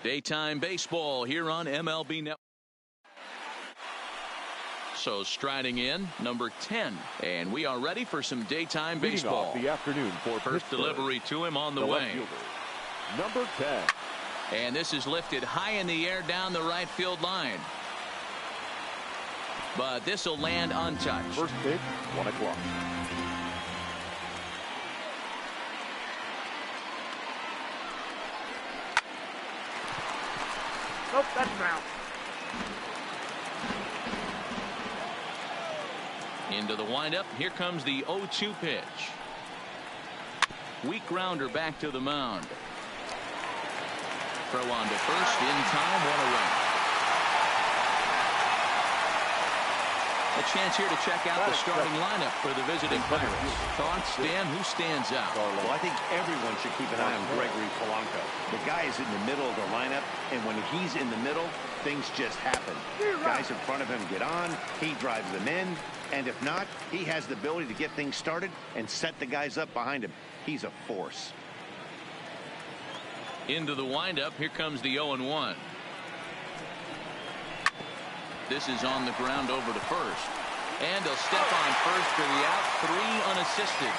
Daytime baseball here on MLB Network. So striding in, number 10. And we are ready for some daytime baseball. The afternoon for first delivery to him on the way. Number 10. And this is lifted high in the air down the right field line. But this will land untouched. First pitch, 1 o'clock. Nope, that's out. Into the windup. Here comes the 0-2 pitch. Weak grounder back to the mound. Throw on to first in time, 1 away. A chance here to check out the starting lineup for the visiting Pirates. Thoughts, Dan? Who stands out? Well, I think everyone should keep an eye on Gregory Polanco. The guy is in the middle of the lineup, and when he's in the middle, things just happen. Guys in front of him get on, he drives them in, and if not, he has the ability to get things started and set the guys up behind him. He's a force. Into the windup. Here comes the 0-1. This is on the ground over to first. And he'll step on first for the out. 3 unassisted.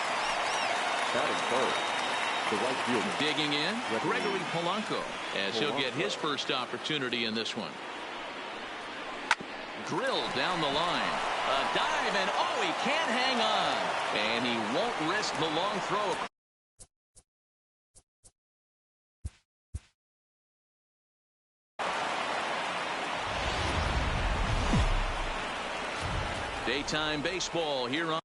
Batting first, the right fielder. Digging in, Gregory Polanco, as he'll get his first opportunity in this one. Drilled down the line. A dive, and oh, he can't hang on. And he won't risk the long throw. Daytime baseball here on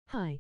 Hi.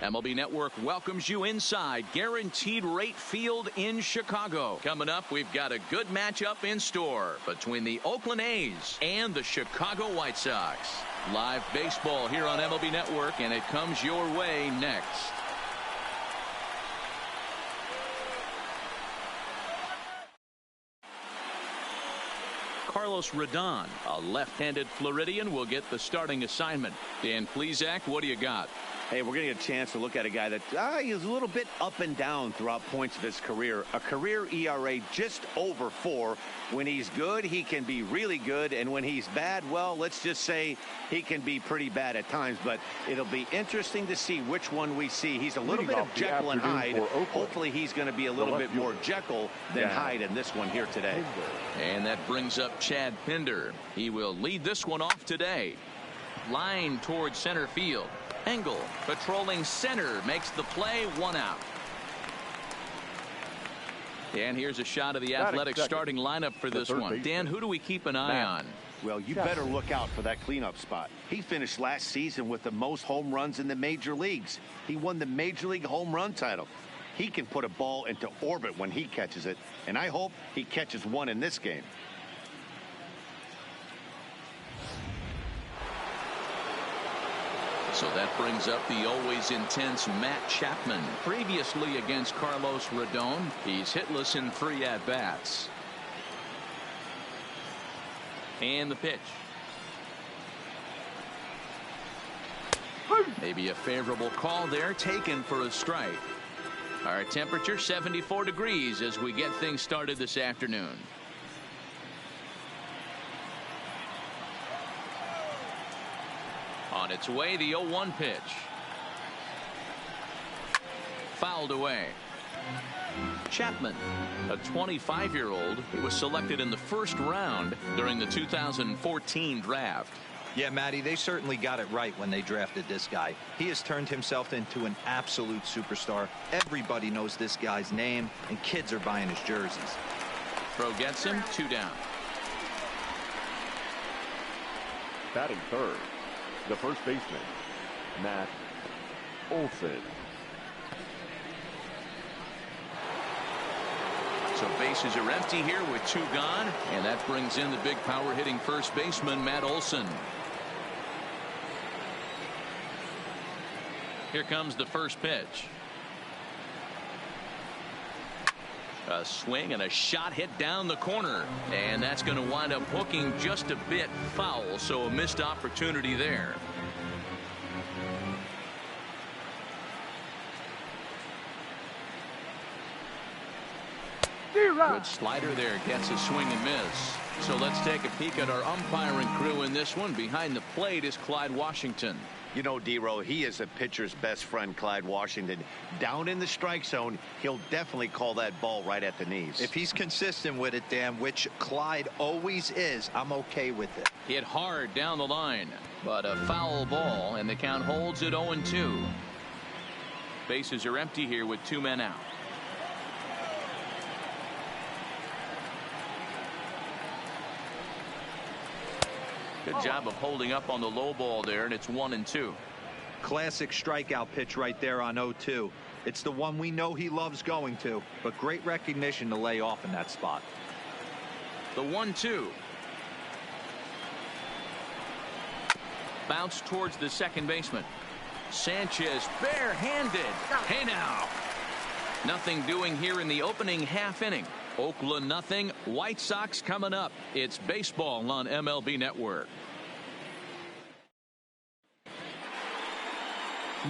MLB Network welcomes you inside Guaranteed Rate Field in Chicago. Coming up, we've got a good matchup in store between the Oakland A's and the Chicago White Sox. Live baseball here on MLB Network, and it comes your way next. Carlos Rodon, a left-handed Floridian, will get the starting assignment. Dan Plesac, what do you got? Hey, we're going to get a chance to look at a guy that is a little bit up and down throughout points of his career. A career ERA just over 4. When he's good, he can be really good. And when he's bad, well, let's just say he can be pretty bad at times. But it'll be interesting to see which one we see. He's a little bit of Jekyll and Hyde. Hopefully he's going to be a little bit more Jekyll than Hyde in this one here today. And that brings up Chad Pinder. He will lead this one off today. Line towards center field. Engel patrolling center makes the play, 1 out. And here's a shot of the Athletics starting lineup for this one. Dan, who do we keep an eye on? Well, you better look out for that cleanup spot. He finished last season with the most home runs in the major leagues. He won the Major League home run title. He can put a ball into orbit when he catches it, and I hope he catches one in this game. So that brings up the always intense Matt Chapman. Previously against Carlos Rodon, he's hitless in 3 at-bats. And the pitch. Maybe a favorable call there, taken for a strike. Our temperature 74 degrees as we get things started this afternoon. On its way, the 0-1 pitch. Fouled away. Chapman, a 25-year-old, was selected in the first round during the 2014 draft. Yeah, Matty, they certainly got it right when they drafted this guy. He has turned himself into an absolute superstar. Everybody knows this guy's name, and kids are buying his jerseys. Throw gets him, 2 down. Batting third, the first baseman, Matt Olson. So bases are empty here with 2 gone, and that brings in the big power hitting first baseman Matt Olson. Here comes the first pitch. A swing and a shot hit down the corner, and that's going to wind up hooking just a bit foul, so a missed opportunity there. Good slider there, gets a swing and miss. So let's take a peek at our umpiring crew in this one. Behind the plate is Clyde Washington. You know, D-Row, he is a pitcher's best friend, Clyde Washington. Down in the strike zone, he'll definitely call that ball right at the knees. If he's consistent with it, Dan, which Clyde always is, I'm okay with it. Hit hard down the line, but a foul ball, and the count holds at 0-2. Bases are empty here with 2 men out. Good job of holding up on the low ball there, and it's 1-2. Classic strikeout pitch right there on 0-2. It's the one we know he loves going to, but great recognition to lay off in that spot. The 1-2. Bounce towards the second baseman. Sanchez barehanded. Hey now. Nothing doing here in the opening half inning. Oakland nothing. White Sox coming up. It's baseball on MLB Network.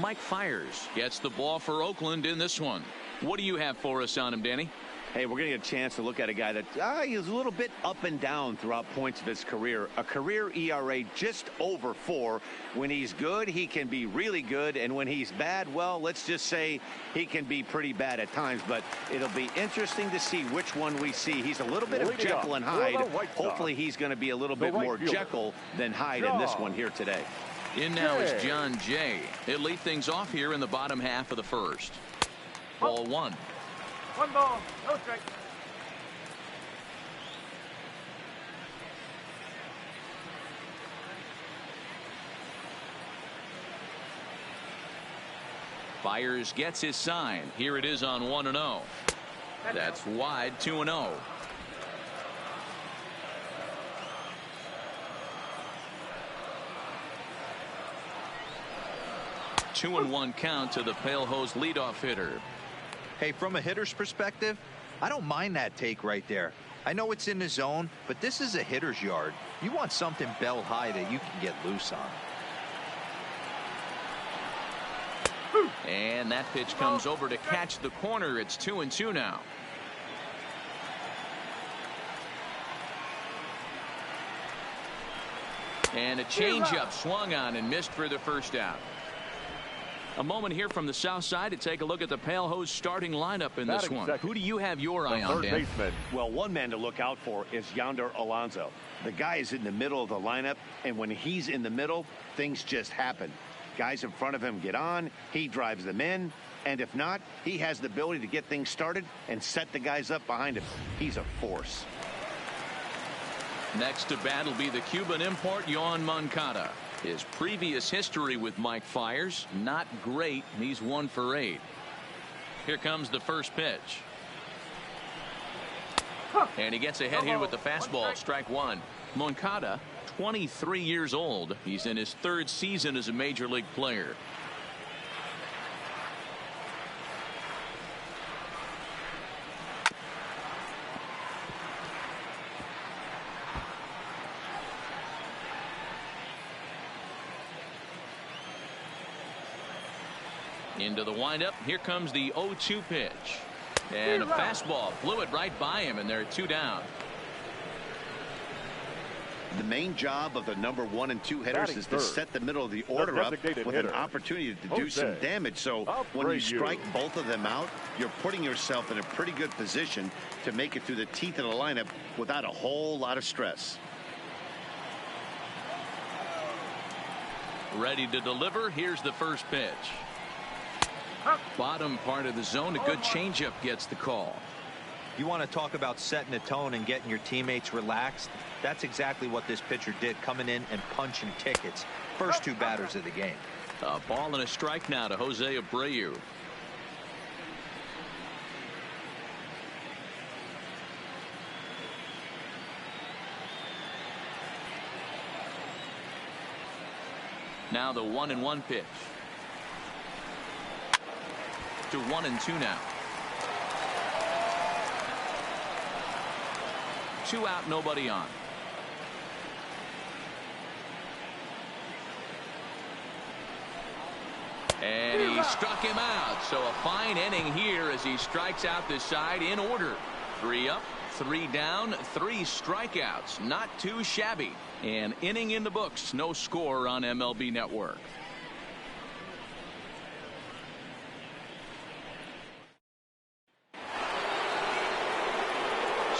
Mike Fiers gets the ball for Oakland in this one. What do you have for us on him, Danny? Hey, we're going to get a chance to look at a guy that is a little bit up and down throughout points of his career. A career ERA just over 4. When he's good, he can be really good. And when he's bad, well, let's just say he can be pretty bad at times. But it'll be interesting to see which one we see. He's a little bit of Jekyll and Hyde. Hopefully he's going to be a little bit more Jekyll than Hyde in this one here today. In now is John Jay. He'll lead things off here in the bottom half of the first. Ball 1. 1 ball, no strike. Fiers gets his sign. Here it is on 1-0. That's wide, 2-0. Two and 1 count to the Pale Hose leadoff hitter. Hey, from a hitter's perspective, I don't mind that take right there. I know it's in the zone, but this is a hitter's yard. You want something bell high that you can get loose on. And that pitch comes over to catch the corner. It's 2-2 now. And a changeup swung on and missed for the first out. A moment here from the south side to take a look at the Pale Hose starting lineup in this one. Who do you have your eye on, Dan? Well, one man to look out for is Yonder Alonso. The guy is in the middle of the lineup, and when he's in the middle, things just happen. Guys in front of him get on, he drives them in, and if not, he has the ability to get things started and set the guys up behind him. He's a force. Next to bat will be the Cuban import, Yoan Moncada. His previous history with Mike Fiers, not great. He's 1 for 8. Here comes the first pitch. And he gets ahead here with the fastball, strike one. Moncada, 23 years old. He's in his 3rd season as a major league player. Into the windup. Here comes the 0-2 pitch. And a fastball flew it right by him, and they're 2 down. The main job of the number 1 and 2 hitters is to set the middle of the order up with an opportunity to do some damage. So when you strike both of them out, you're putting yourself in a pretty good position to make it through the teeth of the lineup without a whole lot of stress. Ready to deliver. Here's the first pitch. Bottom part of the zone. A good changeup gets the call. You want to talk about setting the tone and getting your teammates relaxed? That's exactly what this pitcher did, coming in and punching tickets. First 2 batters of the game. A ball and a strike now to Jose Abreu. Now the 1-1 pitch. To 1-2 now. 2 out, nobody on. And he struck him out. So a fine inning here as he strikes out this side in order. 3 up, 3 down, 3 strikeouts. Not too shabby. An inning in the books. No score on MLB Network.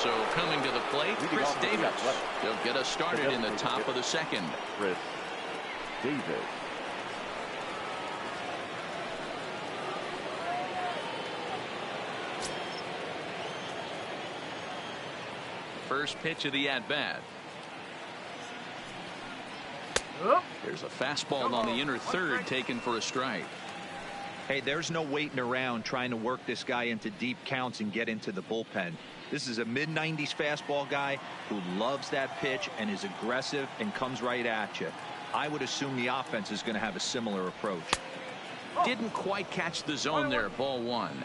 So coming to the plate, Chris Davis. He'll get us started in the top of the second. Chris Davis. First pitch of the at-bat. There's a fastball on the inner third taken for a strike. Hey, there's no waiting around trying to work this guy into deep counts and get into the bullpen. This is a mid-90s fastball guy who loves that pitch and is aggressive and comes right at you. I would assume the offense is going to have a similar approach. Didn't quite catch the zone there. Ball 1.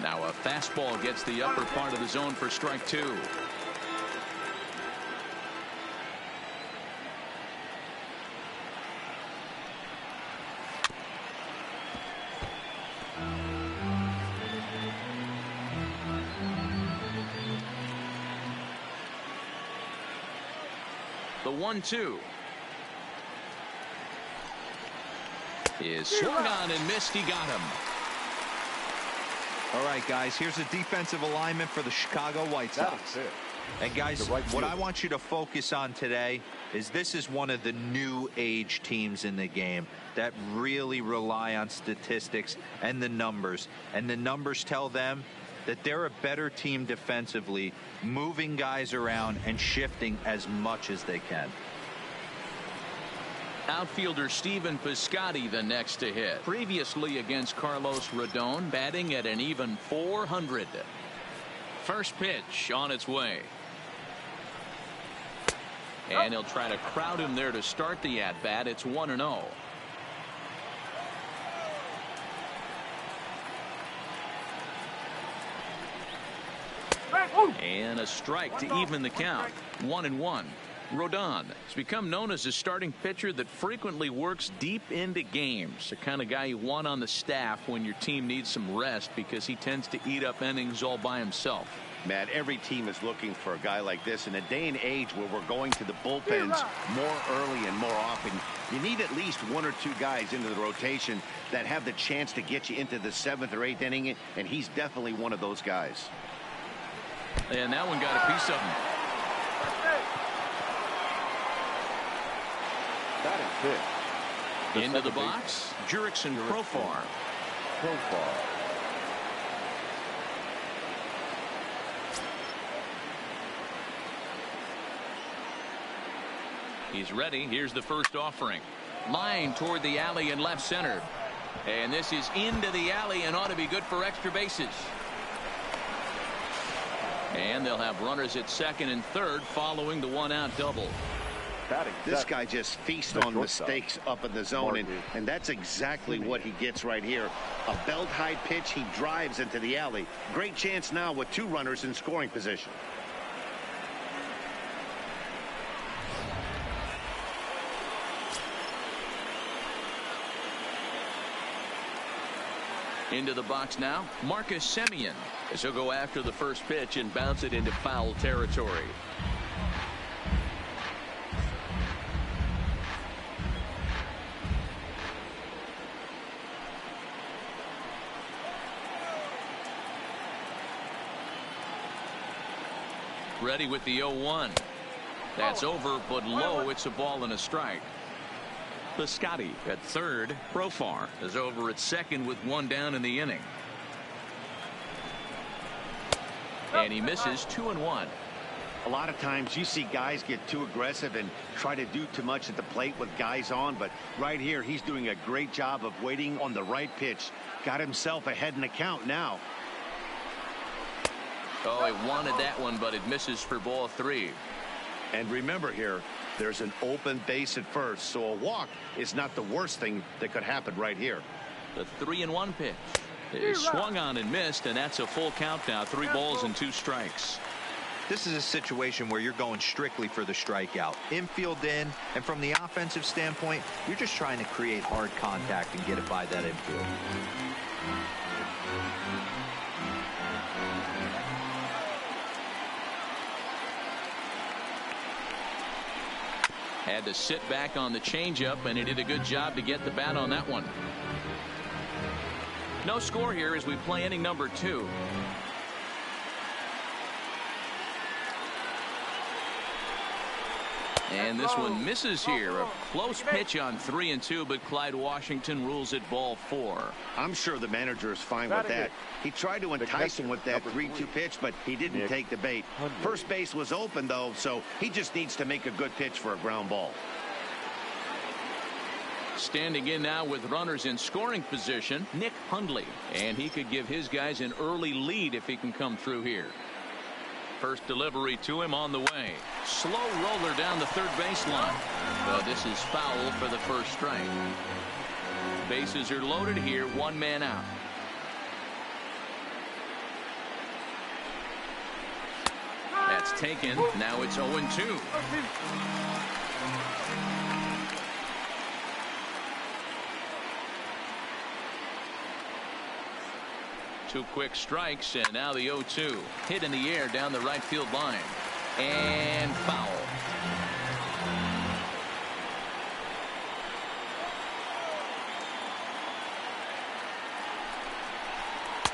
Now a fastball gets the upper part of the zone for strike 2. The 1-2 is swung on and missed. He got him. All right, guys, here's a defensive alignment for the Chicago White Sox. And guys, what I want you to focus on today is this is one of the new age teams in the game that really rely on statistics and the numbers. And the numbers tell them that they're a better team defensively, moving guys around and shifting as much as they can. Outfielder Stephen Piscotty the next to hit. Previously against Carlos Rodon, batting at an even .400. First pitch on its way. And he'll try to crowd him there to start the at-bat. It's 1-0. And a strike to even the count. 1-1. Rodon has become known as a starting pitcher that frequently works deep into games. The kind of guy you want on the staff when your team needs some rest because he tends to eat up innings all by himself. Matt, every team is looking for a guy like this. In a day and age where we're going to the bullpens more early and more often, you need at least one or two guys into the rotation that have the chance to get you into the 7th or 8th inning, and he's definitely one of those guys. And that one got a piece of him. That is it. Into the box, Jurickson Profar. He's ready. Here's the first offering. Line toward the alley in left center. And this is into the alley and ought to be good for extra bases. And they'll have runners at second and third following the one-out double. This guy just feasts on mistakes up in the zone, and that's exactly what he gets right here. A belt-high pitch, he drives into the alley. Great chance now with 2 runners in scoring position. Into the box now, Marcus Semien, as he'll go after the first pitch and bounce it into foul territory. Ready with the 0-1. That's over, but low. It's a ball and a strike. Piscotty at third. Profar is over at second with 1 down in the inning. And he misses 2-1. A lot of times you see guys get too aggressive and try to do too much at the plate with guys on, but right here he's doing a great job of waiting on the right pitch. Got himself ahead in the count now. Oh, he wanted that one, but it misses for ball 3. And remember here, there's an open base at first, so a walk is not the worst thing that could happen right here. The 3-1 pitch is swung on and missed, and that's a full count now. 3 balls and 2 strikes. This is a situation where you're going strictly for the strikeout. Infield in, and from the offensive standpoint, you're just trying to create hard contact and get it by that infield. Had to sit back on the changeup, and he did a good job to get the bat on that one. No score here as we play inning number 2. And this one misses here. A close pitch on 3-2, but Clyde Washington rules it ball 4. I'm sure the manager is fine with that. He tried to entice him with that 3-2 pitch, but he didn't take the bait. First base was open, though, so he just needs to make a good pitch for a ground ball. Standing in now with runners in scoring position, Nick Hundley. And he could give his guys an early lead if he can come through here. First delivery to him on the way. Slow roller down the third baseline. But this is foul for the first strike. Bases are loaded here. 1 man out. That's taken. Now it's 0-2. Two quick strikes, and now the 0-2. Hit in the air down the right field line. And foul.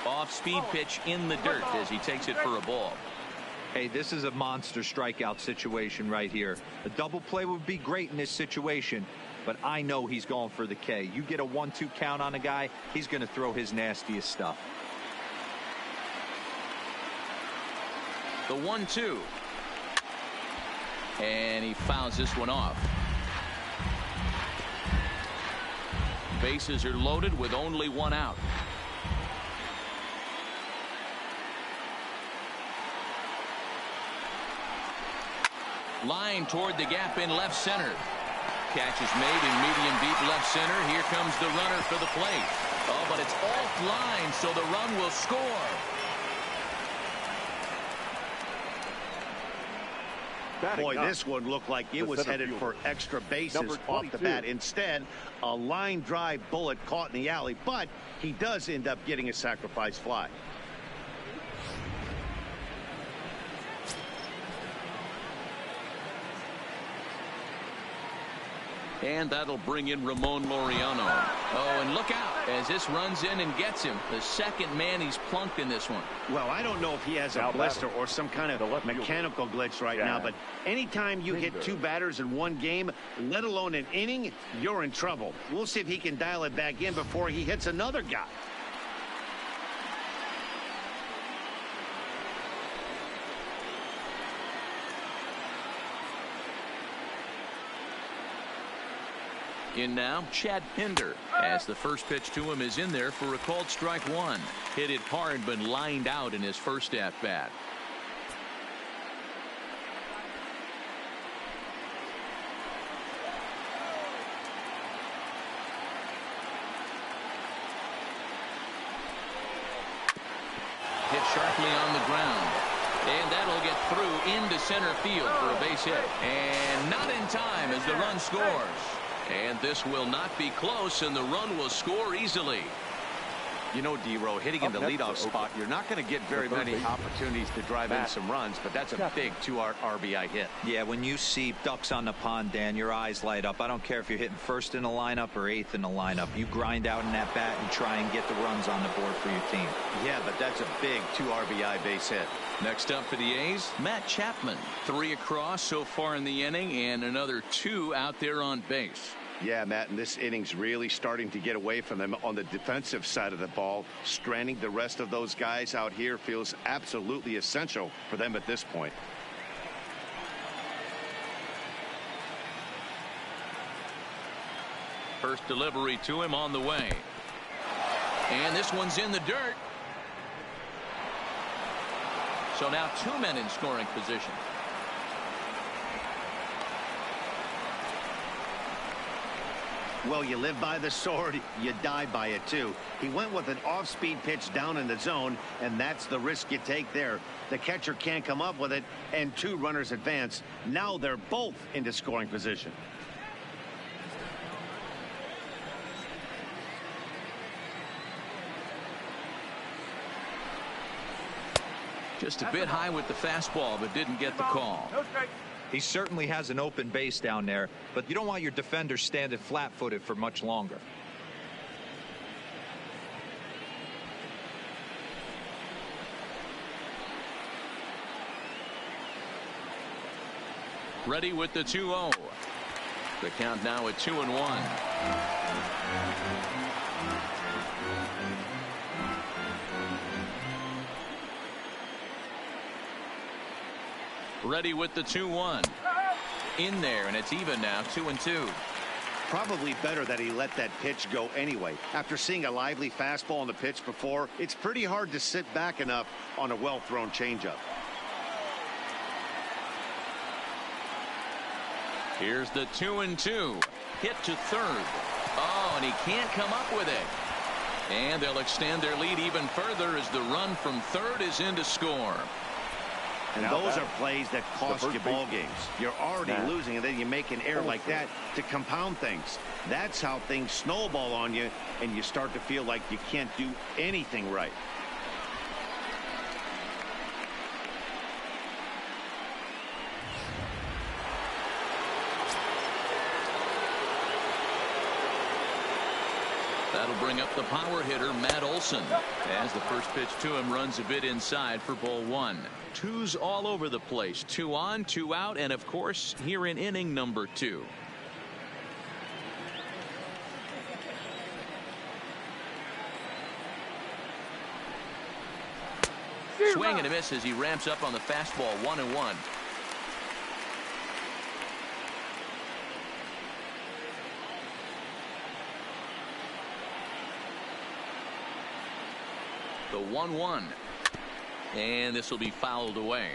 Off-speed pitch in the dirt as he takes it for a ball. Hey, this is a monster strikeout situation right here. A double play would be great in this situation, but I know he's going for the K. You get a 1-2 count on a guy, he's going to throw his nastiest stuff. The 1-2. And he fouls this one off. Bases are loaded with only 1 out. Line toward the gap in left center. Catch is made in medium deep left center. Here comes the runner for the plate. Oh, but it's offline, so the run will score. Boy, this one looked like it was headed for extra bases off the bat. Instead, a line drive bullet caught in the alley, but he does end up getting a sacrifice fly. And that'll bring in Ramon Laureano. Oh, and look out as this runs in and gets him. The second man he's plunked in this one. Well, I don't know if he has a blister or some kind of mechanical glitch right now, but anytime you hit 2 batters in one game, let alone an inning, you're in trouble. We'll see if he can dial it back in before he hits another guy. In now, Chad Pinder, as the first pitch to him is in there for a called strike 1. Hit it hard, but lined out in his first at-bat. Hit sharply on the ground. And that'll get through into center field for a base hit. And not in time as the run scores. And this will not be close, and the run will score easily. You know, D-Row, hitting in the leadoff spot, you're not going to get very many opportunities to drive in some runs, but that's a big 2 RBI hit. Yeah, when you see ducks on the pond, Dan, your eyes light up. I don't care if you're hitting first in the lineup or 8th in the lineup. You grind out in that bat and try and get the runs on the board for your team. Yeah, but that's a big 2 RBI base hit. Next up for the A's, Matt Chapman. 3 across so far in the inning, and another 2 out there on base. Yeah, Matt, and this inning's really starting to get away from them on the defensive side of the ball. Stranding the rest of those guys out here feels absolutely essential for them at this point. First delivery to him on the way. And this one's in the dirt. So now 2 men in scoring position. Well, you live by the sword, you die by it too. He went with an off-speed pitch down in the zone, and that's the risk you take there. The catcher can't come up with it, and 2 runners advance. Now they're both into scoring position. Just a bit high with the fastball, but didn't get the call. No strike. He certainly has an open base down there, but you don't want your defender standing flat-footed for much longer. Ready with the 2-0. The count now at 2-1. Ready with the 2-1. In there, and it's even now, 2-2. Probably better that he let that pitch go anyway. After seeing a lively fastball on the pitch before, it's pretty hard to sit back enough on a well-thrown changeup. Here's the 2-2. Hit to third. Oh, and he can't come up with it. And they'll extend their lead even further as the run from third is in to score. And those are plays that cost you ball games. You're already losing, and then you make an error like that to compound things. That's how things snowball on you, and you start to feel like you can't do anything right. That'll bring up the power hitter, Matt Olson, as the first pitch to him runs a bit inside for ball 1. 2s all over the place. 2 on, 2 out, and of course here in inning number 2. Swing and a miss as he ramps up on the fastball. 1-1. The 1-1. And this will be fouled away.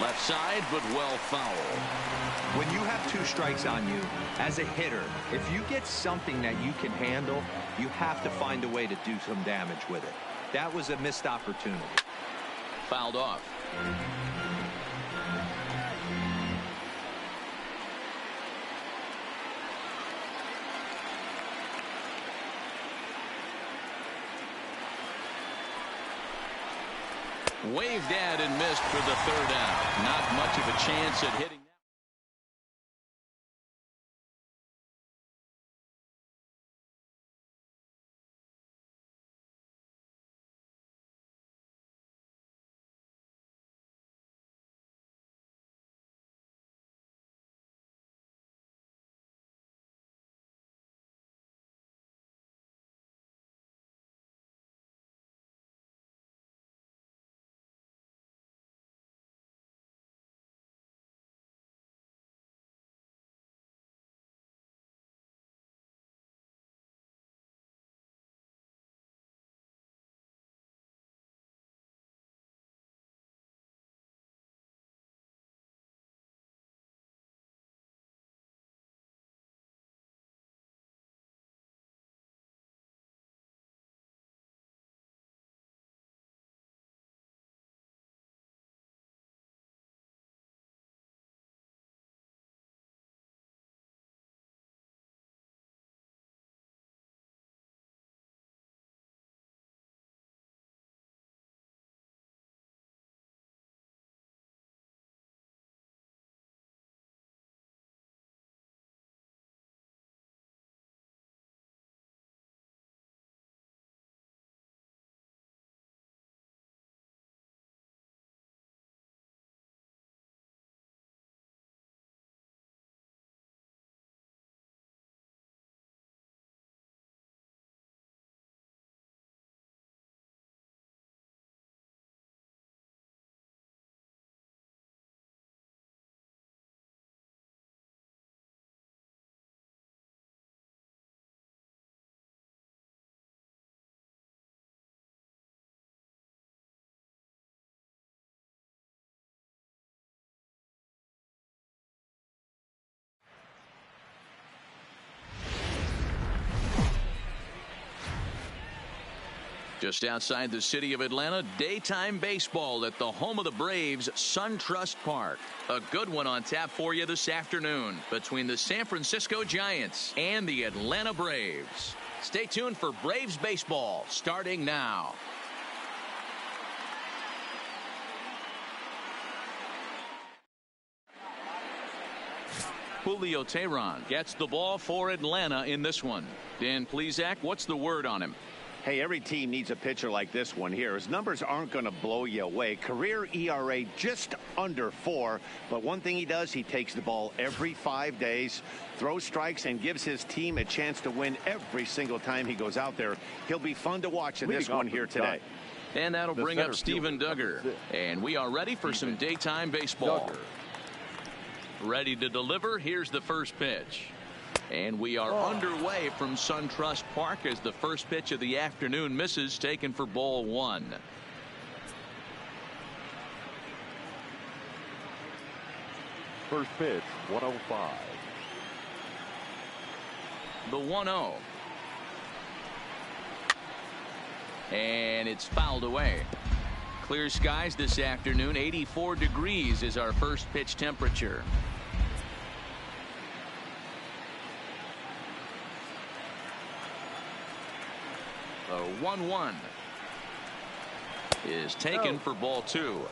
Left side, but well fouled. When you have 2 strikes on you, as a hitter, if you get something that you can handle, you have to find a way to do some damage with it. That was a missed opportunity. Fouled off. Waved at and missed for the 3rd out. Not much of a chance at hitting. Just outside the city of Atlanta, daytime baseball at the home of the Braves, SunTrust Park. A good one on tap for you this afternoon between the San Francisco Giants and the Atlanta Braves. Stay tuned for Braves baseball starting now. Julio Teheran gets the ball for Atlanta in this one. Dan Plesac, what's the word on him? Hey, every team needs a pitcher like this one here. His numbers aren't going to blow you away. Career ERA just under 4. But one thing he does, he takes the ball every 5 days, throws strikes, and gives his team a chance to win every single time he goes out there. He'll be fun to watch in this one here today. And that'll bring up Steven Duggar. And we are ready for some daytime baseball. Ready to deliver. Here's the first pitch. And we are underway from SunTrust Park as the first pitch of the afternoon misses, taken for ball 1. First pitch, 105. The 1-0. And it's fouled away. Clear skies this afternoon. 84 degrees is our first pitch temperature. The 1-1 is taken for ball 2.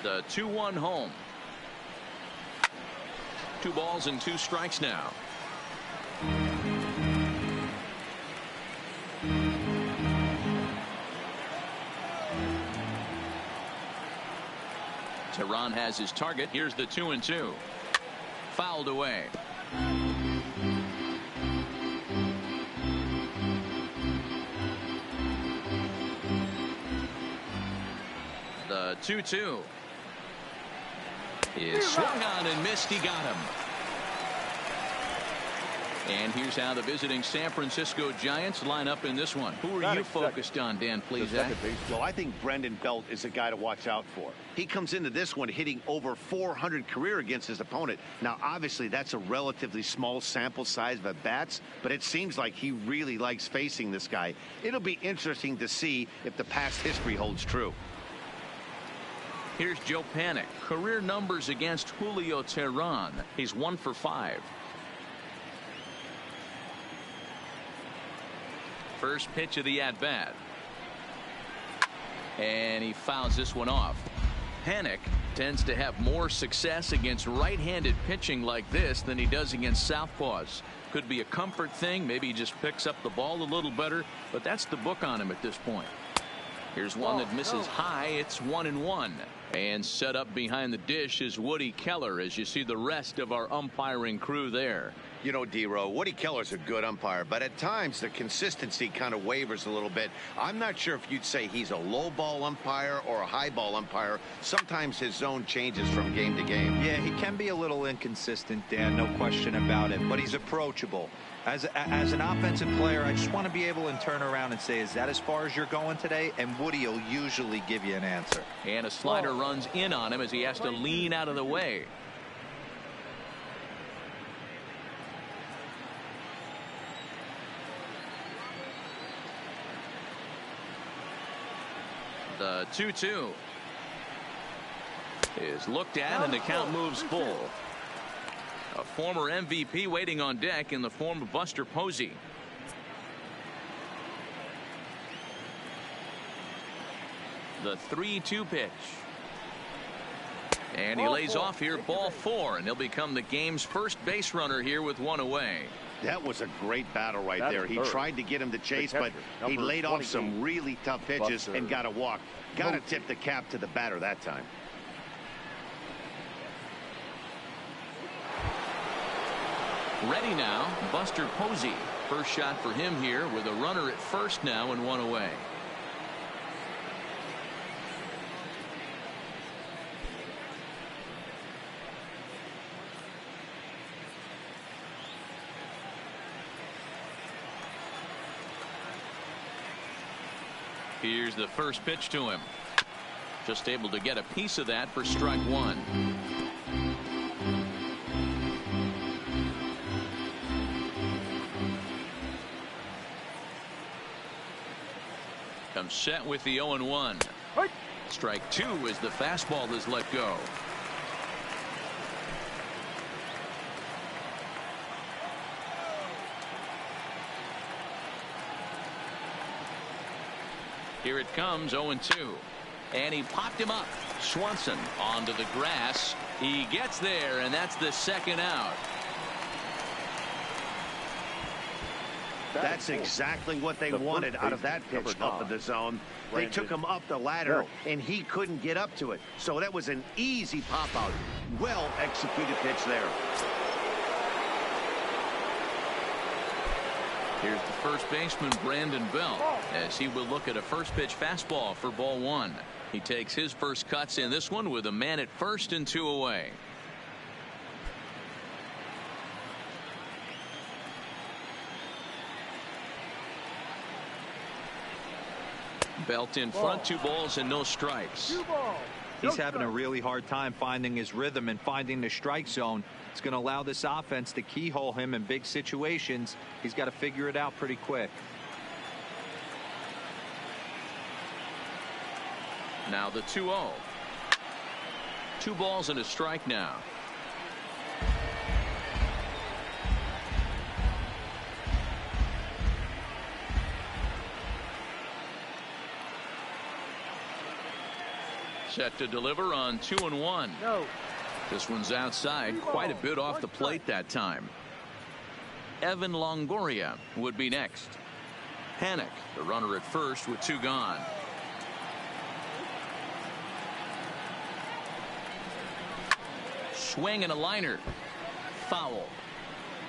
The 2-1 home. 2 balls and 2 strikes now. Teheran has his target. Here's the 2-2. Fouled away. The 2-2. is swung on and missed. He got him. And here's how the visiting San Francisco Giants line up in this one. Who are you focused on, Dan Plesac? Well, I think Brendan Belt is a guy to watch out for. He comes into this one hitting over 400 career against his opponent. Now, obviously, that's a relatively small sample size of at-bats, but it seems like he really likes facing this guy. It'll be interesting to see if the past history holds true. Here's Joe Panik. Career numbers against Julio Teheran. He's 1 for 5. First pitch of the at-bat. And he fouls this one off. Panik tends to have more success against right-handed pitching like this than he does against southpaws. Could be a comfort thing. Maybe he just picks up the ball a little better, but that's the book on him at this point. Here's one that misses high. It's 1-1. And set up behind the dish is Woody Keller as you see the rest of our umpiring crew there. You know, D-Row, Woody Keller's a good umpire, but at times the consistency kind of wavers a little bit. I'm not sure if you'd say he's a low ball umpire or a high ball umpire. Sometimes his zone changes from game to game. Yeah, he can be a little inconsistent, Dan, no question about it, but he's approachable. As an offensive player, I just want to be able to turn around and say, is that as far as you're going today? And Woody will usually give you an answer. And a slider runs in on him as he has to lean out of the way. The 2-2 is looked at and the count moves full. A former MVP waiting on deck in the form of Buster Posey. The 3-2 pitch. And he lays off here, ball 4, and he'll become the game's first base runner here with 1 away. That was a great battle right there. He tried to get him to chase, but he laid off some really tough pitches and got a walk. Got to tip the cap to the batter that time. Ready now, Buster Posey. First shot for him here with a runner at first now and 1 away. Here's the first pitch to him. Just able to get a piece of that for strike 1. Comes set with the 0-1. Strike 2 as the fastball is let go. Here it comes, 0-2. And he popped him up. Swanson onto the grass. He gets there, and that's the second out. That's exactly what they wanted out of that pitch up in the zone. They took him up the ladder, and he couldn't get up to it. So that was an easy pop-out. Well-executed pitch there. Here's the first baseman, Brandon Belt, as he will look at a first pitch fastball for ball 1. He takes his first cuts in this one with a man at first and 2 away. Belt in front, 2 balls and no strikes. He's having a really hard time finding his rhythm and finding the strike zone. It's going to allow this offense to keyhole him in big situations. He's got to figure it out pretty quick. Now the 2-0. 2 balls and a strike now. Set to deliver on 2-1. No. This one's outside, quite a bit off the plate that time. Evan Longoria would be next. Panik, the runner at first with 2 gone. Swing and a liner. Foul.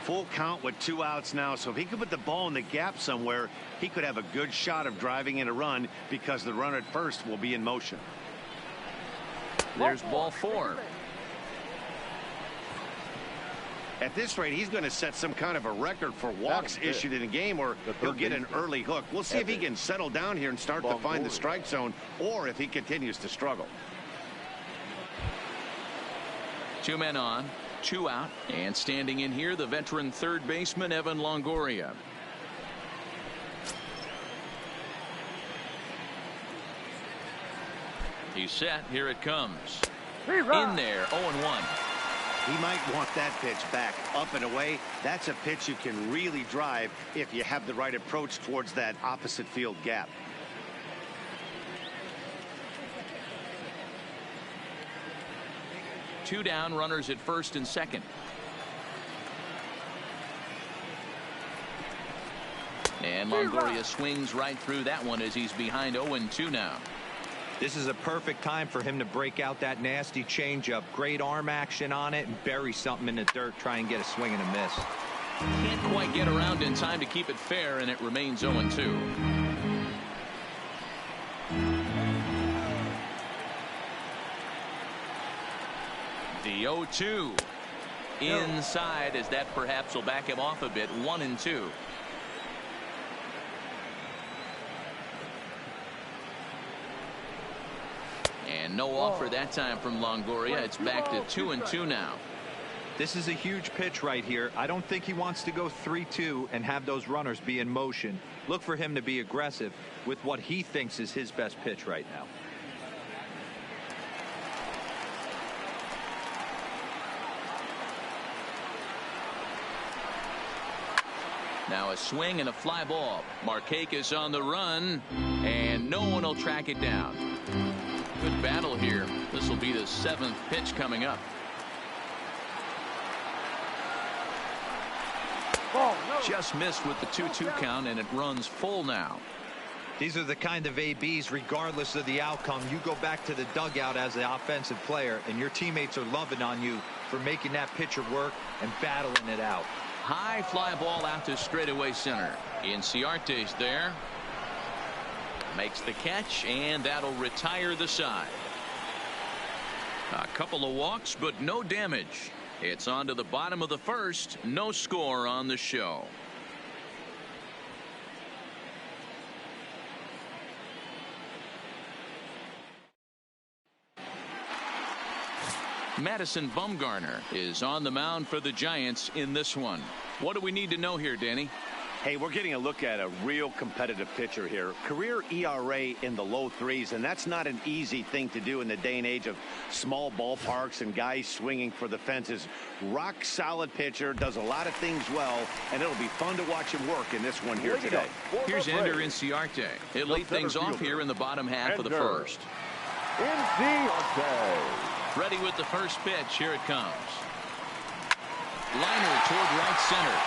Full count with 2 outs now, so if he could put the ball in the gap somewhere, he could have a good shot of driving in a run because the runner at first will be in motion. There's ball 4. At this rate, he's going to set some kind of a record for walks issued in a game, or he'll get an early hook. We'll see if he can settle down here and start to find the strike zone, or if he continues to struggle. 2 men on, 2 out, and standing in here, the veteran third baseman, Evan Longoria. He's set. Here it comes. In there, 0-1. He might want that pitch back, up and away. That's a pitch you can really drive if you have the right approach towards that opposite field gap. Two down, runners at first and second. And Longoria swings right through that one as he's behind 0-2 now. This is a perfect time for him to break out that nasty changeup. Great arm action on it and bury something in the dirt. Try and get a swing and a miss. Can't quite get around in time to keep it fair, and it remains 0-2. The 0-2 inside, as that perhaps will back him off a bit. 1-2. And no offer that time from Longoria. It's back to 2-2 now. This is a huge pitch right here. I don't think he wants to go 3-2 and have those runners be in motion. Look for him to be aggressive with what he thinks is his best pitch right now. Now a swing and a fly ball. Markakis on the run, and no one will track it down. Good battle here. This will be the 7th pitch coming up. Just missed with the 2-2 count, and it runs full now. These are the kind of ABs, regardless of the outcome. You go back to the dugout as the offensive player, and your teammates are loving on you for making that pitcher work and battling it out. High fly ball out to straightaway center. Inciarte's there. Makes the catch, and that'll retire the side. A couple of walks, but no damage. It's on to the bottom of the first. No score on the show. Madison Bumgarner is on the mound for the Giants in this one. What do we need to know here, Danny? Hey, we're getting a look at a real competitive pitcher here. Career ERA in the low 3s, and that's not an easy thing to do in the day and age of small ballparks and guys swinging for the fences. Rock solid pitcher, does a lot of things well, and it'll be fun to watch him work in this one here today. Here's Ender Inciarte. He'll lead things off here in the bottom half of the first. Inciarte. Ready with the first pitch. Here it comes. Liner toward right center.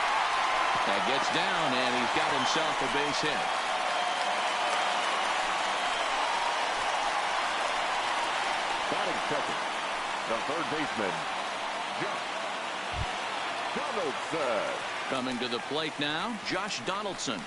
That gets down, and he's got himself a base hit. Batting second, the third baseman, Josh Donaldson. Coming to the plate now, Josh Donaldson.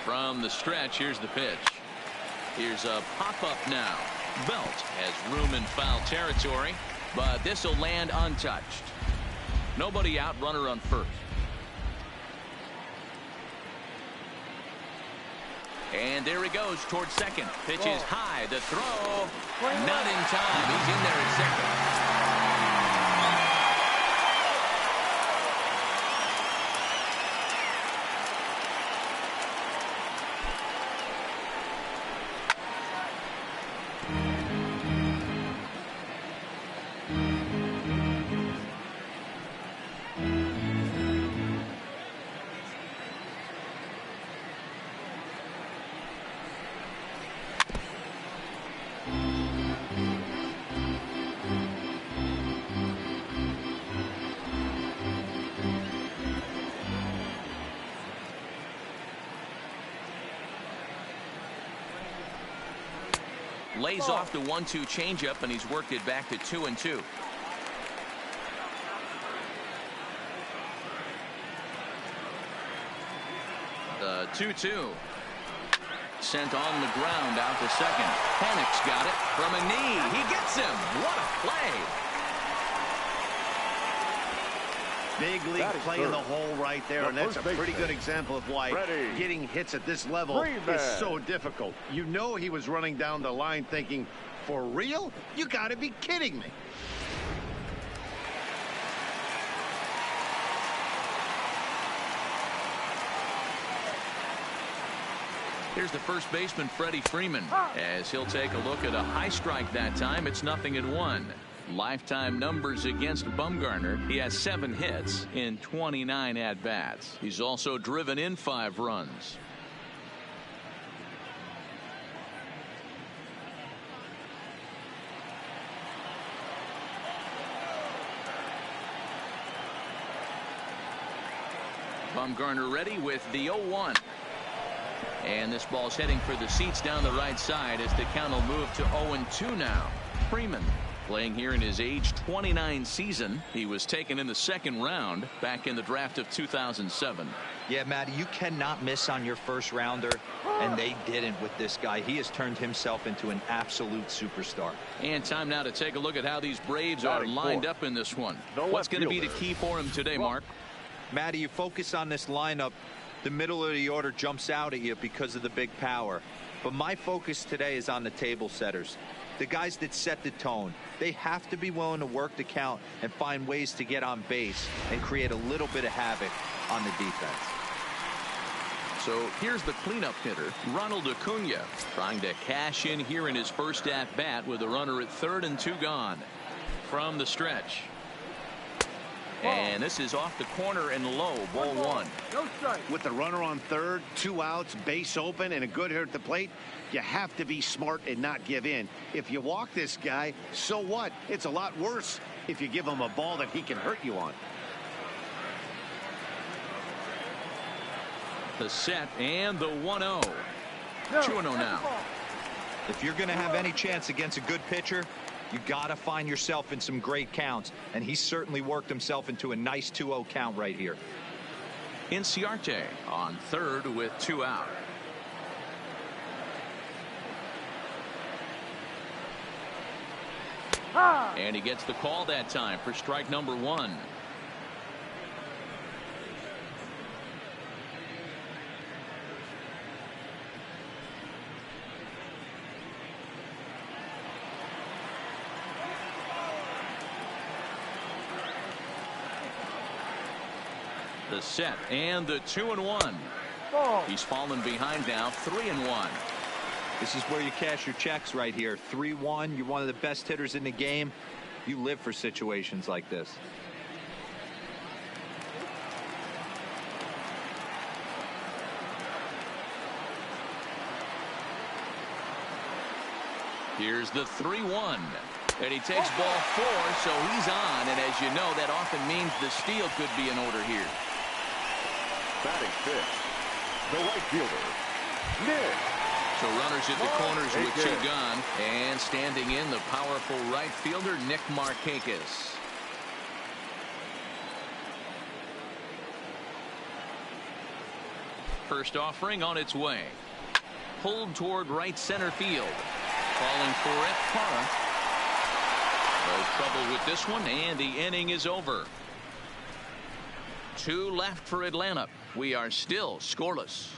From the stretch, here's the pitch. Here's a pop-up now. Belt has room in foul territory, but this will land untouched. Nobody out, runner on first. And there he goes towards second. Pitch is high. The throw, not in time. He's in there at second. Lays off the 1-2 changeup, and he's worked it back to 2-2. The 2-2. Sent on the ground out to second. Panik's got it from a knee. He gets him. What a play. Big league play in the hole right there, and that's a pretty good example of why getting hits at this level is so difficult. You know he was running down the line thinking, for real? You got to be kidding me. Here's the first baseman, Freddie Freeman, as he'll take a look at a high strike that time. It's 0-1. Lifetime numbers against Bumgarner. He has 7 hits in 29 at-bats. He's also driven in 5 runs. Bumgarner ready with the 0-1. And this ball's heading for the seats down the right side as the count will move to 0-2 now. Freeman playing here in his age 29 season. He was taken in the 2nd round back in the draft of 2007. Yeah, Matty, you cannot miss on your first rounder, and they didn't with this guy. He has turned himself into an absolute superstar. And time now to take a look at how these Braves are lined up in this one. What's going to be the key for him today, Mark? Matty, you focus on this lineup. The middle of the order jumps out at you because of the big power. But my focus today is on the table setters. The guys that set the tone. They have to be willing to work the count and find ways to get on base and create a little bit of havoc on the defense. So here's the cleanup hitter, Ronald Acuna, trying to cash in here in his first at-bat with a runner at 3rd and 2 gone. From the stretch. And this is off the corner and low, ball 1. No strike. With the runner on 3rd, 2 outs, base open, and a good hitter at the plate, you have to be smart and not give in. If you walk this guy, so what? It's a lot worse if you give him a ball that he can hurt you on. The set and the 1-0. 2-0 now. If you're going to have any chance against a good pitcher, you got to find yourself in some great counts, and he certainly worked himself into a nice 2-0 count right here. Inciarte on 3rd with 2 out. And he gets the call that time for strike number 1. The set and the 2-1. He's fallen behind now, 3-1. This is where you cash your checks right here. 3-1. You're one of the best hitters in the game. You live for situations like this. Here's the 3-1. And he takes ball 4, so he's on. And as you know, that often means the steal could be in order here. Batting 5th, the right fielder, Nick. So runners at the corners with 2 gone. And standing in, the powerful right fielder, Nick Markakis. First offering on its way. Pulled toward right center field. Falling for it, Parra. No trouble with this one, and the inning is over. 2 left for Atlanta. We are still scoreless.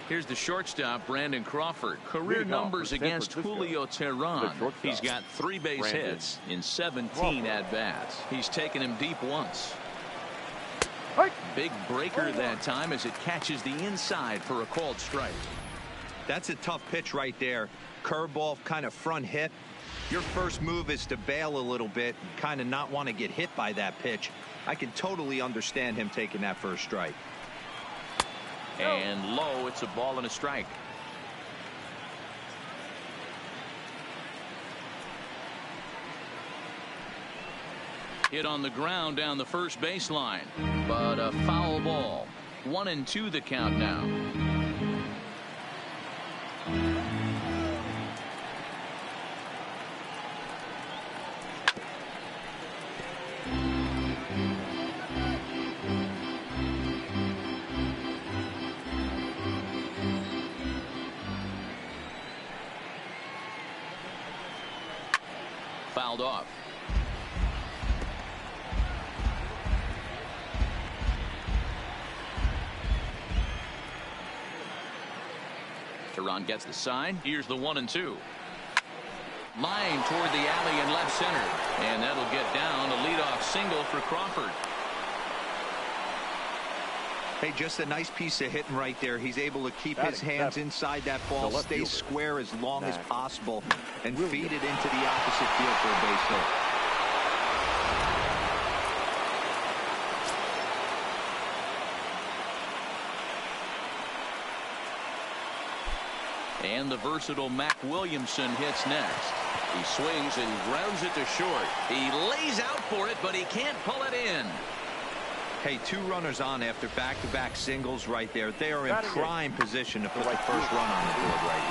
Here's the shortstop, Brandon Crawford. Career numbers against Julio Teheran. He's got 3 base hits in 17 at-bats. He's taken him deep once. Big breaker that time as it catches the inside for a called strike. That's a tough pitch right there. Curveball, kind of front hit. Your first move is to bail a little bit and kind of not want to get hit by that pitch. I can totally understand him taking that first strike. And low, it's a ball and a strike. Hit on the ground down the first baseline, but a foul ball. 1-2 the count now. Fouled off. Teheran gets the sign. Here's the 1-2. Line toward the alley in left center, and that'll get down a leadoff single for Crawford. Hey, just a nice piece of hitting right there. He's able to keep his hands inside that ball, stay square as long as possible, and feed it into the opposite field for a base hit. And the versatile Mac Williamson hits next. He swings and grounds it to short. He lays out for it, but he can't pull it in. Hey, 2 runners on after back-to-back singles right there. They are in prime position to put the first run on the board right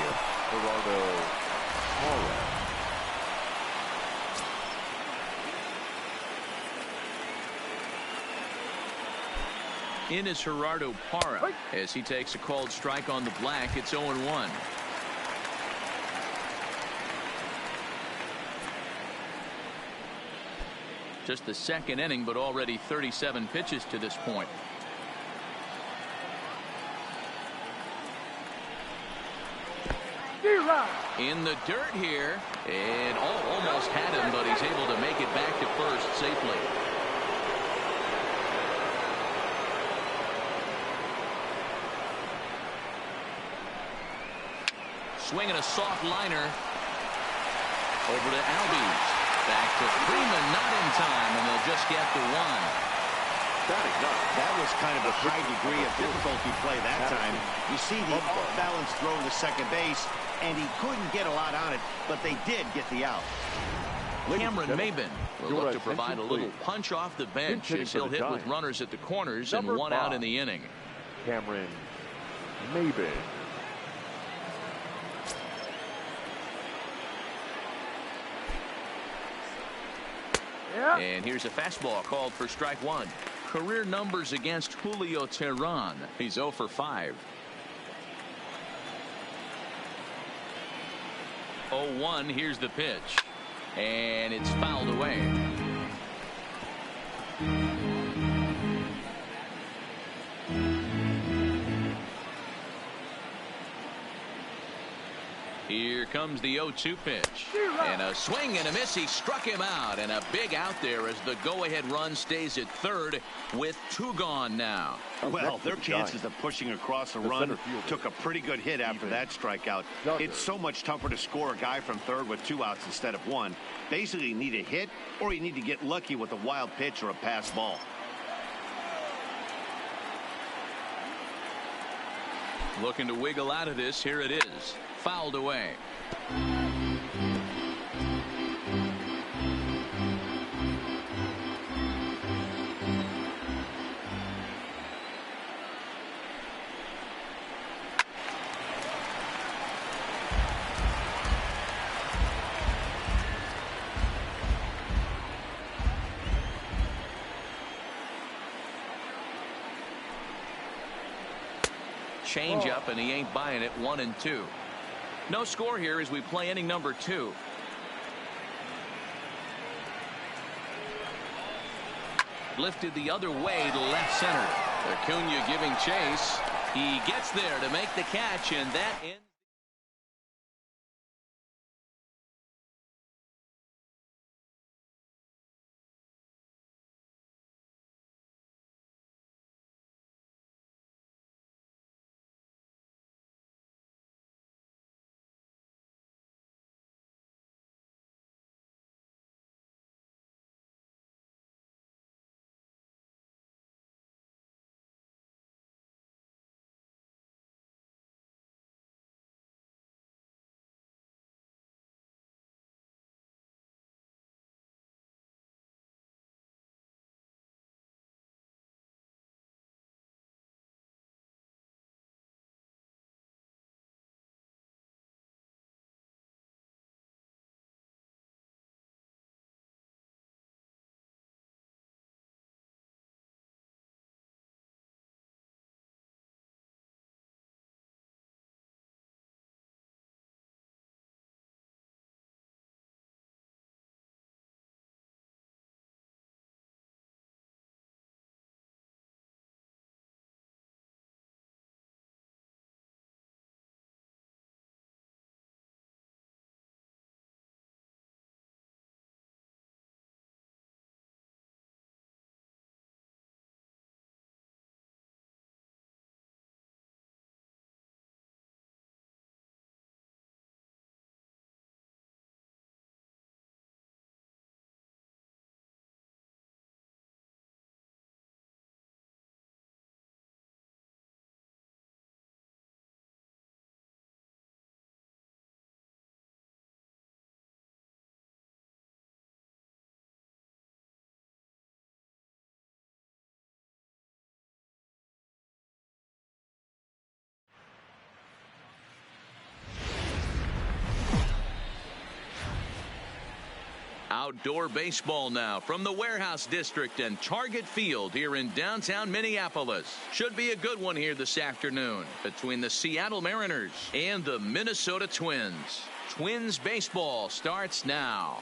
here. In is Gerardo Parra as he takes a called strike on the black. It's 0-1. Just the second inning, but already 37 pitches to this point. In the dirt here, and almost had him, but he's able to make it back to first safely. Swinging a soft liner over to Albies. Back to Freeman, not in time, and they'll just get the 1. That was kind of a high degree of difficulty play that time. You see the off-balance throw to second base, and he couldn't get a lot on it, but they did get the out. Cameron Maybin will look to provide a little punch off the bench as he'll hit with runners at the corners and 1 out in the inning. Cameron Maybin. And here's a fastball called for strike 1. Career numbers against Julio Teheran. He's 0 for 5. 0-1. Here's the pitch, and it's fouled away. Here comes the 0-2 pitch. And a swing and a miss. He struck him out. And a big out there as the go-ahead run stays at third with 2 gone now. Well, their chances of pushing across a run took a pretty good hit after that strikeout. It's so much tougher to score a guy from third with 2 outs instead of 1. Basically, you need a hit or you need to get lucky with a wild pitch or a pass ball. Looking to wiggle out of this. Here it is. Fouled away. Change up, and he ain't buying it. 1-2. No score here as we play inning number 2. Lifted the other way to left center. Acuna giving chase. He gets there to make the catch, and that ends. Outdoor baseball now from the Warehouse District and Target Field here in downtown Minneapolis. Should be a good one here this afternoon between the Seattle Mariners and the Minnesota Twins. Twins baseball starts now.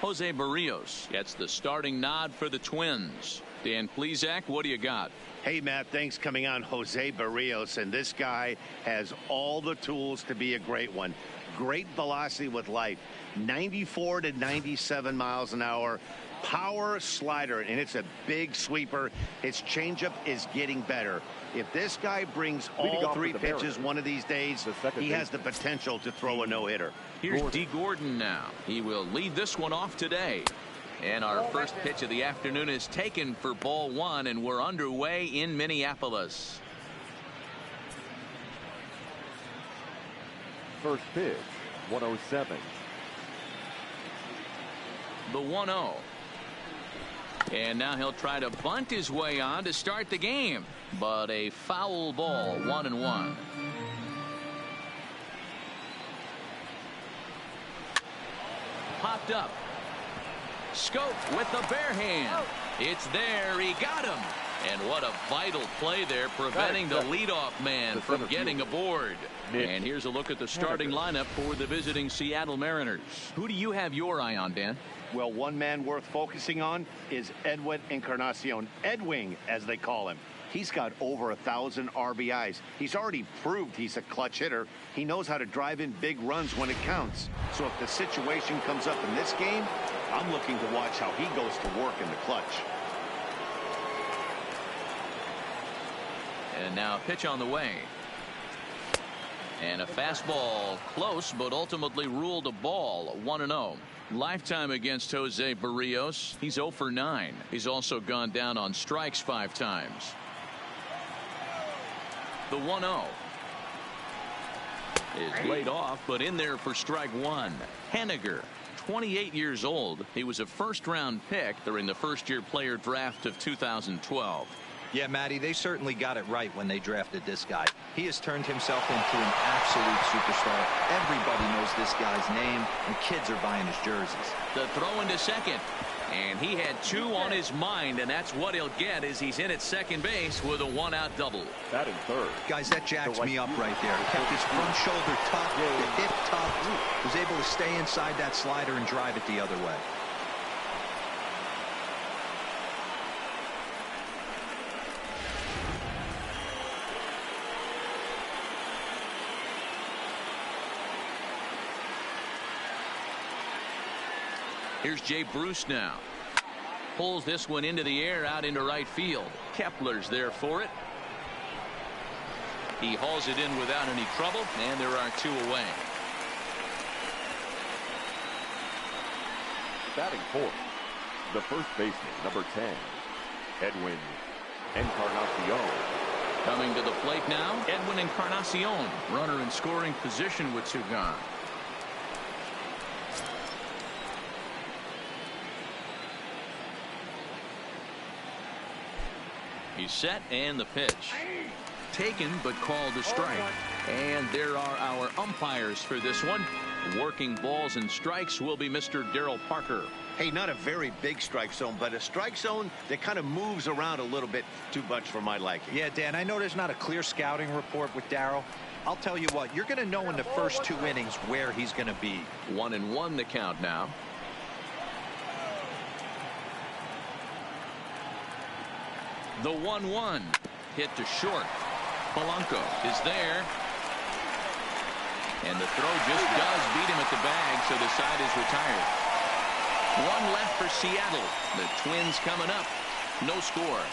Jose Barrios gets the starting nod for the Twins. Dan Plesac, what do you got? Hey, Matt, thanks coming on Jose Barrios, and this guy has all the tools to be a great one. Great velocity with life, 94 to 97 miles an hour, power slider, and it's a big sweeper. His changeup is getting better. If this guy brings all three pitches one of these days, he has the potential to throw a no-hitter. Here's D. Gordon now. He will lead this one off today. And our first pitch of the afternoon is taken for ball one, and we're underway in Minneapolis. First pitch, 107. The 1-0. And now he'll try to bunt his way on to start the game. But a foul ball, 1-1. Popped up. Scope with the bare hand. It's there. He got him. And what a vital play there, preventing the leadoff man from getting aboard. And here's a look at the starting lineup for the visiting Seattle Mariners. Who do you have your eye on, Dan? Well, one man worth focusing on is Edwin Encarnacion. Edwing, as they call him. He's got over 1,000 RBIs. He's already proved he's a clutch hitter. He knows how to drive in big runs when it counts. So if the situation comes up in this game, I'm looking to watch how he goes to work in the clutch. And now a pitch on the way. And a fastball close, but ultimately ruled a ball. 1-0. Lifetime against Jose Barrios. He's 0 for 9. He's also gone down on strikes 5 times. The 1-0 is laid off, but in there for strike one. Henniger, 28 years old. He was a first-round pick during the first-year player draft of 2012. Yeah, Matty, they certainly got it right when they drafted this guy. He has turned himself into an absolute superstar. Everybody knows this guy's name, and kids are buying his jerseys. The throw into second. And he had 2 on his mind, and that's what he'll get as he's in at second base with a 1-out double. Batting third. Guys, that jacks me up right there. Kept his front shoulder tucked, the hip tucked, was able to stay inside that slider and drive it the other way. Here's Jay Bruce now. Pulls this one into the air out into right field. Kepler's there for it. He hauls it in without any trouble, and there are 2 away. Batting fourth, the first baseman, number 10, Edwin Encarnacion. Coming to the plate now, Edwin Encarnacion. Runner in scoring position with 2 gone. He's set, and the pitch. Taken, but called a strike. And there are our umpires for this one. Working balls and strikes will be Mr. Daryl Parker. Hey, not a very big strike zone, but a strike zone that kind of moves around a little bit too much for my liking. Yeah, Dan, I know there's not a clear scouting report with Daryl. I'll tell you what, you're going to know in the first 2 innings where he's going to be. 1-1 the count now. The 1-1 hit to short. Polanco is there. And the throw just does beat him at the bag, so the side is retired. 1 left for Seattle. The Twins coming up. No score.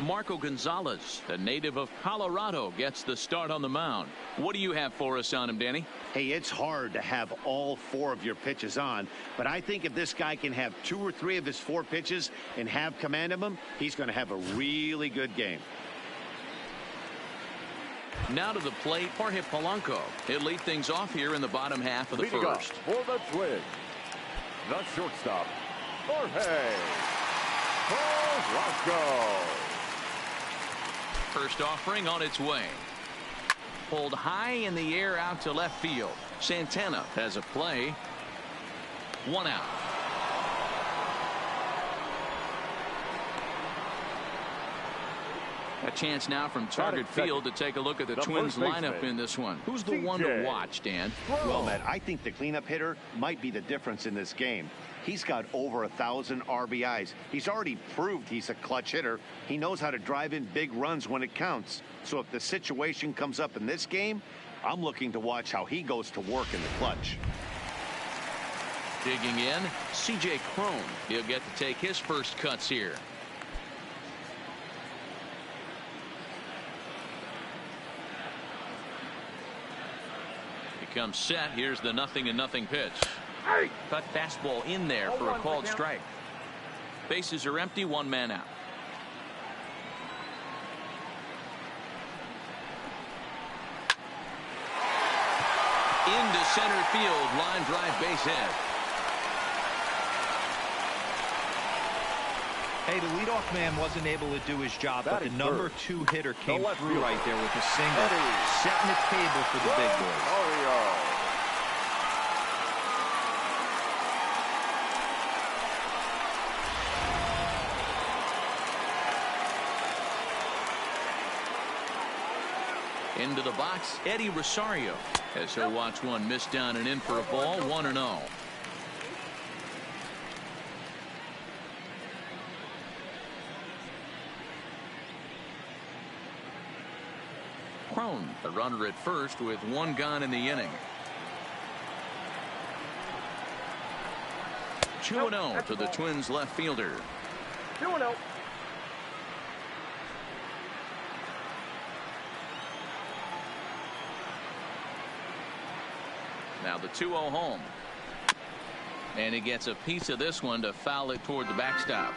Marco Gonzalez, a native of Colorado, gets the start on the mound. What do you have for us on him, Danny? Hey, it's hard to have all 4 of your pitches on, but I think if this guy can have 2 or 3 of his 4 pitches and have command of them, he's going to have a really good game. Now to the plate, Jorge Polanco. He'll lead things off here in the bottom half of the Leading first. up for the Twins, the shortstop, Jorge Polanco. First offering on its way. Pulled high in the air out to left field. Santana has a play. 1 out. A chance now from Target Field to take a look at the Twins lineup in this one. Who's the one to watch, Dan? Well, Matt, I think the cleanup hitter might be the difference in this game. He's got over 1,000 RBIs. He's already proved he's a clutch hitter. He knows how to drive in big runs when it counts. So if the situation comes up in this game, I'm looking to watch how he goes to work in the clutch. Digging in, C.J. Cron. He'll get to take his first cuts here. Comes set. Here's the 0-0 pitch. Cut fastball in there for a called strike. Bases are empty. 1 man out. Into center field. Line drive, base hit. Hey, the leadoff man wasn't able to do his job, but the number 2 hitter came through right there with a single, setting the table for the big boys. Into the box, Eddie Rosario, as he'll watch one miss down and in for a ball. 1-0. Cron, a runner at first with 1 gone in the inning. 2-0 to the Twins left fielder. 2-0. Now the 2-0 home. And he gets a piece of this one to foul it toward the backstop.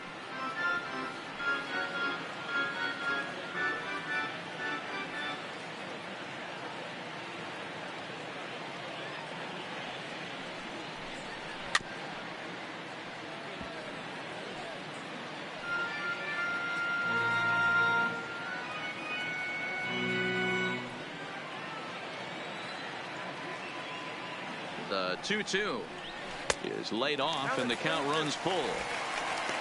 The 2-2 is laid off and the count runs full.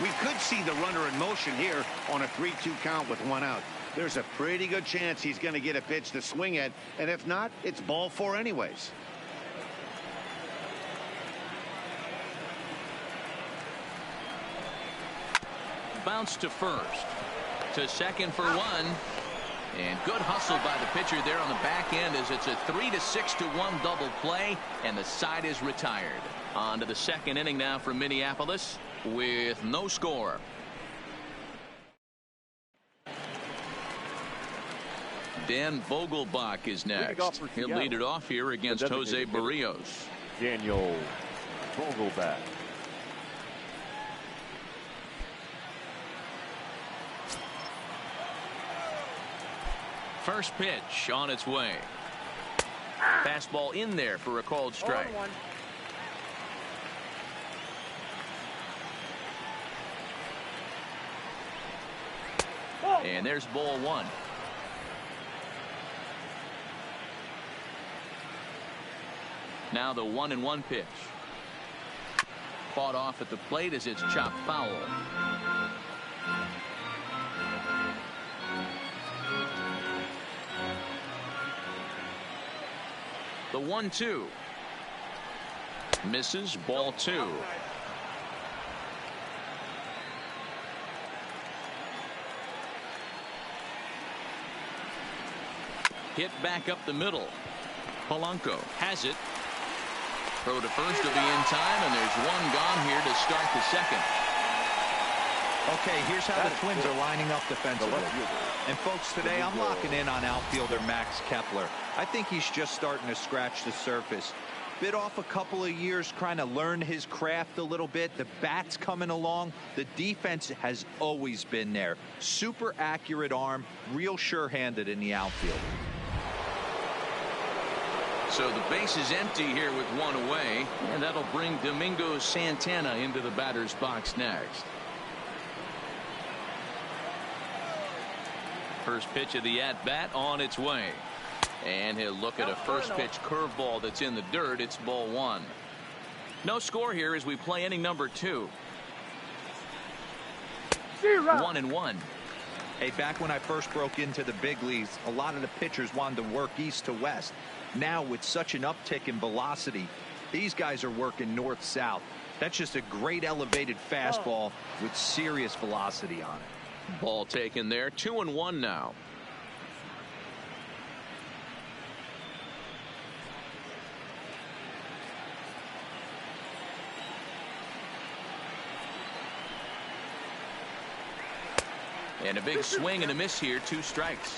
We could see the runner in motion here on a 3-2 count with 1 out. There's a pretty good chance he's going to get a pitch to swing at, and if not, it's ball 4 anyways. Bounce to first. To second for 1. And good hustle by the pitcher there on the back end as it's a 3-6-1 double play, and the side is retired. On to the second inning now from Minneapolis with no score. Dan Vogelbach is next. He'll lead it off here against Jose Barrios. Daniel Vogelbach. First pitch on its way. Fastball in there for a called strike. And there's ball 1. Now the 1-1 pitch. Fought off at the plate as it's chopped foul. The 1-2 misses. Ball 2. Hit back up the middle. Polanco has it. Throw to first will be in time, and there's 1 gone here to start the second. Okay, here's how the Twins are lining up defensively. And folks, today I'm locking in on outfielder Max Kepler. I think he's just starting to scratch the surface. Bit off a couple of years trying to learn his craft a little bit. The bat's coming along. The defense has always been there. Super accurate arm, real sure-handed in the outfield. So the base is empty here with one away, and that'll bring Domingo Santana into the batter's box next. First pitch of the at-bat on its way. And he'll look at a first pitch curveball that's in the dirt. It's ball one. No score here as we play inning number 2. 1-1. Hey, back when I first broke into the big leagues, a lot of the pitchers wanted to work east to west. Now, with such an uptick in velocity, these guys are working north-south. That's just a great elevated fastball with serious velocity on it. Ball taken there. 2-1 now. And a big swing and a miss here. 2 strikes.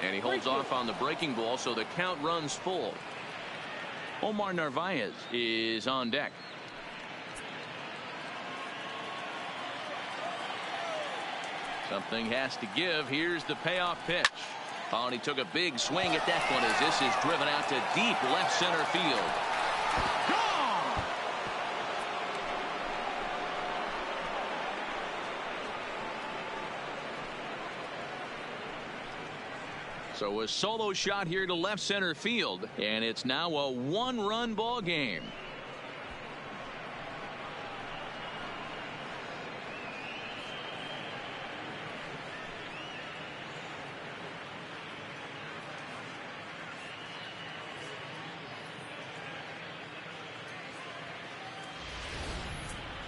And he holds off on the breaking ball, so the count runs full. Omar Narvaez is on deck. Something has to give. Here's the payoff pitch. Oh, and he took a big swing at that one as this is driven out to deep left center field. Gone! So a solo shot here to left center field, and it's now a 1-run ball game.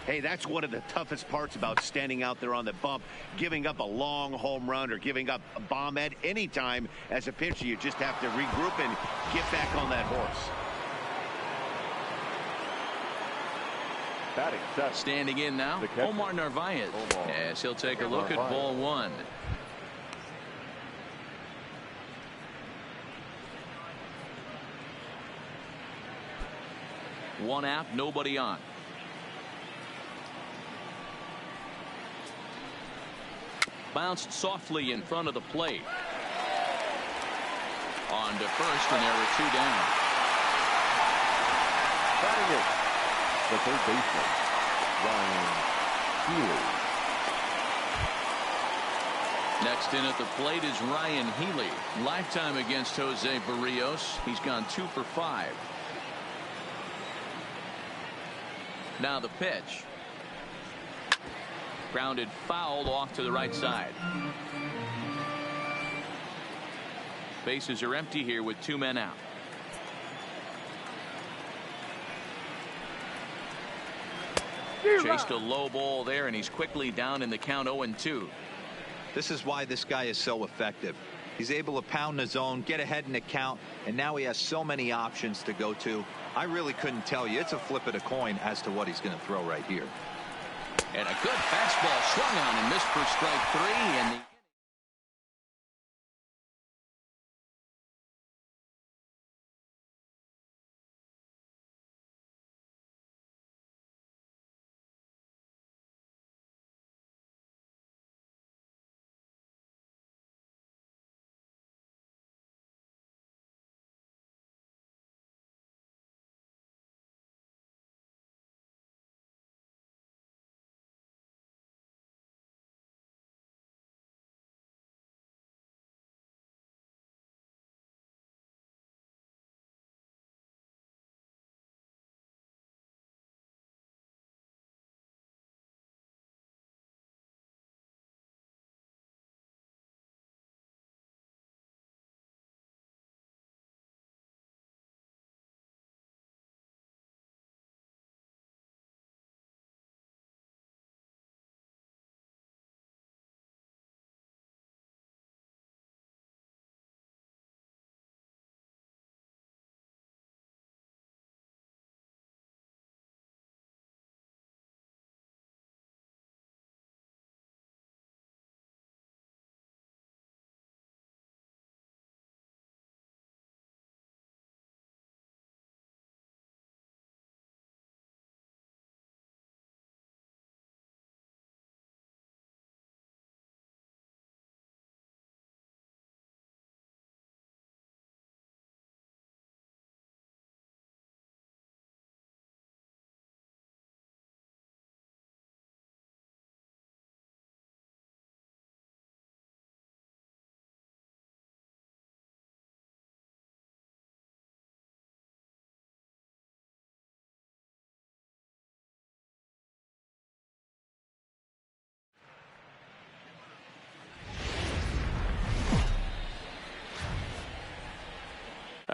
Hey, that's one of the toughest parts about standing out there on the bump. Giving up a long home run or giving up a bomb at any time as a pitcher. You just have to regroup and get back on that horse. Batting set. Standing in now, Omar Narvaez. As he'll take a look at ball one. One out, nobody on. Bounced softly in front of the plate. On to first, and there are 2 down. Batting it, the third baseman, Ryan Healy. Next in at the plate is Ryan Healy. Lifetime against Jose Barrios. He's gone 2 for 5. Now the pitch. Grounded foul off to the right side. Bases are empty here with 2 men out. Chased a low ball there, and he's quickly down in the count 0-2. This is why this guy is so effective. He's able to pound the zone, get ahead in the count, and now he has so many options to go to. I really couldn't tell you. It's a flip of the coin as to what he's going to throw right here. And a good fastball swung on and missed for strike 3. And the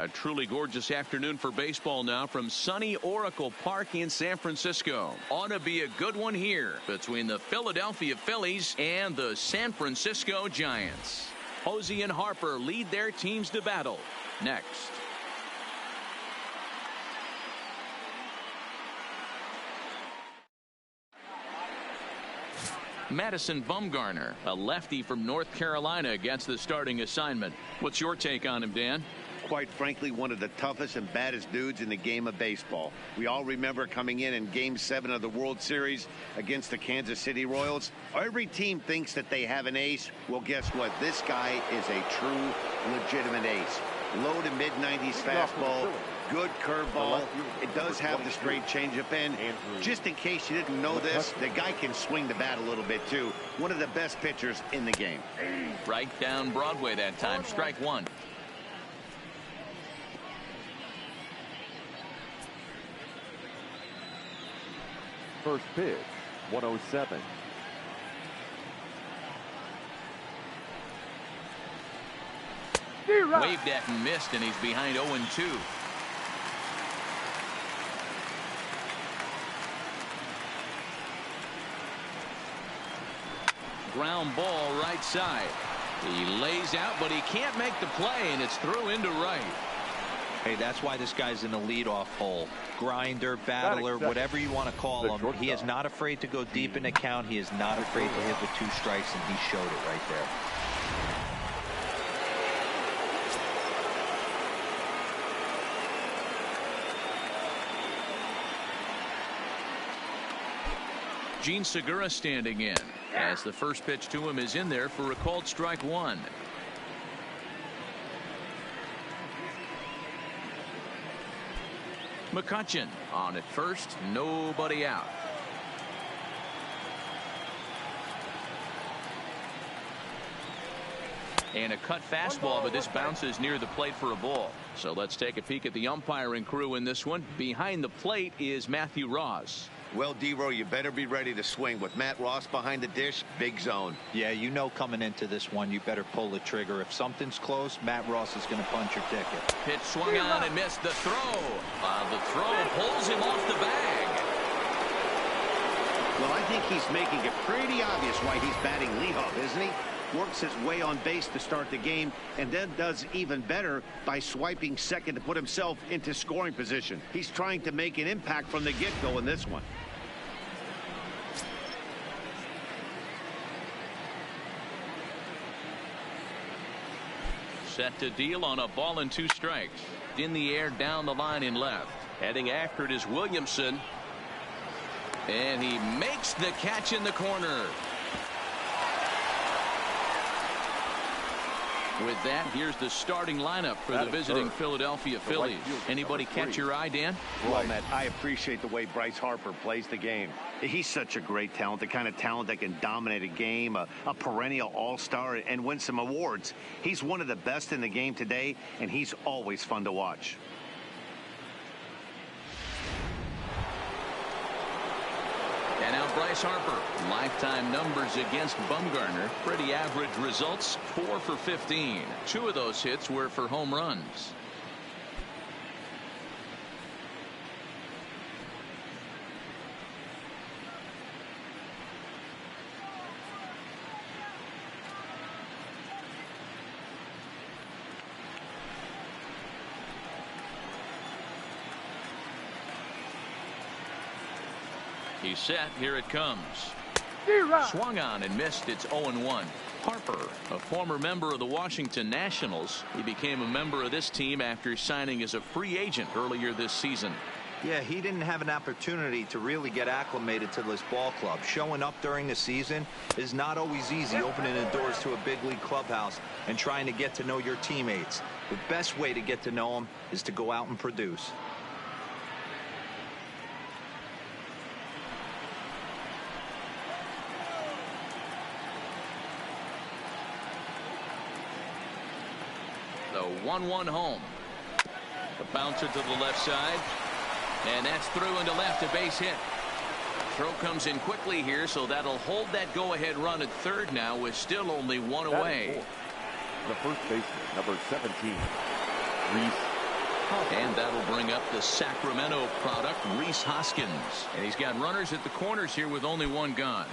A truly gorgeous afternoon for baseball now from sunny Oracle Park in San Francisco. Ought to be a good one here between the Philadelphia Phillies and the San Francisco Giants. Posey and Harper lead their teams to battle. Next. Madison Bumgarner, a lefty from North Carolina, gets the starting assignment. What's your take on him, Dan? Quite frankly, one of the toughest and baddest dudes in the game of baseball. We all remember coming in Game 7 of the World Series against the Kansas City Royals. Every team thinks that they have an ace. Well, guess what? This guy is a true, legitimate ace. Low to mid-90s fastball, good curveball. It does have the straight changeup in. Just in case you didn't know this, the guy can swing the bat a little bit, too. One of the best pitchers in the game. Right down Broadway that time. Strike one. First pitch, 107. Waved at and missed, and he's behind 0-2. Ground ball right side. He lays out, but he can't make the play, and it's through into right. Hey, that's why this guy's in the leadoff hole. Grinder, battler, whatever you want to call him. He is not afraid to go deep in the count. He is not afraid to hit with 2 strikes, and he showed it right there. Gene Segura standing in as the first pitch to him is in there for a called strike one. McCutchen on at first, nobody out. And a cut fastball, but this bounces near the plate for a ball. So let's take a peek at the umpiring crew in this one. Behind the plate is Matthew Ross. Well, D-Row, you better be ready to swing. With Matt Ross behind the dish, big zone. Yeah, you know coming into this one, you better pull the trigger. If something's close, Matt Ross is going to punch your ticket. Pitch swung on and missed. The throw. The throw pulls him off the bag. Well, I think he's making it pretty obvious why he's batting leadoff, isn't he? Works his way on base to start the game, and then does even better by swiping second to put himself into scoring position. He's trying to make an impact from the get-go in this one. Set to deal on a ball and 2 strikes. In the air down the line in left. Heading after it is Williamson. And he makes the catch in the corner. With that, here's the starting lineup for the visiting Philadelphia Phillies. Anybody catch your eye, Dan? Well, Matt, I appreciate the way Bryce Harper plays the game. He's such a great talent, the kind of talent that can dominate a game, a perennial all-star, and win some awards. He's one of the best in the game today, and he's always fun to watch. And now Bryce Harper. Lifetime numbers against Bumgarner. Pretty average results. 4 for 15. 2 of those hits were for home runs. He's set. Here it comes. Swung on and missed. It's 0-1. Harper, a former member of the Washington Nationals. He became a member of this team after signing as a free agent earlier this season. Yeah, he didn't have an opportunity to really get acclimated to this ball club. Showing up during the season is not always easy, opening the doors to a big league clubhouse and trying to get to know your teammates. The best way to get to know them is to go out and produce. The 1-1 home. The bouncer to the left side. And that's through into left, a base hit. Throw comes in quickly here, so that'll hold that go-ahead run at third now with still only 1 away. The first baseman, number 17, Rhys And that'll bring up the Sacramento product, Rhys Hoskins. And he's got runners at the corners here with only one gun.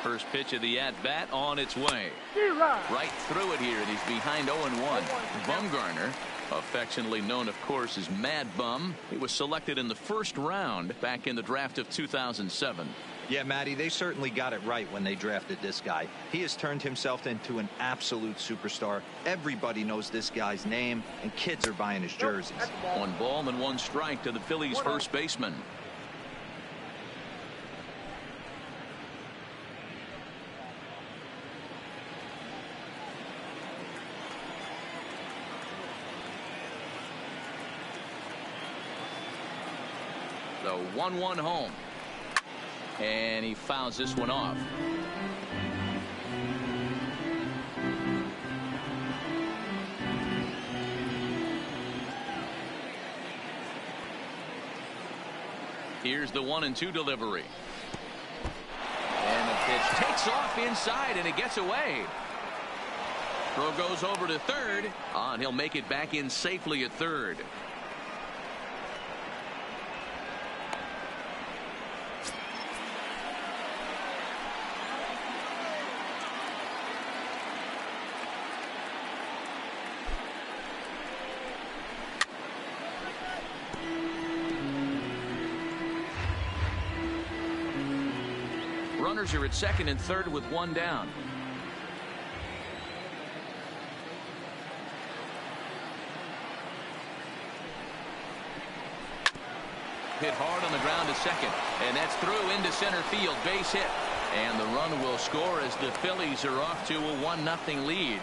First pitch of the at-bat on its way. Right through it here, and he's behind 0-1. Bumgarner, affectionately known, of course, as Mad Bum. He was selected in the first round back in the draft of 2007. Yeah, Matty, they certainly got it right when they drafted this guy. He has turned himself into an absolute superstar. Everybody knows this guy's name, and kids are buying his jerseys. 1 ball and 1 strike to the Phillies' first baseman. The 1-1 home. And he fouls this one off. Here's the 1-2 delivery. And the pitch takes off inside, and it gets away. Throw goes over to third. And he'll make it back in safely at third. Runners are at second and third with 1 down. Hit hard on the ground to second, and that's through into center field. Base hit, and the run will score as the Phillies are off to a 1-0 lead.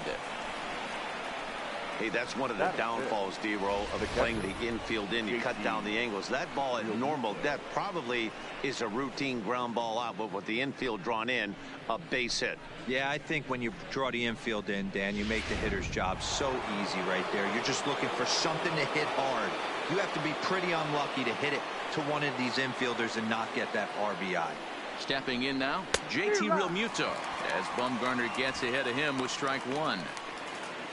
Hey, that's one of the downfalls, D-Roll, of playing the infield in. You cut down the angles. That ball at normal depth probably is a routine ground ball out, but with the infield drawn in, a base hit. Yeah, I think when you draw the infield in, Dan, you make the hitter's job so easy right there. You're just looking for something to hit hard. You have to be pretty unlucky to hit it to one of these infielders and not get that RBI. Stepping in now, JT Realmuto, as Bumgarner gets ahead of him with strike 1.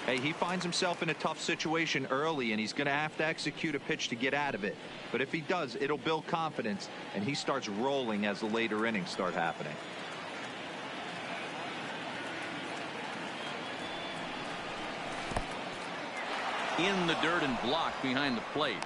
Hey, he finds himself in a tough situation early, and he's going to have to execute a pitch to get out of it. But if he does, it'll build confidence, and he starts rolling as the later innings start happening. In the dirt and blocked behind the plate.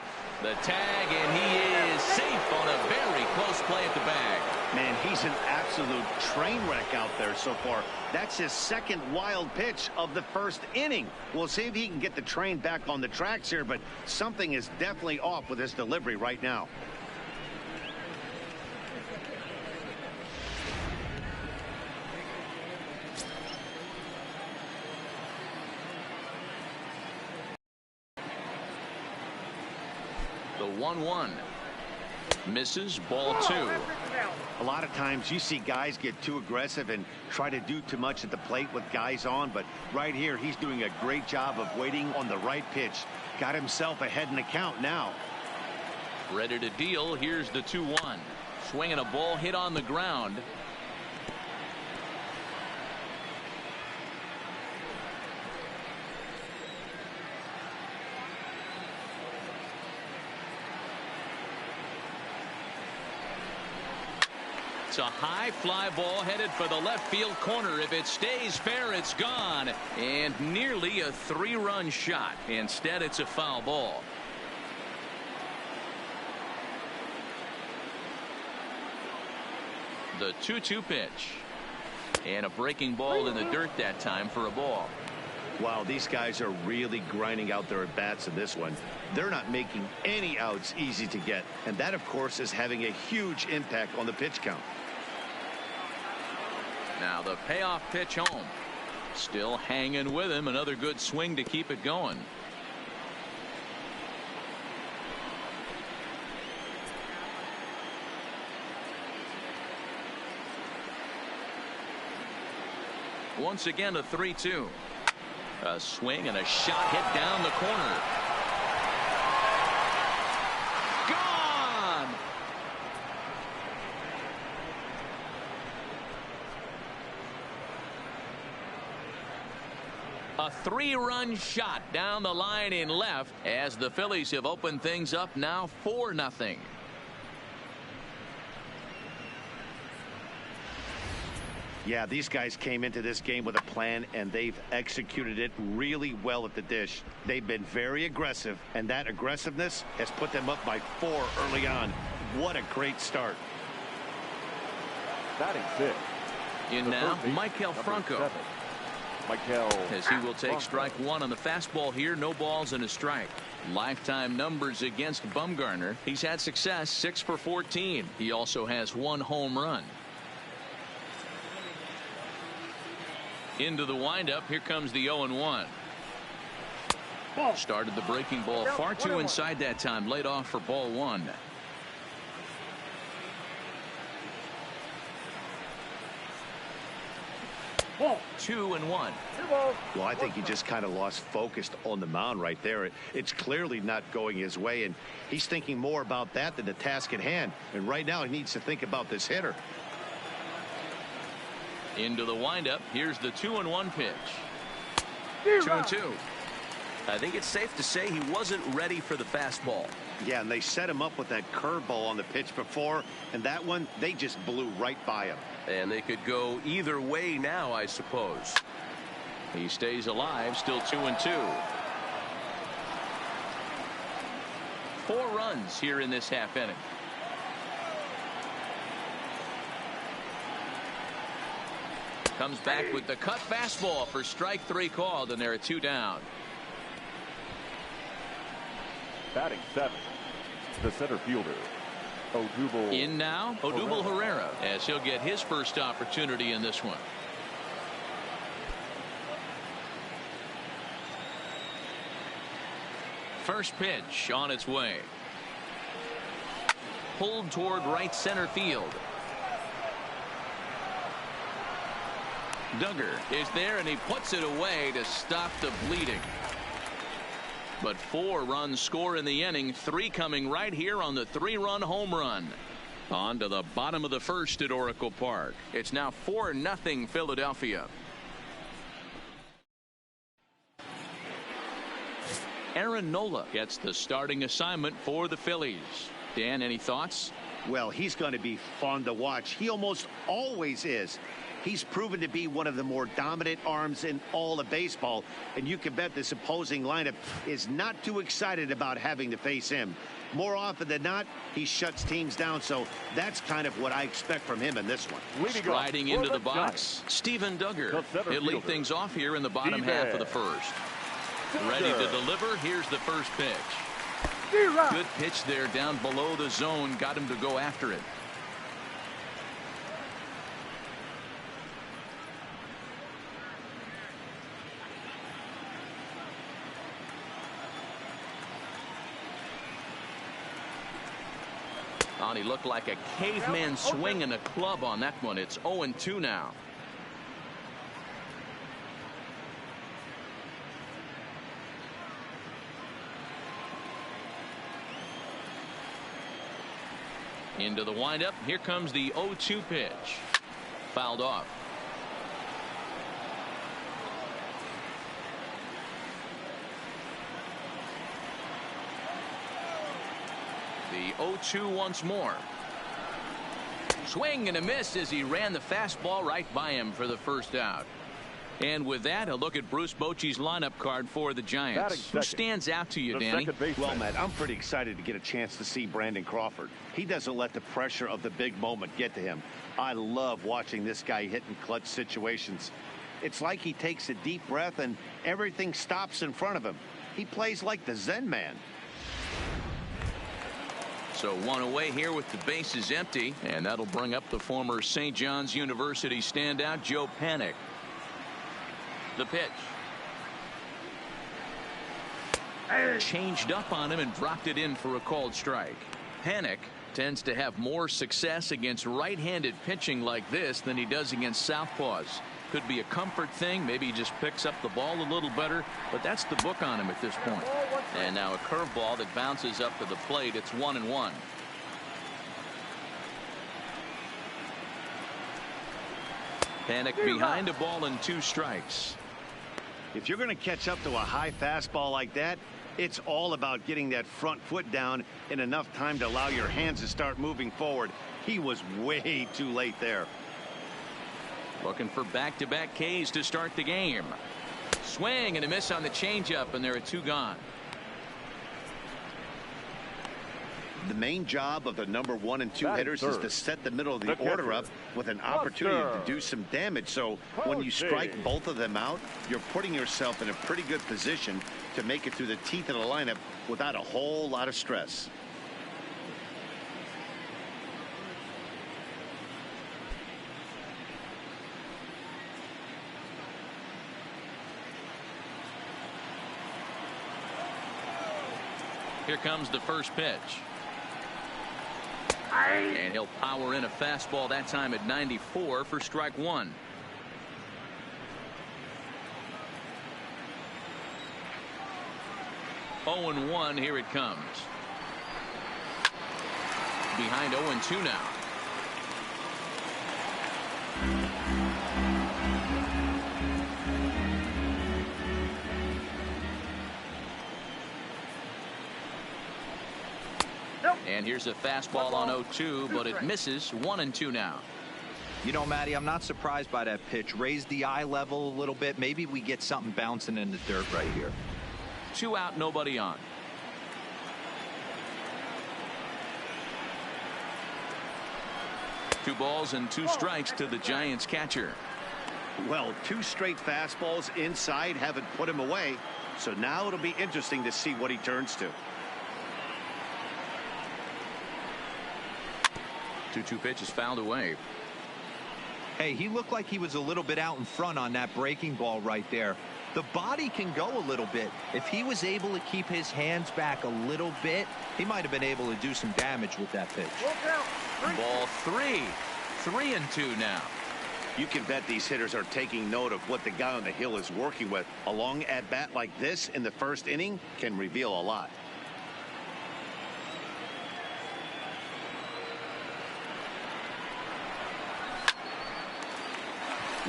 The tag, and he is safe on a very close play at the bag. Man, he's an absolute train wreck out there so far. That's his second wild pitch of the first inning. We'll see if he can get the train back on the tracks here, but something is definitely off with his delivery right now. The 1-1 misses, ball 2. A lot of times you see guys get too aggressive and try to do too much at the plate with guys on, but right here he's doing a great job of waiting on the right pitch. Got himself ahead in the count now. Ready to deal. Here's the 2-1. Swinging a ball hit on the ground. It's a high fly ball headed for the left field corner. If it stays fair, it's gone. And nearly a 3-run shot. Instead, it's a foul ball. The 2-2 pitch. And a breaking ball in the dirt that time for a ball. Wow, these guys are really grinding out their at-bats in this one. They're not making any outs easy to get. And that, of course, is having a huge impact on the pitch count. Now the payoff pitch home. Still hanging with him. Another good swing to keep it going. Once again, a 3-2. A swing and a shot hit down the corner. Gone! A 3-run shot down the line in left as the Phillies have opened things up now 4-0. Yeah, these guys came into this game with a plan, and they've executed it really well at the dish. They've been very aggressive, and that aggressiveness has put them up by 4 early on. What a great start. Batting 6. In now, Maikel Franco. As he will take Franco. strike 1 on the fastball here. No balls and a strike. Lifetime numbers against Bumgarner. He's had success, 6 for 14. He also has 1 home run. Into the windup. Here comes the 0-1. Started the breaking ball far too inside that time. Laid off for ball 1. Ball. 2-1. Well, I think he just kind of lost focus on the mound right there. It's clearly not going his way, and he's thinking more about that than the task at hand. And right now he needs to think about this hitter. Into the windup. Here's the 2-1 pitch. 2-2. I think it's safe to say he wasn't ready for the fastball. Yeah, and they set him up with that curveball on the pitch before, and that one, they just blew right by him. And they could go either way now, I suppose. He stays alive, still 2-2. 4 runs here in this half inning. Comes back with the cut fastball for strike 3 called, and there are 2 down. Batting 7. The center fielder, Odubel. In now, Odubel Herrera, as he'll get his first opportunity in this one. First pitch on its way. Pulled toward right center field. Duggar is there, and he puts it away to stop the bleeding. But 4 runs score in the inning, 3 coming right here on the 3-run home run. On to the bottom of the first at Oracle Park. It's now 4-0 Philadelphia. Aaron Nola gets the starting assignment for the Phillies. Dan, any thoughts? Well, he's going to be fun to watch. He almost always is. He's proven to be one of the more dominant arms in all of baseball, and you can bet this opposing lineup is not too excited about having to face him. More often than not, he shuts teams down, so that's kind of what I expect from him in this one. Striding into the box, Steven Duggar. He'll lead things off here in the bottom half of the first. Ready to deliver. Here's the first pitch. Good pitch there down below the zone. Got him to go after it. He looked like a caveman swinging a club on that one. It's 0-2 now. Into the windup. Here comes the 0-2 pitch. Fouled off. The 0-2 once more. Swing and a miss as he ran the fastball right by him for the first out. And with that, a look at Bruce Bochy's lineup card for the Giants. Who stands out to you, Danny? Well, Matt, I'm pretty excited to get a chance to see Brandon Crawford. He doesn't let the pressure of the big moment get to him. I love watching this guy hit in clutch situations. It's like he takes a deep breath and everything stops in front of him. He plays like the Zen man. So 1 away here with the bases empty, and that'll bring up the former St. John's University standout Joe Panik. The pitch. Changed up on him and dropped it in for a called strike. Panik tends to have more success against right-handed pitching like this than he does against southpaws. Could be a comfort thing. Maybe he just picks up the ball a little better, but that's the book on him at this point. And now a curveball that bounces up to the plate. It's 1-1. Panik behind a ball and 2 strikes. If you're going to catch up to a high fastball like that, it's all about getting that front foot down in enough time to allow your hands to start moving forward. He was way too late there. Looking for back-to-back Ks to start the game. Swing and a miss on the changeup, and there are 2 gone. The main job of the number 1 and 2 hitters is to set the middle of the order up with an opportunity to do some damage. So when you strike both of them out, you're putting yourself in a pretty good position to make it through the teeth of the lineup without a whole lot of stress. Here comes the first pitch. And he'll power in a fastball, that time at 94 for strike 1. Oh and 1, here it comes. Behind 0 and 2 now. And here's a fastball on 0-2, but it misses. 1 and 2 now. You know, Matty, I'm not surprised by that pitch. Raise the eye level a little bit. Maybe we get something bouncing in the dirt right here. 2 out, nobody on. Two balls and 2 strikes to the Giants catcher. Well, 2 straight fastballs inside haven't put him away. So now it'll be interesting to see what he turns to. 2-2 pitch is fouled away. Hey, he looked like he was a little bit out in front on that breaking ball right there. The body can go a little bit. If he was able to keep his hands back a little bit, he might have been able to do some damage with that pitch. Ball 3. 3 and 2 now. You can bet these hitters are taking note of what the guy on the hill is working with. A long at bat like this in the first inning can reveal a lot.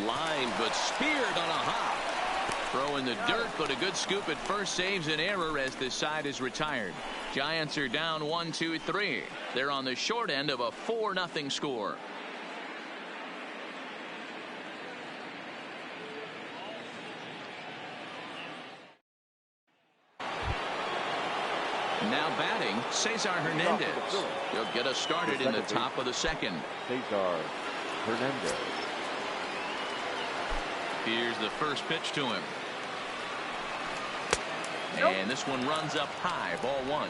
Line, but speared on a hop. Throw in the dirt, but a good scoop at first saves an error as this side is retired. Giants are down 1-2-3. They're on the short end of a 4-0 score. Now batting, Cesar Hernandez. He'll get us started in the top of the second. Cesar Hernandez. Here's the first pitch to him. And this one runs up high, ball 1.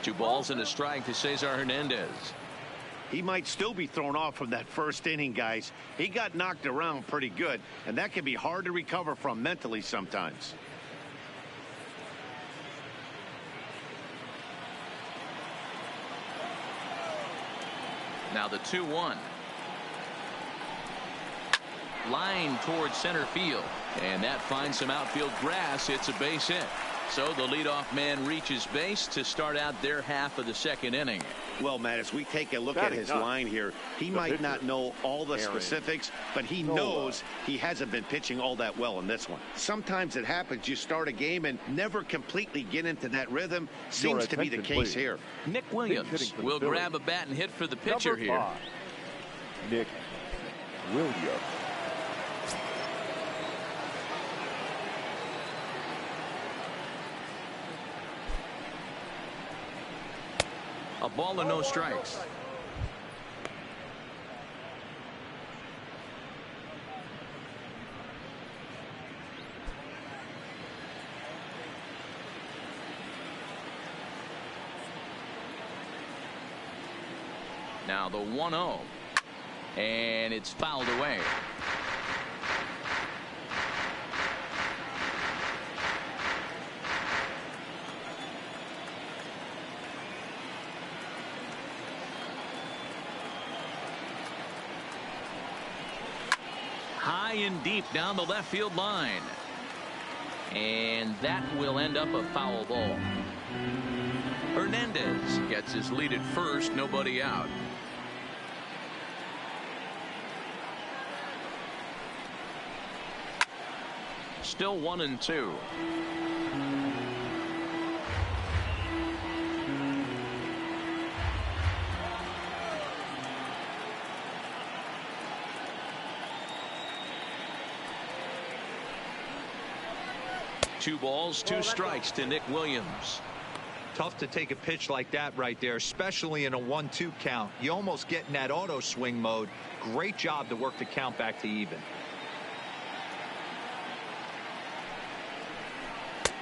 Two balls and a strike to Cesar Hernandez. He might still be thrown off from that first inning, guys. He got knocked around pretty good, and that can be hard to recover from mentally sometimes. Now the 2-1. Line towards center field, and that finds some outfield grass. It's a base hit. So the leadoff man reaches base to start out their half of the second inning. Well, Matt, as we take a look at his line here, he might not know all the specifics, but he knows he hasn't been pitching all that well in this one. Sometimes it happens. You start a game and never completely get into that rhythm. Seems to be the case here. Nick Williams will grab a bat and hit for the pitcher here. Nick Williams. A ball and no strikes. Now the 1-0. And it's fouled away. and deep down the left field line. And that will end up a foul ball. Hernandez gets his lead at first, nobody out. Still 1-2. Two balls, two strikes to Nick Williams. Tough to take a pitch like that right there, especially in a 1-2 count. You almost get in that auto swing mode. Great job to work the count back to even.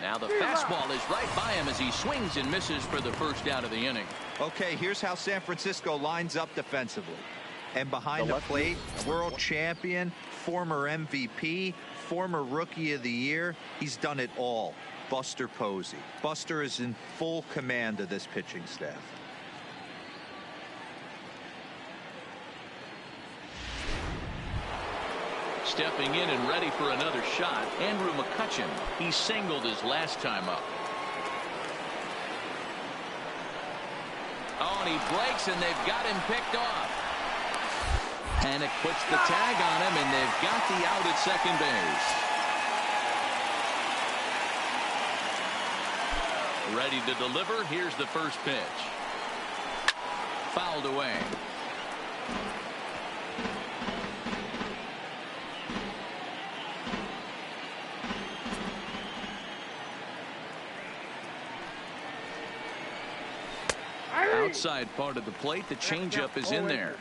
Now the fastball is right by him as he swings and misses for the first out of the inning. Okay, here's how San Francisco lines up defensively. And behind the plate, world champion, former MVP, former Rookie of the Year. He's done it all. Buster Posey. Buster is in full command of this pitching staff. Stepping in and ready for another shot, Andrew McCutchen. He singled his last time up. Oh, and he breaks, and they've got him picked off. Panic puts the tag on him, and they've got the out at second base. Ready to deliver. Here's the first pitch. Fouled away. Outside part of the plate, the changeup is in there.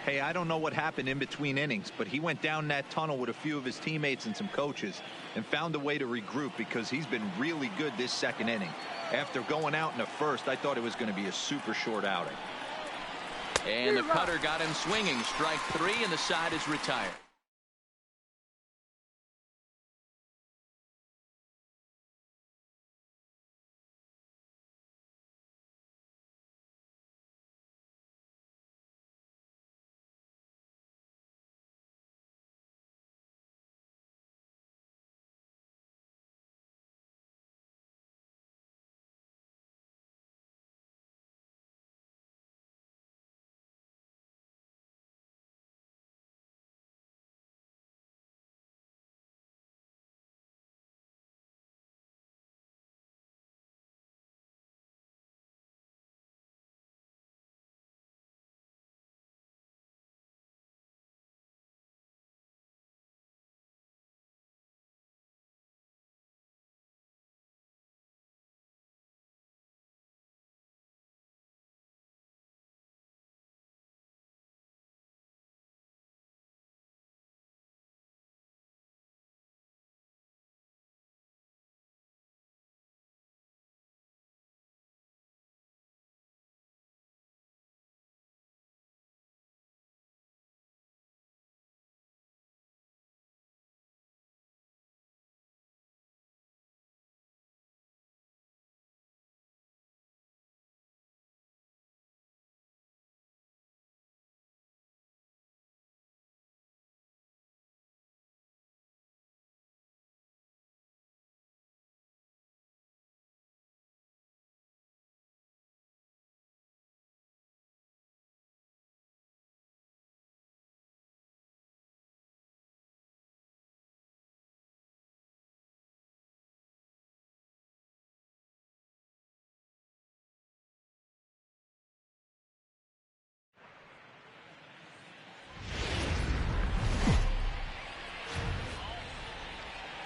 Hey, I don't know what happened in between innings, but he went down that tunnel with a few of his teammates and some coaches and found a way to regroup because he's been really good this second inning. After going out in the first, I thought it was going to be a super short outing. And the cutter got him swinging. Strike three, and the side is retired.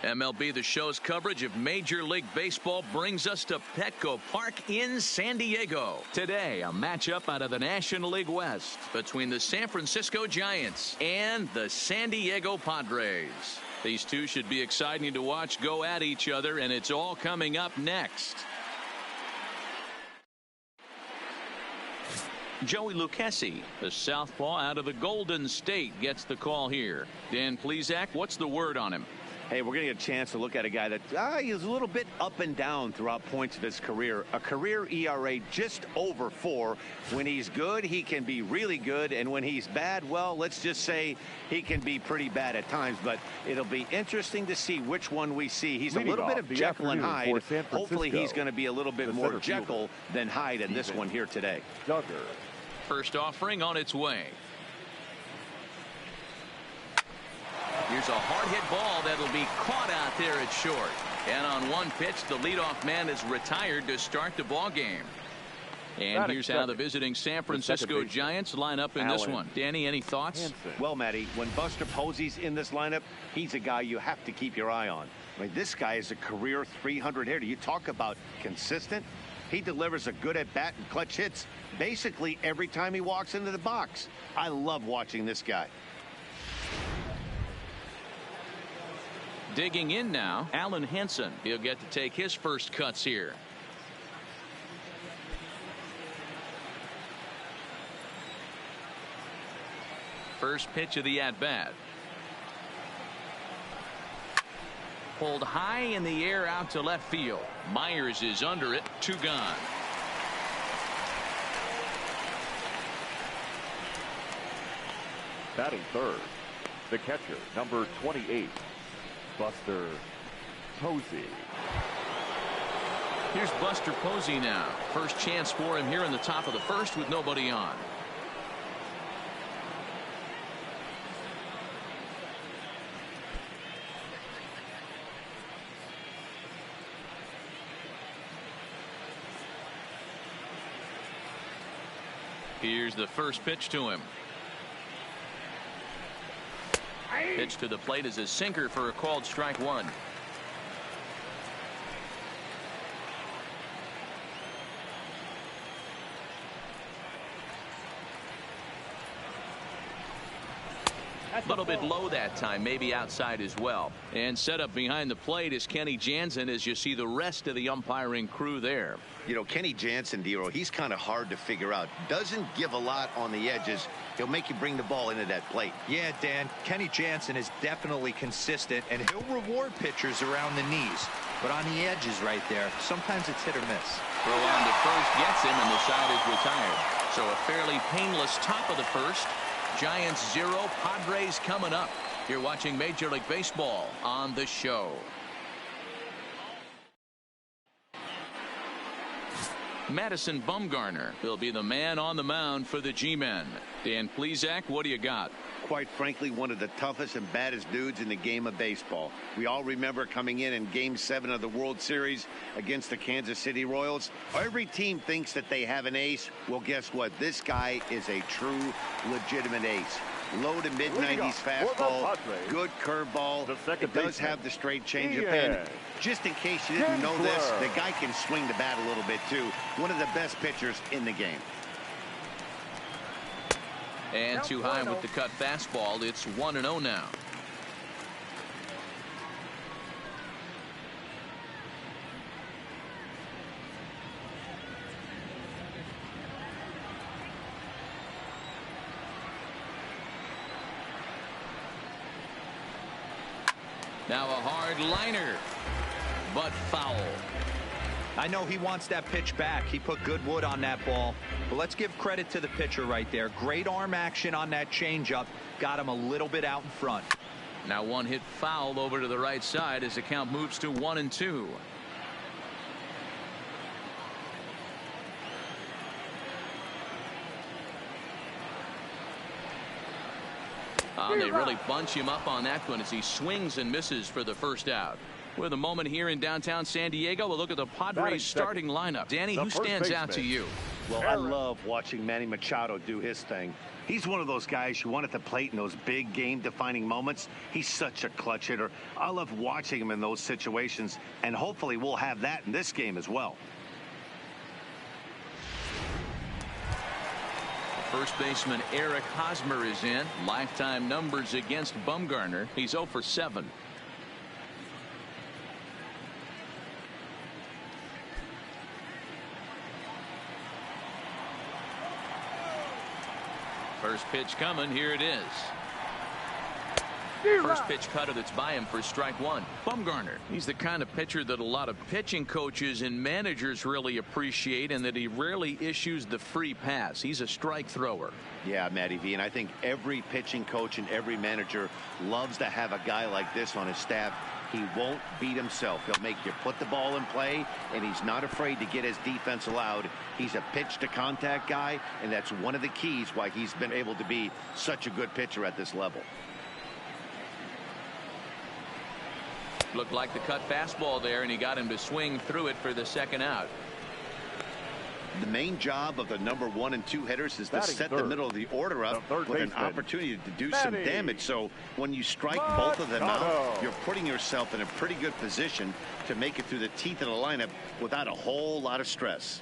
MLB The Show's coverage of Major League Baseball brings us to Petco Park in San Diego. Today, a matchup out of the National League West between the San Francisco Giants and the San Diego Padres. These two should be exciting to watch go at each other, and it's all coming up next. Joey Lucchesi, the southpaw out of the Golden State, gets the call here. Dan Plesac, what's the word on him? Hey, we're going to get a chance to look at a guy that he's a little bit up and down throughout points of his career. A career ERA just over 4. When he's good, he can be really good. And when he's bad, well, let's just say he can be pretty bad at times. But it'll be interesting to see which one we see. He's a little bit of Jekyll and Hyde. Hopefully he's going to be a little bit more Jekyll than Hyde in this one here today. Duggar. First offering on its way. Here's a hard hit ball that'll be caught out there at short. And on one pitch, the leadoff man is retired to start the ball game. And here's how the visiting San Francisco Giants line up in this one. Danny, any thoughts? Well, Matty, when Buster Posey's in this lineup, he's a guy you have to keep your eye on. I mean, this guy is a career 300 hitter. You talk about consistent. He delivers a good at bat and clutch hits basically every time he walks into the box. I love watching this guy. Digging in now, Alan Henson. He'll get to take his first cuts here. First pitch of the at-bat. Pulled high in the air out to left field. Myers is under it. 2 gone. Batting third, the catcher, number 28, Buster Posey. Here's Buster Posey now. First chance for him here in the top of the first with nobody on. Here's the first pitch to him. Pitch to the plate is a sinker for a called strike 1. A little bit low that time, maybe outside as well. And set up behind the plate is Kenny Jansen as you see the rest of the umpiring crew there. You know, Kenny Jansen, Dero, he's kind of hard to figure out. Doesn't give a lot on the edges. He'll make you bring the ball into that plate. Yeah, Dan, Kenny Jansen is definitely consistent, and he'll reward pitchers around the knees. But on the edges right there, sometimes it's hit or miss. Throw on to first gets him, and the side is retired. So a fairly painless top of the first. Giants 0, Padres coming up. You're watching Major League Baseball on The Show. Madison Bumgarner will be the man on the mound for the G-Men. Dan Plesac, what do you got? Quite frankly, one of the toughest and baddest dudes in the game of baseball. We all remember coming in Game 7 of the World Series against the Kansas City Royals. Every team thinks that they have an ace. Well, guess what? This guy is a true, legitimate ace. Low to mid-90s fastball, good curveball. It does have the straight changeup. And just in case you didn't know this, the guy can swing the bat a little bit too. One of the best pitchers in the game. And too high with the cut fastball. It's 1-0 now. Now a hard liner, but foul. I know he wants that pitch back. He put good wood on that ball. But let's give credit to the pitcher right there. Great arm action on that changeup. Got him a little bit out in front. Now one hit foul over to the right side as the count moves to 1-2. They really bunch him up on that one as he swings and misses for the first out. With a moment here in downtown San Diego, we'll look at the Padres starting lineup. Danny, who stands out to you? Well, I love watching Manny Machado do his thing. He's one of those guys you want at the plate in those big game-defining moments. He's such a clutch hitter. I love watching him in those situations, and hopefully we'll have that in this game as well. First baseman Eric Hosmer is in. Lifetime numbers against Bumgarner. He's 0 for 7. First pitch coming. Here it is. First pitch cutter that's by him for strike one. Bumgarner, he's the kind of pitcher that a lot of pitching coaches and managers really appreciate, and that he rarely issues the free pass. He's a strike thrower. Yeah, Matty V, and I think every pitching coach and every manager loves to have a guy like this on his staff. He won't beat himself. He'll make you put the ball in play, and he's not afraid to get his defense allowed. He's a pitch-to-contact guy, and that's one of the keys why he's been able to be such a good pitcher at this level. Looked like the cut fastball there, and he got him to swing through it for the second out. The main job of the number 1 and 2 hitters is to set the middle of the order up with an opportunity to do some damage. So when you strike both of them out, you're putting yourself in a pretty good position to make it through the teeth of the lineup without a whole lot of stress.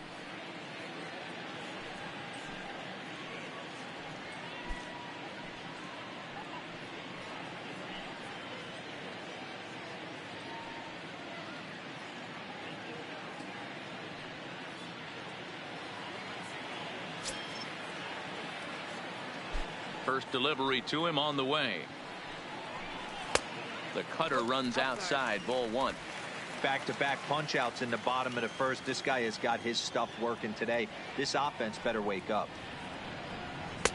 First delivery to him on the way. The cutter runs outside, ball one. Back-to-back punch-outs in the bottom of the first. This guy has got his stuff working today. This offense better wake up.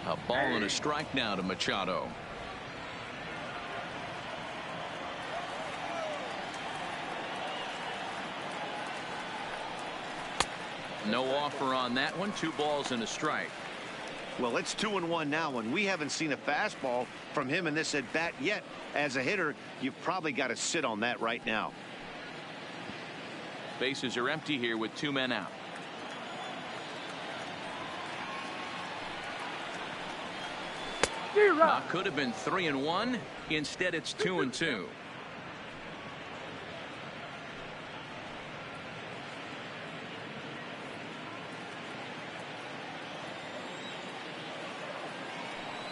A ball and a strike now to Machado. No offer on that one. 2 balls and a strike. Well, it's 2-1 now, and we haven't seen a fastball from him in this at bat yet. As a hitter, you've probably got to sit on that right now. Bases are empty here with 2 men out. Could have been 3-1. Instead, it's 2-2.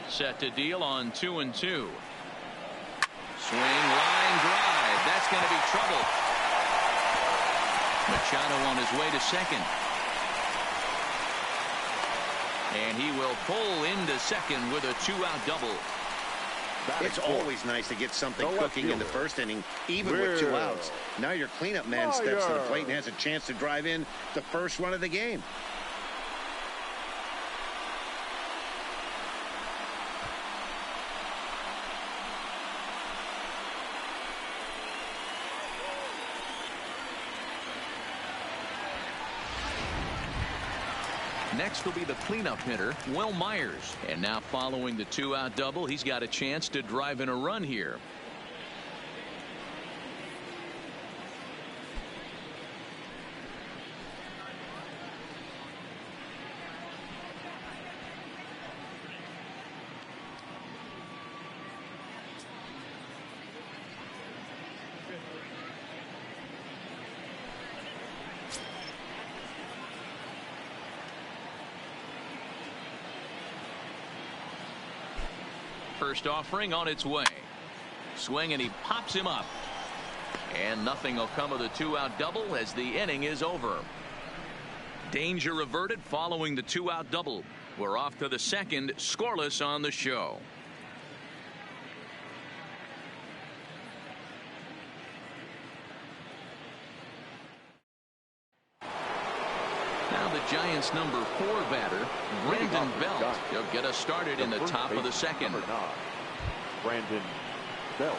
Set to deal on 2-2. Swing, line drive. That's going to be trouble. Machado on his way to second. And he will pull into second with a 2-out double. It's always nice to get something cooking in the first inning, even with 2 outs. Now your cleanup man steps to the plate and has a chance to drive in the first run of the game. Next will be the cleanup hitter, Will Myers. And now following the 2-out double, he's got a chance to drive in a run here. First offering on its way. Swing, and he pops him up. And nothing will come of the 2-out double as the inning is over. Danger averted following the 2-out double. We're off to the second, scoreless on the show. Now the Giants' number 4 batter, Brandon Belt. He'll get us started in the top of the second. Brandon Belt.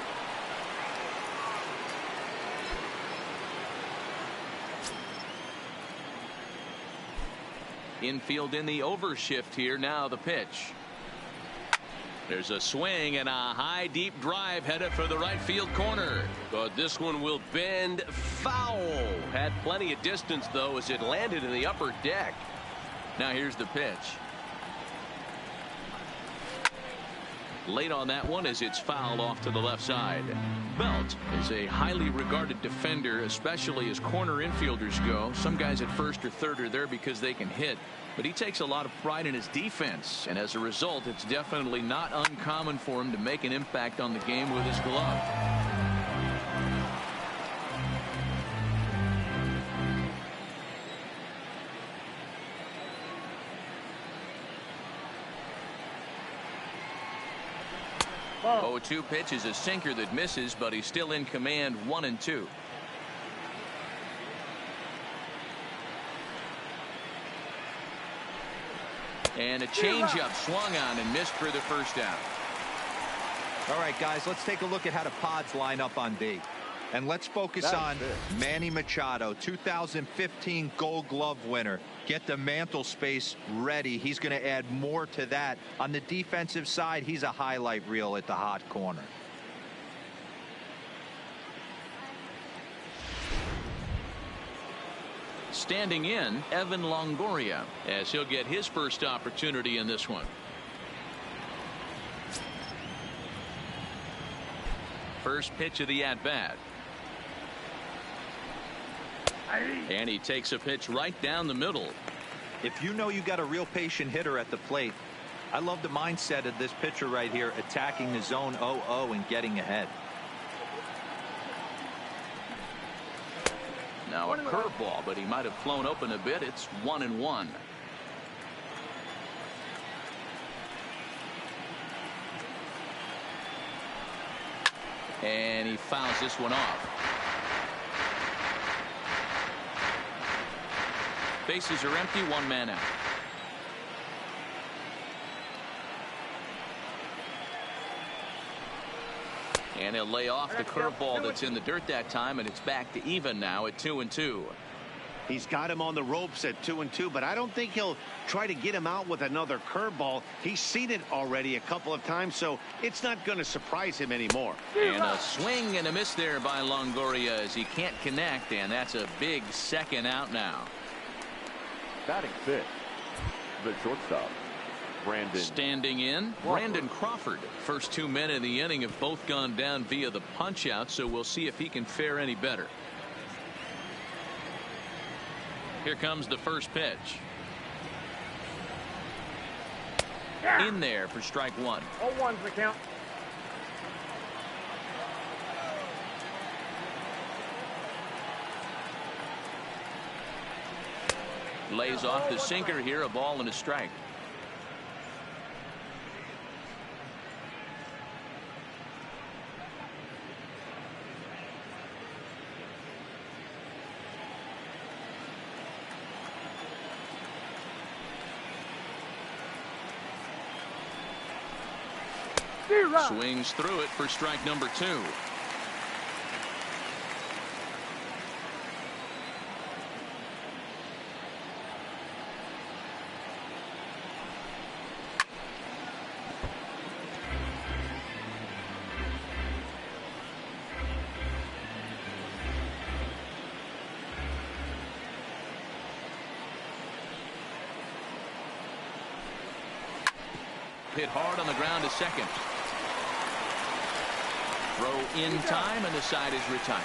Infield in the overshift here. Now the pitch. There's a swing and a high deep drive headed for the right field corner. But this one will bend foul. Had plenty of distance though as it landed in the upper deck. Now here's the pitch. Late on that one as it's fouled off to the left side. Belt is a highly regarded defender, especially as corner infielders go. Some guys at first or third are there because they can hit, but he takes a lot of pride in his defense, and as a result, it's definitely not uncommon for him to make an impact on the game with his glove. 0-2 pitch is a sinker that misses, but he's still in command 1-2. And a changeup swung on and missed for the first out. All right, guys, let's take a look at how the Pods line up on D. And let's focus on Manny Machado, 2015 Gold Glove winner. Get the mantle space ready. He's going to add more to that. On the defensive side, he's a highlight reel at the hot corner. Standing in, Evan Longoria, as he'll get his first opportunity in this one. First pitch of the at-bat. And he takes a pitch right down the middle. If you know you got a real patient hitter at the plate, I love the mindset of this pitcher right here, attacking the zone 0-0 and getting ahead. Now a curveball, but he might have flown open a bit. It's 1-1. And he fouls this one off. Bases are empty, one man out. And he'll lay off the curveball that's in the dirt that time, and it's back to even now at 2-2. He's got him on the ropes at 2-2, but I don't think he'll try to get him out with another curveball. He's seen it already a couple of times, so it's not going to surprise him anymore. And a swing and a miss there by Longoria as he can't connect, and that's a big second out now. Batting fifth, the shortstop, Brandon. Standing in, Brandon Crawford. First 2 men in the inning have both gone down via the punch out, so we'll see if he can fare any better. Here comes the first pitch. In there for strike one. 0-1's the count. Lays off the sinker here, a ball and a strike. Swings through it for strike number 2. Hit hard on the ground to second. Throw in time, and the side is retired.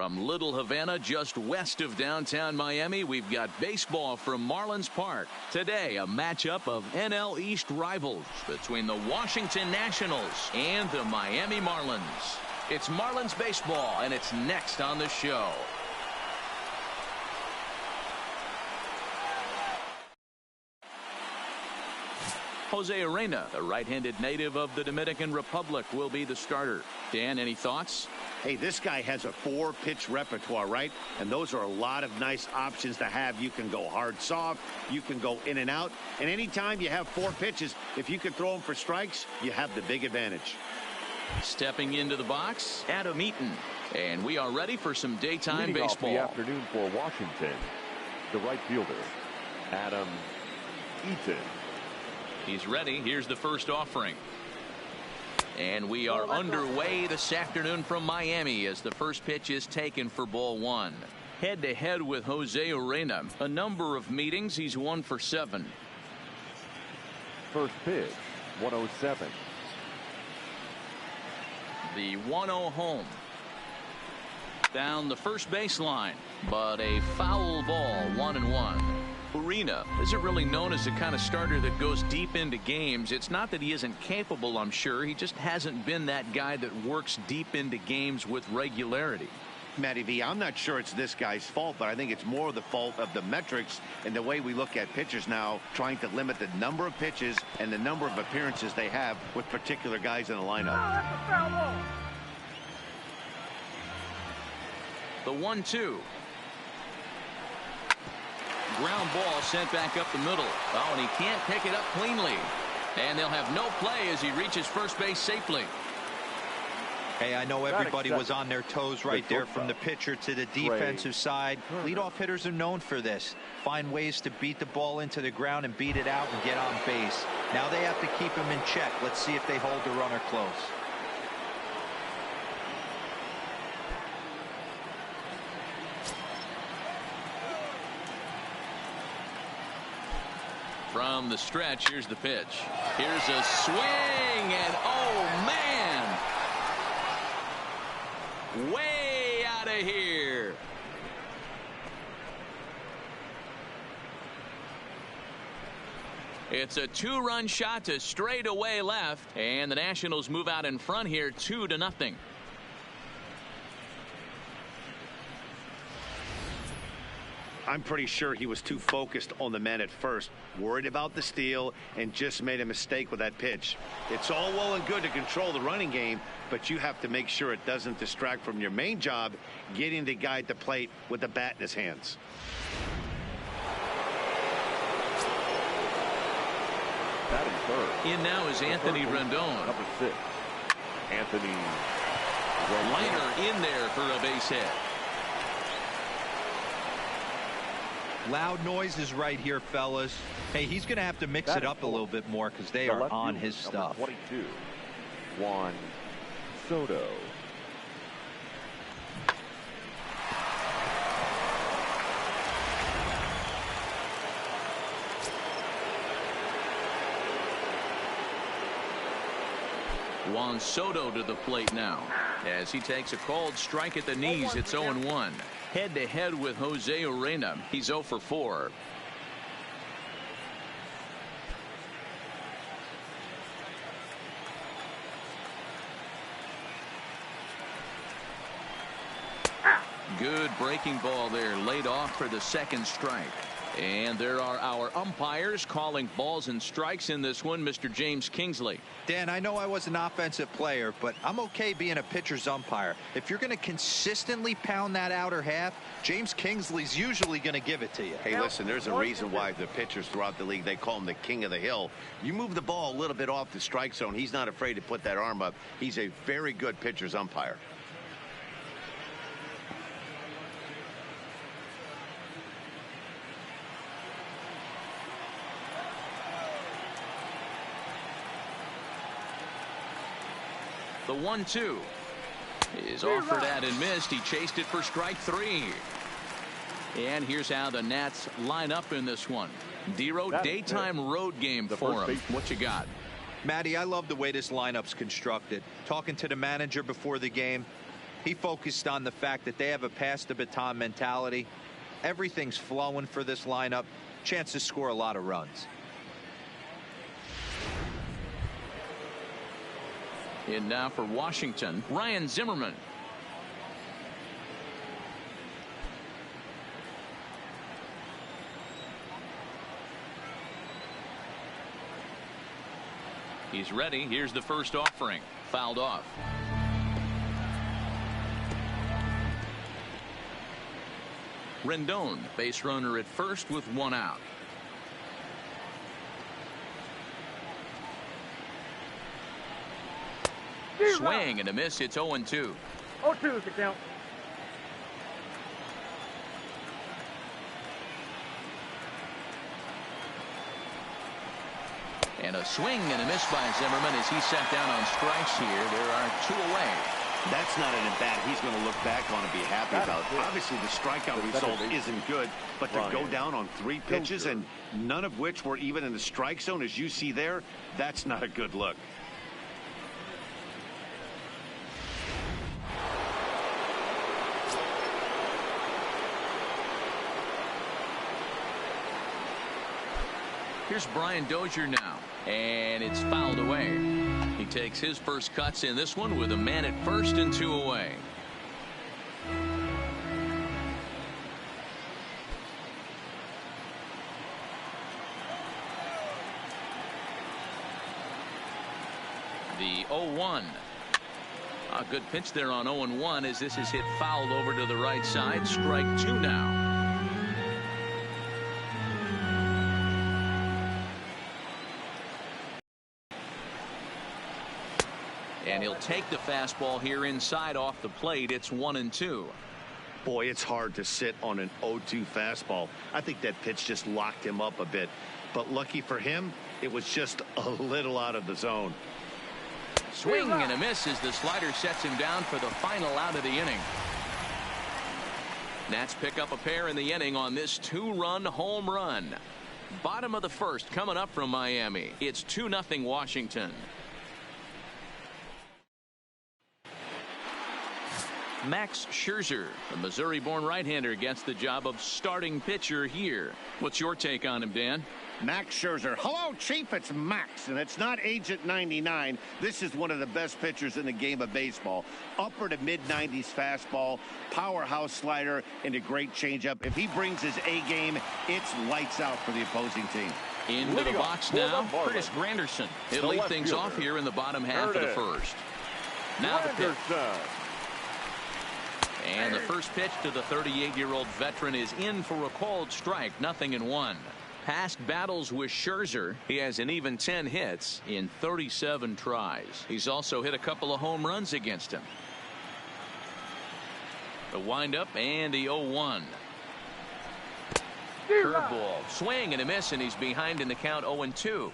From Little Havana, just west of downtown Miami, we've got baseball from Marlins Park. Today, a matchup of NL East rivals between the Washington Nationals and the Miami Marlins. It's Marlins baseball, and it's next on the show. Jose Urena, the right-handed native of the Dominican Republic, will be the starter. Dan, any thoughts? Hey, this guy has a 4-pitch repertoire, right? And those are a lot of nice options to have. You can go hard, soft. You can go in and out. And anytime you have 4 pitches, if you can throw them for strikes, you have the big advantage. Stepping into the box, Adam Eaton. And we are ready for some daytime baseball. Leading off the afternoon for Washington, the right fielder, Adam Eaton. He's ready. Here's the first offering. And we are underway this afternoon from Miami as the first pitch is taken for ball 1. Head-to-head with Jose Urena. A number of meetings. He's 1 for 7. First pitch, 107. The 1-0 home. Down the first baseline, but a foul ball, 1-1. Urena isn't really known as the kind of starter that goes deep into games. It's not that he isn't capable, I'm sure. He just hasn't been that guy that works deep into games with regularity. Matty V, I'm not sure it's this guy's fault, but I think it's more the fault of the metrics and the way we look at pitchers now, trying to limit the number of pitches and the number of appearances they have with particular guys in the lineup. The 1-2. Ground ball sent back up the middle. Oh, and he can't pick it up cleanly. And they'll have no play as he reaches first base safely. Hey, I know everybody was on their toes right there from the pitcher to the defensive side. Leadoff hitters are known for this. Find ways to beat the ball into the ground and beat it out and get on base. Now they have to keep him in check. Let's see if they hold the runner close. From the stretch, here's the pitch. Here's a swing, and oh, man! Way out of here. It's a 2-run shot to straightaway left, and the Nationals move out in front here 2-0. I'm pretty sure he was too focused on the man at first, worried about the steal, and just made a mistake with that pitch. It's all well and good to control the running game, but you have to make sure it doesn't distract from your main job, getting the guy at the plate with the bat in his hands. That is third. In now is Anthony Rendon. Number 6, Anthony Rendon. Liner in there for a base hit. Loud noises right here, fellas. Hey, he's going to have to mix it up a little bit more because they are on his stuff. 22, Juan Soto. Juan Soto to the plate now as he takes a called strike at the knees. It's 0-1. Head-to-head with Jose Urena. He's 0 for 4. Good breaking ball there, laid off for the second strike. And there are our umpires calling balls and strikes in this one. Mr. James Kingsley. Dan, I know I was an offensive player, but I'm okay being a pitcher's umpire. If you're going to consistently pound that outer half, James Kingsley's usually going to give it to you. Hey, listen, there's a reason why the pitchers throughout the league, they call him the king of the hill. You move the ball a little bit off the strike zone, he's not afraid to put that arm up. He's a very good pitcher's umpire. The 1-2 is offered at and missed. He chased it for strike 3. And here's how the Nats line up in this one. Dero, daytime road game for him. What you got? Matty, I love the way this lineup's constructed. Talking to the manager before the game, He focused on the fact that they have a pass the baton mentality. Everything's flowing for this lineup. Chance to score a lot of runs. And now for Washington, Ryan Zimmerman. He's ready. Here's the first offering. Fouled off. Rendon, base runner at first with one out. Swing and a miss. It's 0-2. 0-2 is the count. And a swing and a miss by Zimmerman as he's set down on strikes here. There are 2 away. That's not an at-bat he's going to look back on and be happy about. Obviously, the strikeout result isn't good, but to go down on 3 pitches and none of which were even in the strike zone, as you see there, that's not a good look. Here's Brian Dozier now, and it's fouled away. He takes his first cuts in this one with a man at first and 2 away. The 0-1. A good pitch there on 0-1 as this is hit fouled over to the right side. Strike 2 now. And he'll take the fastball here inside off the plate. It's 1-2. Boy, it's hard to sit on an 0-2 fastball. I think that pitch just locked him up a bit. But lucky for him, it was just a little out of the zone. Swing and a miss as the slider sets him down for the final out of the inning. Nats pick up a pair in the inning on this 2-run home run. Bottom of the first coming up from Miami. It's 2-0 Washington. Max Scherzer, the Missouri-born right-hander, gets the job of starting pitcher here. What's your take on him, Dan? Max Scherzer. Hello, Chief. It's Max, and it's not Agent 99. This is one of the best pitchers in the game of baseball. Upper to mid-90s fastball, powerhouse slider, and a great changeup. If he brings his A game, it's lights out for the opposing team. Into the box now, Curtis Granderson. He'll lead things off here in the bottom half of the first. Now the pitch. And the first pitch to the 38-year-old veteran is in for a called strike. 0-1. Past battles with Scherzer, he has an even 10 hits in 37 tries. He's also hit a couple of home runs against him. The windup and the 0-1. Curveball, swing and a miss, and he's behind in the count 0-2.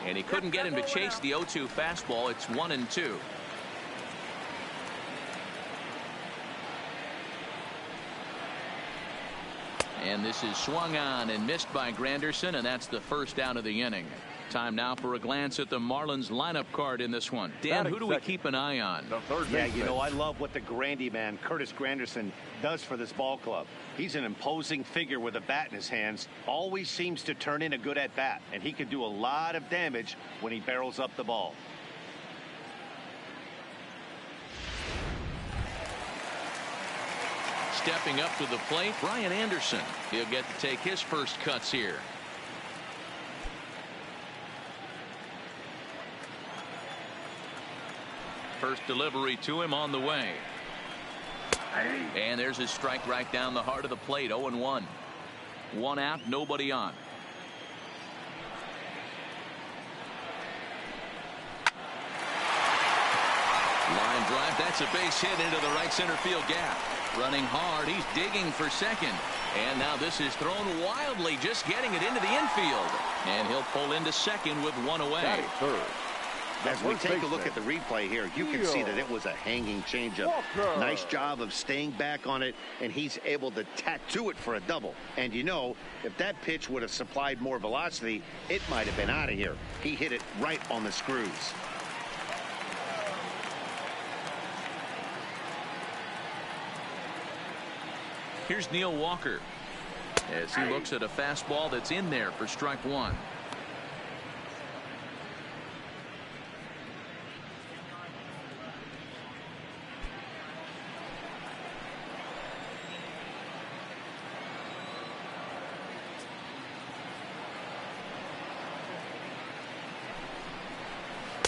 And he couldn't get him to chase the 0-2 fastball. It's 1-2. And this is swung on and missed by Granderson, and that's the first out of the inning. Time now for a glance at the Marlins lineup card in this one. Dan, who do we keep an eye on? Yeah, you know, I love what the Grandy man, Curtis Granderson, does for this ball club. He's an imposing figure with a bat in his hands. Always seems to turn in a good at-bat, and he can do a lot of damage when he barrels up the ball. Stepping up to the plate, Brian Anderson. He'll get to take his first cuts here. First delivery to him on the way. And there's his strike right down the heart of the plate. 0-1. 1 out, nobody on. Line drive. That's a base hit into the right center field gap. Running hard. He's digging for second. And now this is thrown wildly, just getting it into the infield. And he'll pull into second with one away. Batting third. As we take a look at the replay here, you can see that it was a hanging changeup. Nice job of staying back on it, and he's able to tattoo it for a double. And you know, if that pitch would have supplied more velocity, it might have been out of here. He hit it right on the screws. Here's Neil Walker as he looks at a fastball that's in there for strike one.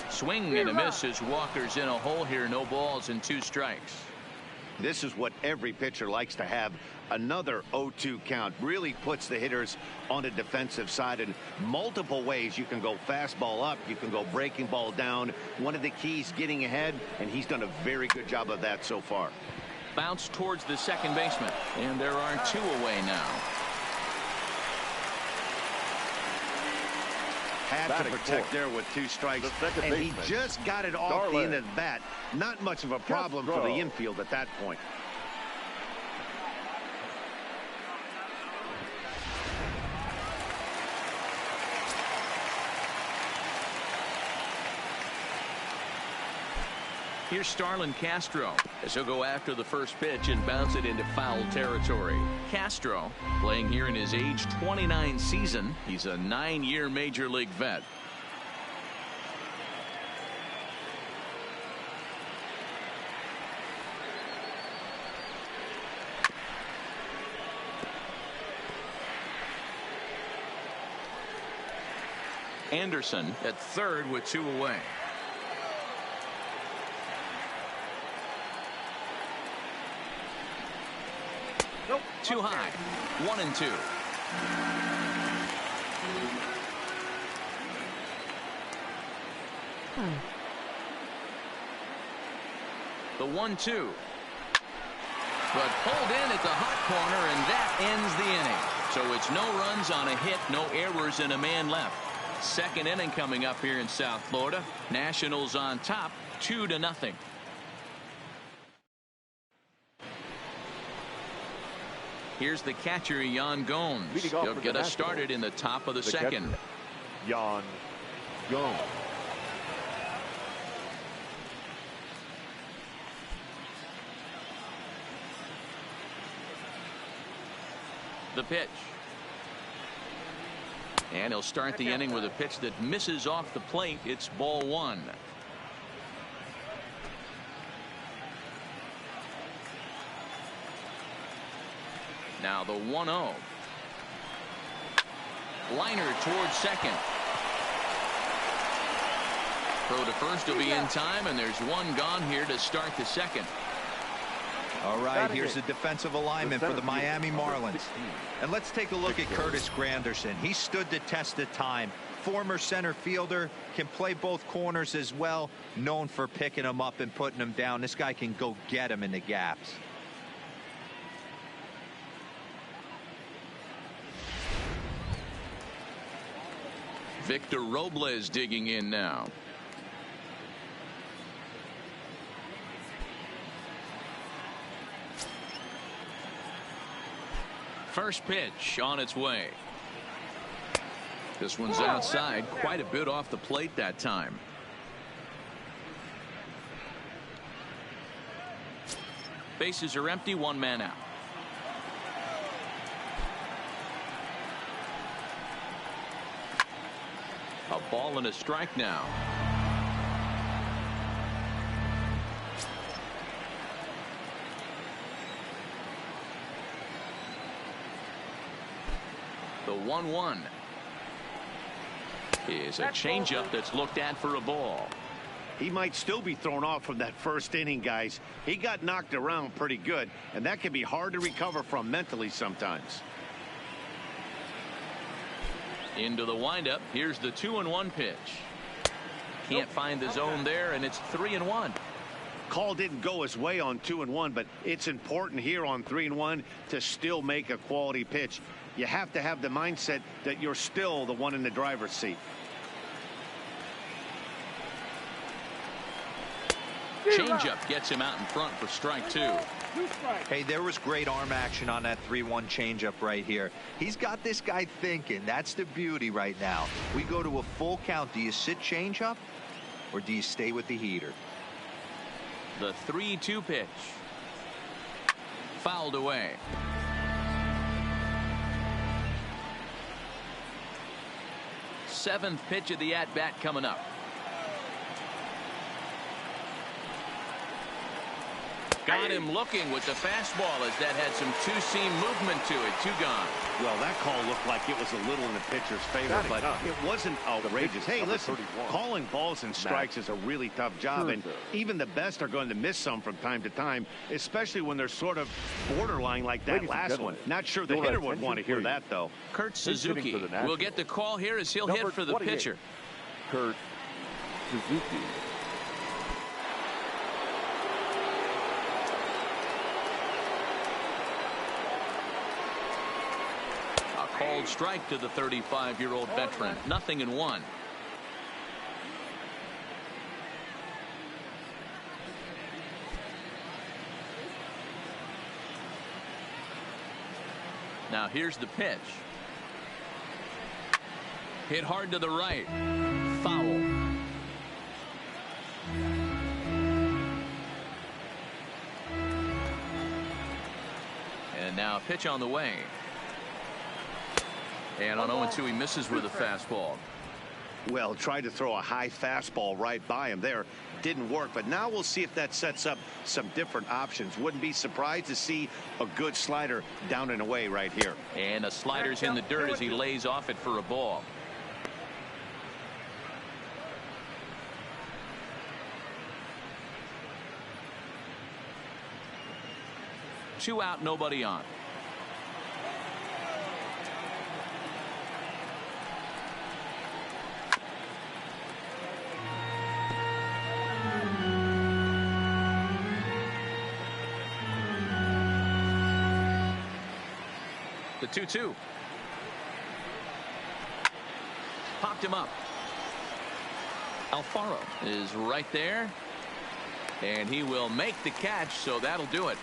Swing and a miss as Walker's in a hole here. No balls and 2 strikes. This is what every pitcher likes to have. Another 0-2 count really puts the hitters on the defensive side in multiple ways. You can go fastball up, you can go breaking ball down. One of the keys, getting ahead, and he's done a very good job of that so far. Bounce towards the second baseman, and there are 2 away now. Had to protect there with 2 strikes, and he just got it off the end of the bat. Not much of a problem for the infield at that point. Here's Starlin Castro as he'll go after the first pitch and bounce it into foul territory. Castro playing here in his age 29 season. He's a 9-year major league vet. Anderson at third with 2 away. Nope. Too high. 1 and 2. The 1-2. But pulled in at the hot corner, and that ends the inning. So it's no runs on a hit, no errors, and a man left. Second inning coming up here in South Florida. Nationals on top, 2-0. Here's the catcher, Yan Gomes. He'll get us started in the top of the second. Yan Gomes. The pitch. And he'll start the inning with a pitch that misses off the plate. It's ball 1. Now the 1-0. Liner towards second. Throw to first will be in time, and there's 1 gone here to start the second. All right, here's the defensive alignment for the Miami Marlins. And let's take a look at Curtis Granderson. He stood the test of time. Former center fielder, can play both corners as well. Known for picking them up and putting them down. This guy can go get them in the gaps. Victor Robles digging in now. First pitch on its way. This one's outside, quite a bit off the plate that time. Bases are empty, 1 man out. A ball and a strike now. The 1-1 is a changeup that's looked at for a ball. He might still be thrown off from that first inning, guys. He got knocked around pretty good, and that can be hard to recover from mentally sometimes. Into the windup. Here's the 2-1 pitch. Can't find the zone there, and it's 3-1. Call didn't go his way on 2-1, but it's important here on 3-1 to still make a quality pitch. You have to have the mindset that you're still the one in the driver's seat. Changeup gets him out in front for strike 2. Hey, there was great arm action on that 3-1 changeup right here. He's got this guy thinking. That's the beauty right now. We go to a full count. Do you sit changeup or do you stay with the heater? The 3-2 pitch. Fouled away. Seventh pitch of the at-bat coming up. Got him looking with the fastball as that had some two-seam movement to it. 2 gone. Well, that call looked like it was a little in the pitcher's favor, but it wasn't outrageous. Hey, listen, calling balls and strikes is a really tough job, and even the best are going to miss some from time to time, especially when they're sort of borderline like that last one. Not sure the hitter would want to hear that, though. Kurt Suzuki will get the call here as he'll hit for the pitcher. Kurt Suzuki. Called strike to the 35-year-old veteran. 0-1. Now here's the pitch. Hit hard to the right. Foul. And now a pitch on the way. And on 0-2, he misses with a fastball. Well, tried to throw a high fastball right by him there. Didn't work, but now we'll see if that sets up some different options. Wouldn't be surprised to see a good slider down and away right here. And a slider's in the dirt as he lays off it for a ball. Two out, nobody on. The 2-2. Popped him up. Alfaro is right there. And he will make the catch, so that'll do it.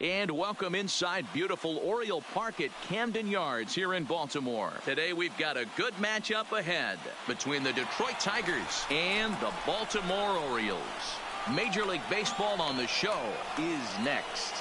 And welcome inside beautiful Oriole Park at Camden Yards here in Baltimore. Today we've got a good matchup ahead between the Detroit Tigers and the Baltimore Orioles. Major League Baseball on the show is next.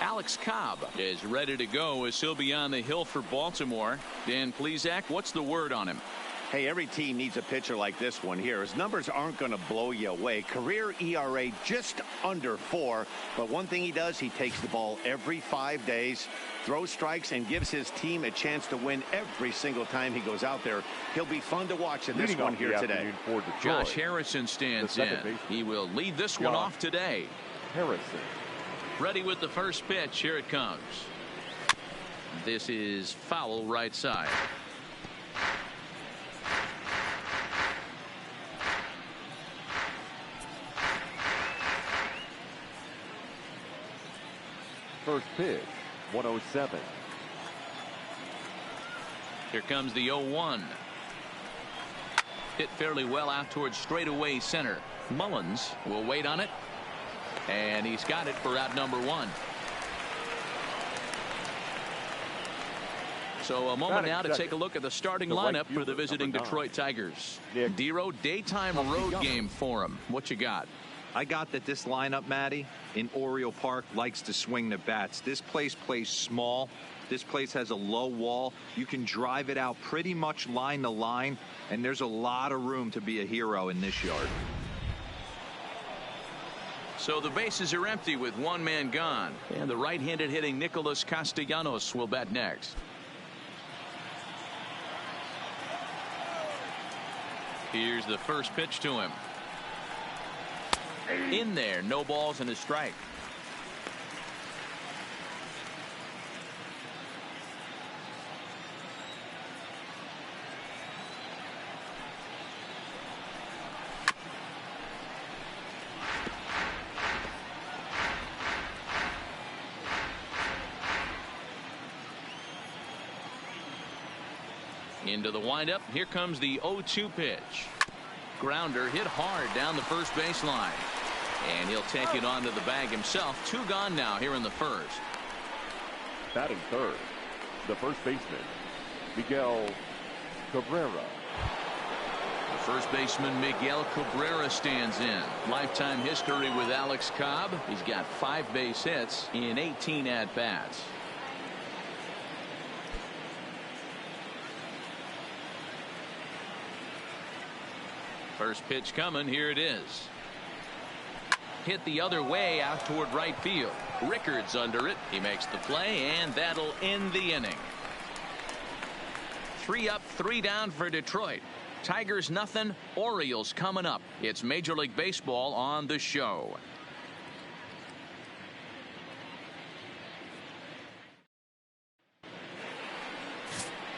Alex Cobb is ready to go as he'll be on the hill for Baltimore. Dan Plesac, what's the word on him? Hey, every team needs a pitcher like this one here. His numbers aren't going to blow you away. Career ERA just under 4. But one thing he does, he takes the ball every 5 days, throws strikes, and gives his team a chance to win every single time he goes out there. He'll be fun to watch in this one here today. Josh Harrison stands in. He will lead this one off today. Harrison. Ready with the first pitch. Here it comes. This is foul right side. First pitch, 107. Here comes the 0-1. Hit fairly well out towards straightaway center. Mullins will wait on it. And he's got it for out number 1. So a moment now to take a look at the starting lineup for the visiting Detroit Tigers. Dero, daytime road game for him. What you got? I got that this lineup, Matty, in Oriole Park likes to swing the bats. This place plays small. This place has a low wall. You can drive it out pretty much line to line, and there's a lot of room to be a hero in this yard. So the bases are empty with one man gone, and the right-handed hitting Nicholas Castellanos will bat next. Here's the first pitch to him. In there, no balls and a strike. Into the windup. Here comes the 0-2 pitch. Grounder hit hard down the first baseline. And he'll take it onto the bag himself. 2 gone now here in the first. Batting third, the first baseman, Miguel Cabrera. The first baseman Miguel Cabrera stands in. Lifetime history with Alex Cobb. He's got 5 base hits in 18 at-bats. First pitch coming. Here it is. Hit the other way out toward right field. Rickards under it. He makes the play, and that'll end the inning. 3 up, 3 down for Detroit. Tigers nothing. Orioles coming up. It's Major League Baseball on the show.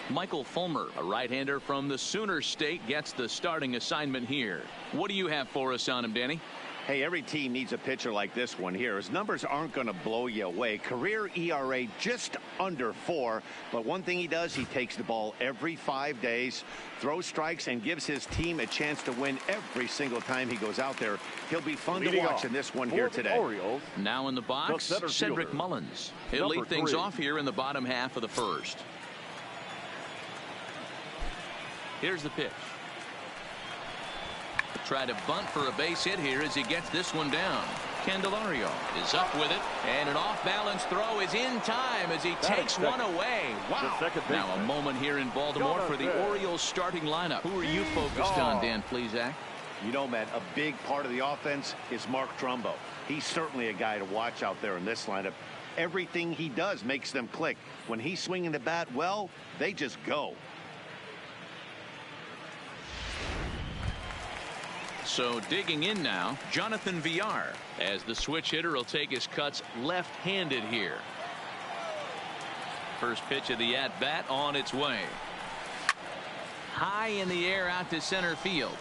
Michael Fulmer, a right-hander from the Sooner State, gets the starting assignment here. What do you have for us on him, Danny? Hey, every team needs a pitcher like this one here. His numbers aren't going to blow you away. Career ERA just under 4. But one thing he does, he takes the ball every 5 days, throws strikes, and gives his team a chance to win every single time he goes out there. He'll be fun to watch in this one here today. Orioles, now in the box, Cedric Mullins. He'll lead things off here in the bottom half of the first. Here's the pitch. Try to bunt for a base hit here as he gets this one down. Candelario is up with it, and an off-balance throw is in time as he takes one away. Wow. Now a moment here in Baltimore for the Orioles starting lineup. Who are you focused on, Dan Plesac? You know, Matt, a big part of the offense is Mark Trumbo. He's certainly a guy to watch out there in this lineup. Everything he does makes them click. When he's swinging the bat well, they just go. So digging in now, Jonathan Villar, as the switch hitter will take his cuts left-handed here. First pitch of the at-bat on its way. High in the air out to center field.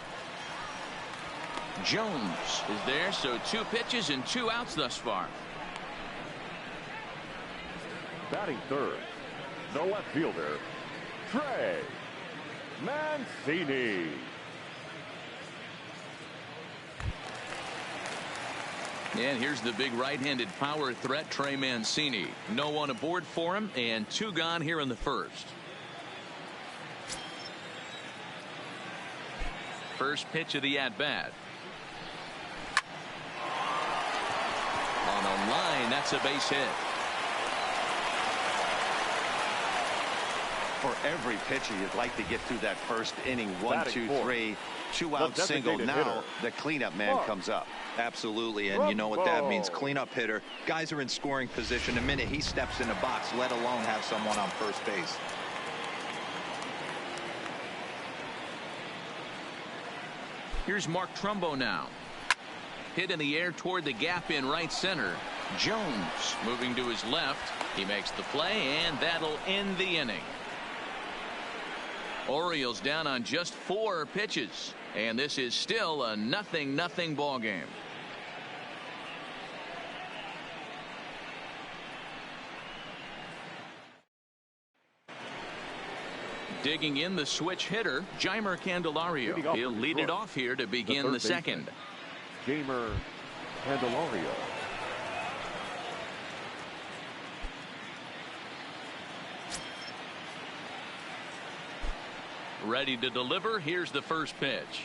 Jones is there, so 2 pitches and 2 outs thus far. Batting third, the left fielder, Trey Mancini. And here's the big right-handed power threat, Trey Mancini. No one aboard for him, and 2 gone here in the first. First pitch of the at-bat. On a line, that's a base hit. For every pitcher, you'd like to get through that first inning. 1, 2, 3, 2-out single. Now the cleanup man comes up. Absolutely, and you know what that means. Cleanup hitter. Guys are in scoring position the minute he steps in the box, let alone have someone on first base. Here's Mark Trumbo now. Hit in the air toward the gap in right center. Jones moving to his left. He makes the play, and that'll end the inning. Orioles down on just 4 pitches, and this is still a 0-0 ball game. Digging in the switch hitter, Jeimer Candelario. He'll lead it off here to begin the second. Jeimer Candelario. Ready to deliver. Here's the first pitch.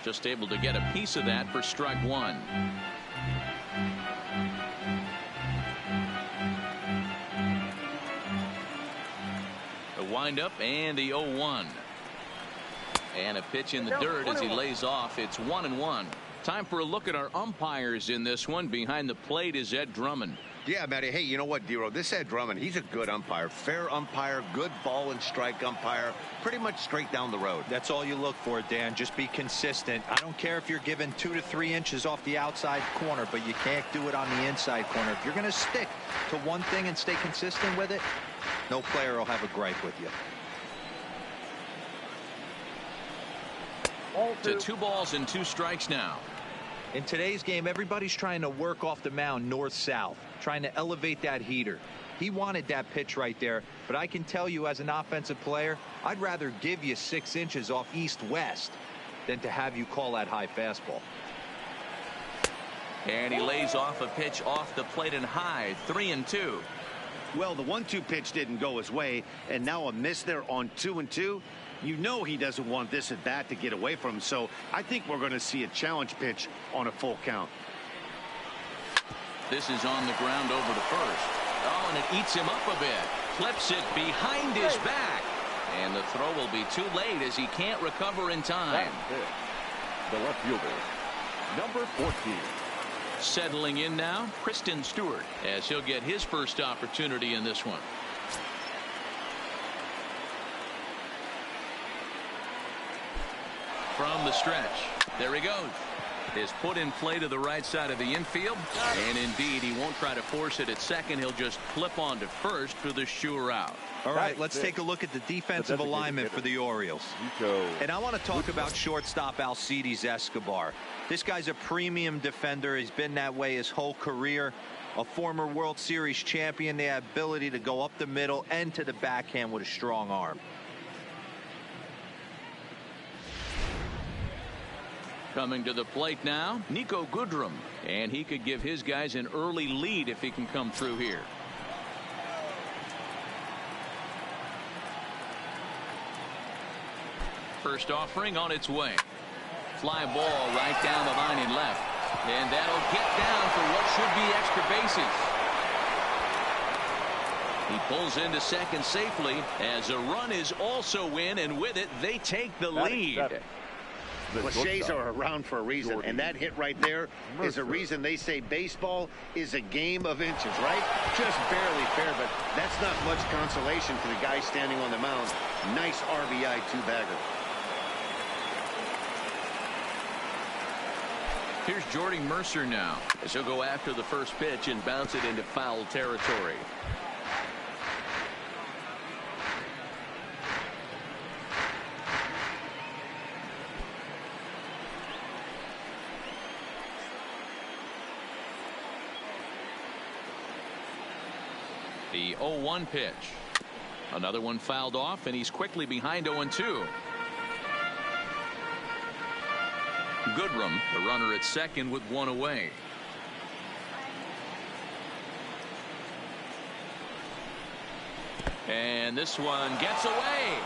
Just able to get a piece of that for strike 1. The windup and the 0-1. And a pitch in the dirt as he lays off. It's 1-1. Time for a look at our umpires in this one. Behind the plate is Ed Drummond. Yeah, Matty. Hey, you know what, Dero? This Ed Drummond, he's a good umpire. Fair umpire, good ball and strike umpire. Pretty much straight down the road. That's all you look for, Dan. Just be consistent. I don't care if you're given 2 to 3 inches off the outside corner, but you can't do it on the inside corner. If you're going to stick to one thing and stay consistent with it, no player will have a gripe with you. To 2 balls and 2 strikes now. In today's game, everybody's trying to work off the mound north-south, trying to elevate that heater. He wanted that pitch right there, but I can tell you as an offensive player, I'd rather give you 6 inches off east-west than to have you call that high fastball. And he lays off a pitch off the plate and high. 3-2. Well, the 1-2 pitch didn't go his way, and now a miss there on 2-2. You know he doesn't want this at bat to get away from him, so I think we're going to see a challenge pitch on a full count. This is on the ground over to first. Oh, and it eats him up a bit. Clips it behind his back. And the throw will be too late as he can't recover in time. The left fielder, number 14. Settling in now, Kristen Stewart, as he'll get his first opportunity in this one. From the stretch. There he goes. Is put in play to the right side of the infield. And indeed, he won't try to force it at second. He'll just flip on to first for the sure out. All right, let's take a look at the defensive alignment for the Orioles. And I want to talk about shortstop Alcides Escobar. This guy's a premium defender. He's been that way his whole career. A former World Series champion. The ability to go up the middle and to the backhand with a strong arm. Coming to the plate now, Niko Goodrum. And he could give his guys an early lead if he can come through here. First offering on its way. Fly ball right down the line and left. And that'll get down for what should be extra bases. He pulls into second safely as a run is also in, and with it, they take the lead. Cliches are around for a reason, and that hit right there is a reason they say baseball is a game of inches, right? Just barely fair, but that's not much consolation for the guy standing on the mound. Nice RBI two-bagger. Here's Jordy Mercer now, as he'll go after the first pitch and bounce it into foul territory. The 0-1 pitch. Another one fouled off, and he's quickly behind 0-2. Goodrum, the runner at second with one away. And this one gets away.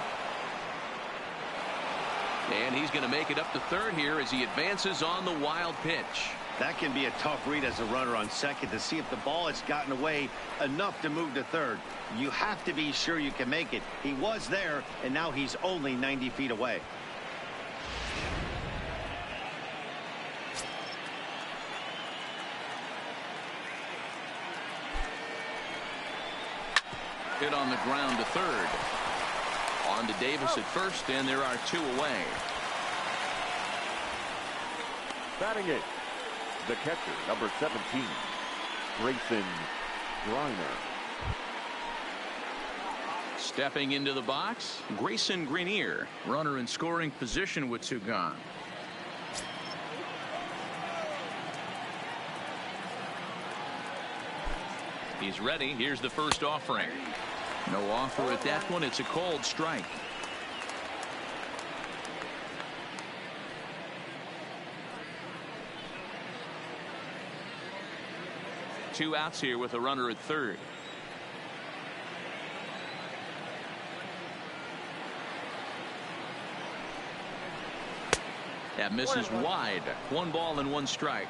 And he's going to make it up to third here as he advances on the wild pitch. That can be a tough read as a runner on second to see if the ball has gotten away enough to move to third. You have to be sure you can make it. He was there, and now he's only 90 feet away. Hit on the ground to third. On to Davis at first, and there are two away. Batting it, the catcher, number 17, Grayson Greiner. Stepping into the box, Grayson Greiner, runner in scoring position with two gone. He's ready. Here's the first offering. No offer at that one. It's a cold strike. Two outs here with a runner at third. That misses wide. 1 ball and 1 strike.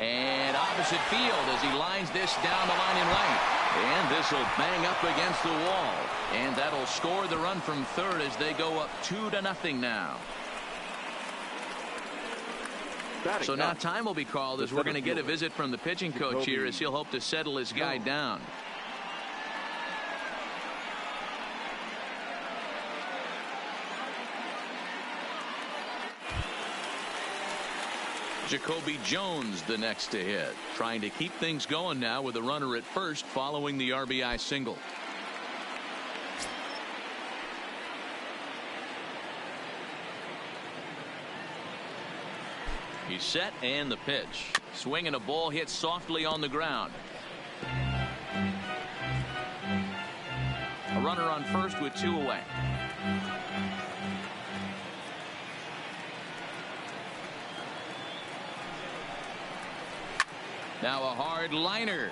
And opposite field as he lines this down the line in right. And this will bang up against the wall. And that'll score the run from third as they go up 2-0 now. So now time will be called as we're going to get a visit from the pitching coach here as he'll hope to settle his guy down. Jacoby Jones the next to hit, trying to keep things going now with a runner at first following the RBI single. He's set, and the pitch. Swing and a ball hit softly on the ground. A runner on first with 2 away. Now a hard liner,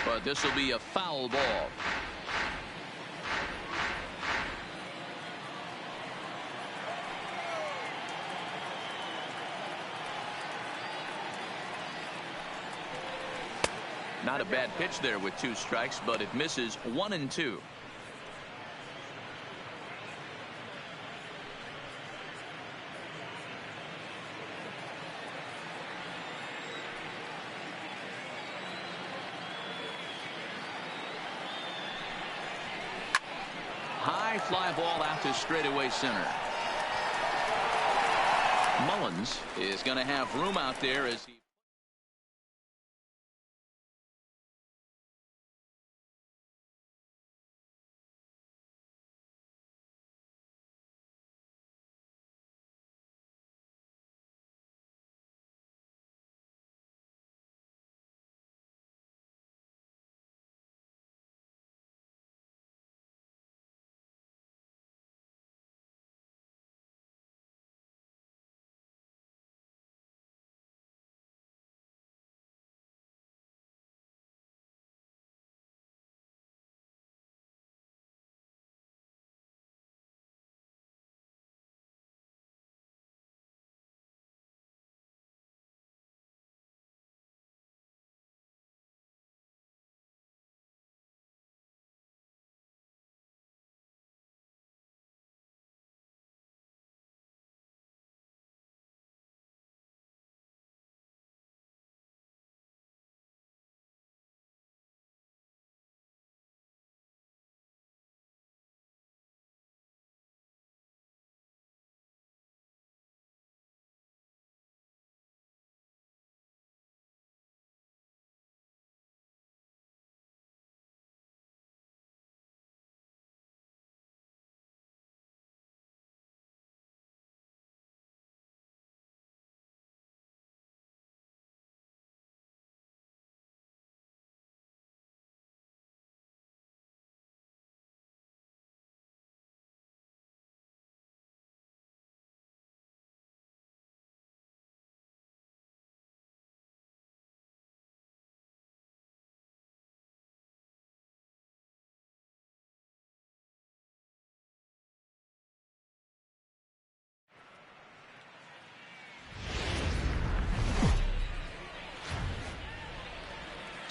but this will be a foul ball. Not a bad pitch there with 2 strikes, but it misses 1 and 2. High fly ball out to straightaway center. Mullins is going to have room out there as he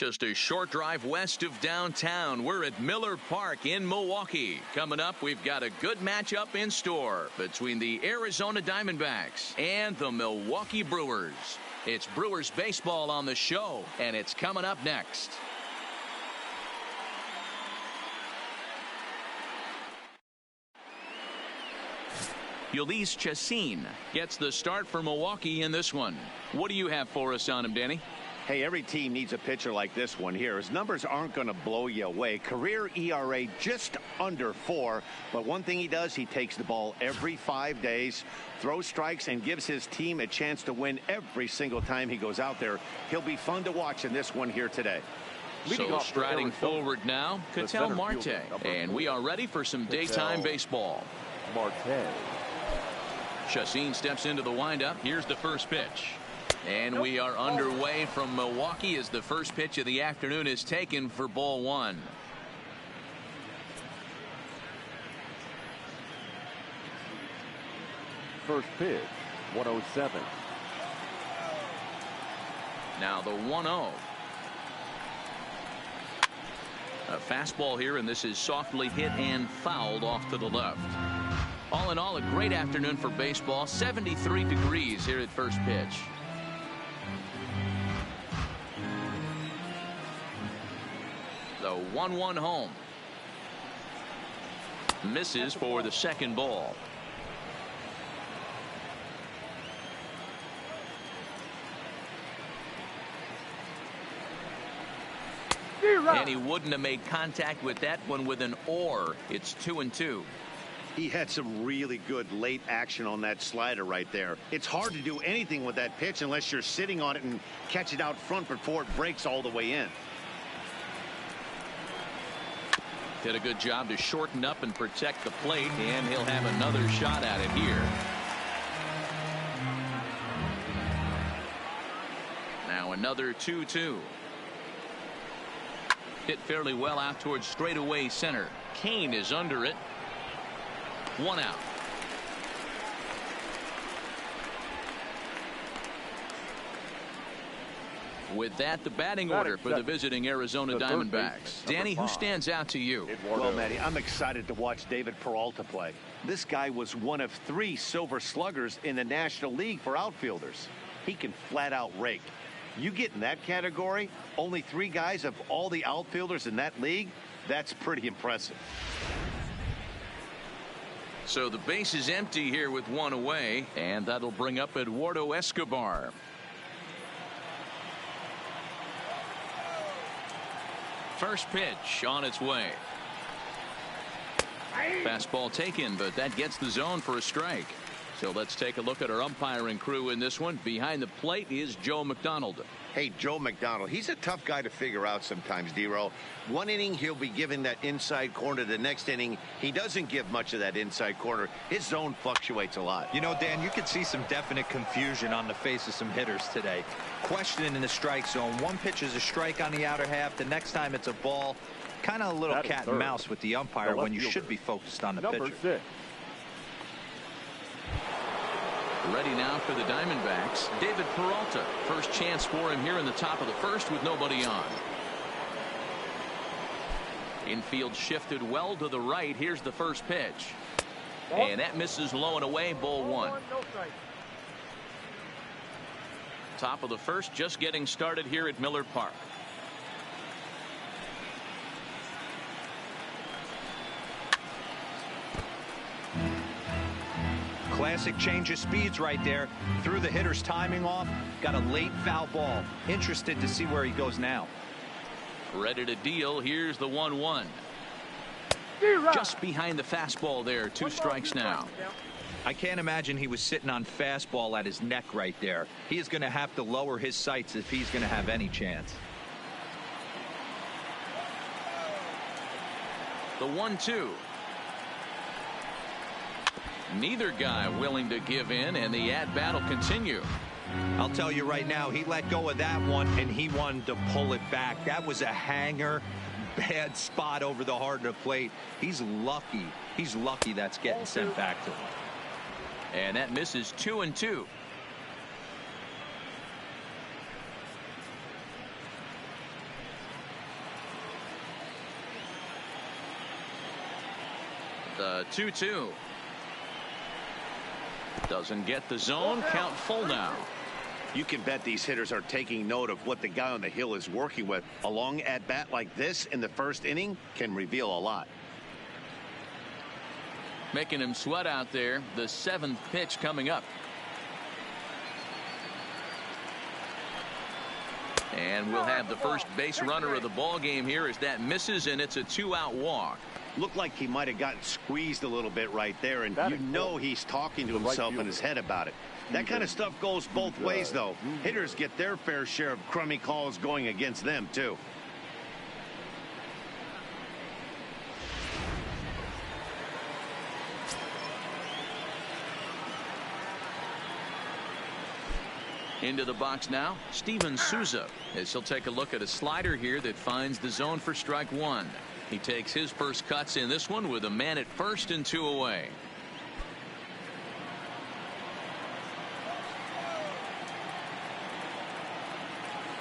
Just a short drive west of downtown. We're at Miller Park in Milwaukee. Coming up, we've got a good matchup in store between the Arizona Diamondbacks and the Milwaukee Brewers. It's Brewers baseball on the show, and it's coming up next. Ulysses Chacin gets the start for Milwaukee in this one. What do you have for us on him, Danny? Hey, every team needs a pitcher like this one here. His numbers aren't going to blow you away. Career ERA just under 4. But one thing he does, he takes the ball every 5 days, throws strikes, and gives his team a chance to win every single time he goes out there. He'll be fun to watch in this one here today. So striding forward now, Ketel Marte. And we are ready for some daytime baseball. Marte. Chacin steps into the windup. Here's the first pitch. And we are underway from Milwaukee as the first pitch of the afternoon is taken for ball 1. First pitch, 107. Now the 1-0. A fastball here, and this is softly hit and fouled off to the left. All in all, a great afternoon for baseball. 73 degrees here at first pitch. The 1-1 home. Misses for the second ball. And he wouldn't have made contact with that one with an or. It's 2-2. He had some really good late action on that slider right there. It's hard to do anything with that pitch unless you're sitting on it and catch it out front before it breaks all the way in. Did a good job to shorten up and protect the plate, and he'll have another shot at it here. Now another 2-2. Hit fairly well out towards straightaway center. Kane is under it. 1 out. With that, the batting order for the visiting Arizona Diamondbacks. Danny, who stands out to you? Well, Matty, I'm excited to watch David Peralta play. This guy was one of 3 Silver Sluggers in the National League for outfielders. He can flat out rake. You get in that category, only 3 guys of all the outfielders in that league, that's pretty impressive. So the base is empty here with 1 away, and that'll bring up Eduardo Escobar. First pitch on its way. Fastball taken, but that gets the zone for a strike. So let's take a look at our umpiring crew in this one. Behind the plate is Joe McDonald. Hey, Joe McDonald, he's a tough guy to figure out sometimes, D-Row. One inning, he'll be giving that inside corner. The next inning, he doesn't give much of that inside corner. His zone fluctuates a lot. You know, Dan, you could see some definite confusion on the face of some hitters today. Questioning in the strike zone. One pitch is a strike on the outer half. The next time it's a ball. Kind of a little cat and mouse with the umpire when you should be focused on the pitcher. Number 6. Ready now for the Diamondbacks, David Peralta. First chance for him here in the top of the first with nobody on. Infield shifted well to the right. Here's the first pitch. And that misses low and away, ball 1. Top of the first, just getting started here at Miller Park. Classic change of speeds right there. Threw the hitter's timing off. Got a late foul ball. Interested to see where he goes now. Ready to deal. Here's the 1-1. Just behind the fastball there. 2 strikes now. I can't imagine he was sitting on fastball at his neck right there. He is going to have to lower his sights if he's going to have any chance. The 1-2. Neither guy willing to give in, and the at-bat will continue. I'll tell you right now, he let go of that one, and he wanted to pull it back. That was a hanger, bad spot over the heart of the plate. He's lucky. He's lucky that's getting sent back to him. And that misses 2-2. The 2-2. Doesn't get the zone. Count full now. You can bet these hitters are taking note of what the guy on the hill is working with. A long at bat like this in the first inning can reveal a lot. Making him sweat out there. The 7th pitch coming up. And we'll have the first base runner of the ball game here as that misses, and it's a 2-out walk. Looked like he might have gotten squeezed a little bit right there, and you know he's talking to himself in his head about it. That kind of stuff goes both ways, though. Hitters get their fair share of crummy calls going against them, too. Into the box now, Steven Souza, as he'll take a look at a slider here that finds the zone for strike 1. He takes his first cuts in this one with a man at first and 2 away.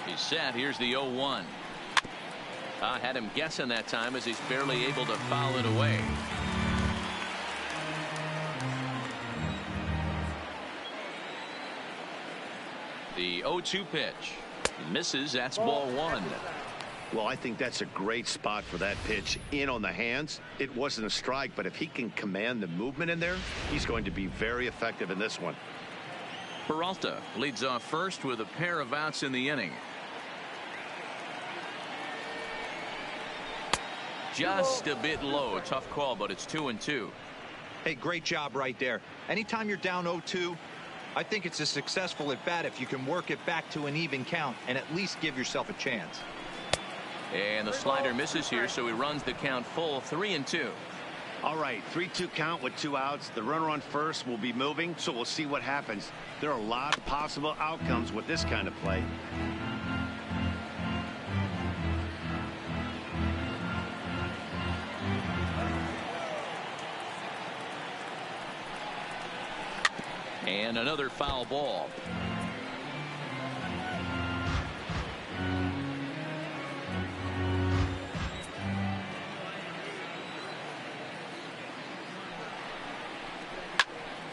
He's set. Here's the 0-1. I had him guessing that time as he's barely able to foul it away. The 0-2 pitch misses. That's ball 1. Well, I think that's a great spot for that pitch in on the hands. It wasn't a strike, but if he can command the movement in there, he's going to be very effective in this one. Peralta leads off first with a pair of outs in the inning. Just a bit low. Tough call, but it's 2-2. Hey, great job right there. Anytime you're down 0-2, I think it's a successful at bat if you can work it back to an even count and at least give yourself a chance. And the slider misses here, so he runs the count full. 3-2. All right, 3-2 count with 2 outs. The runner on first will be moving, so we'll see what happens. There are a lot of possible outcomes with this kind of play. And another foul ball.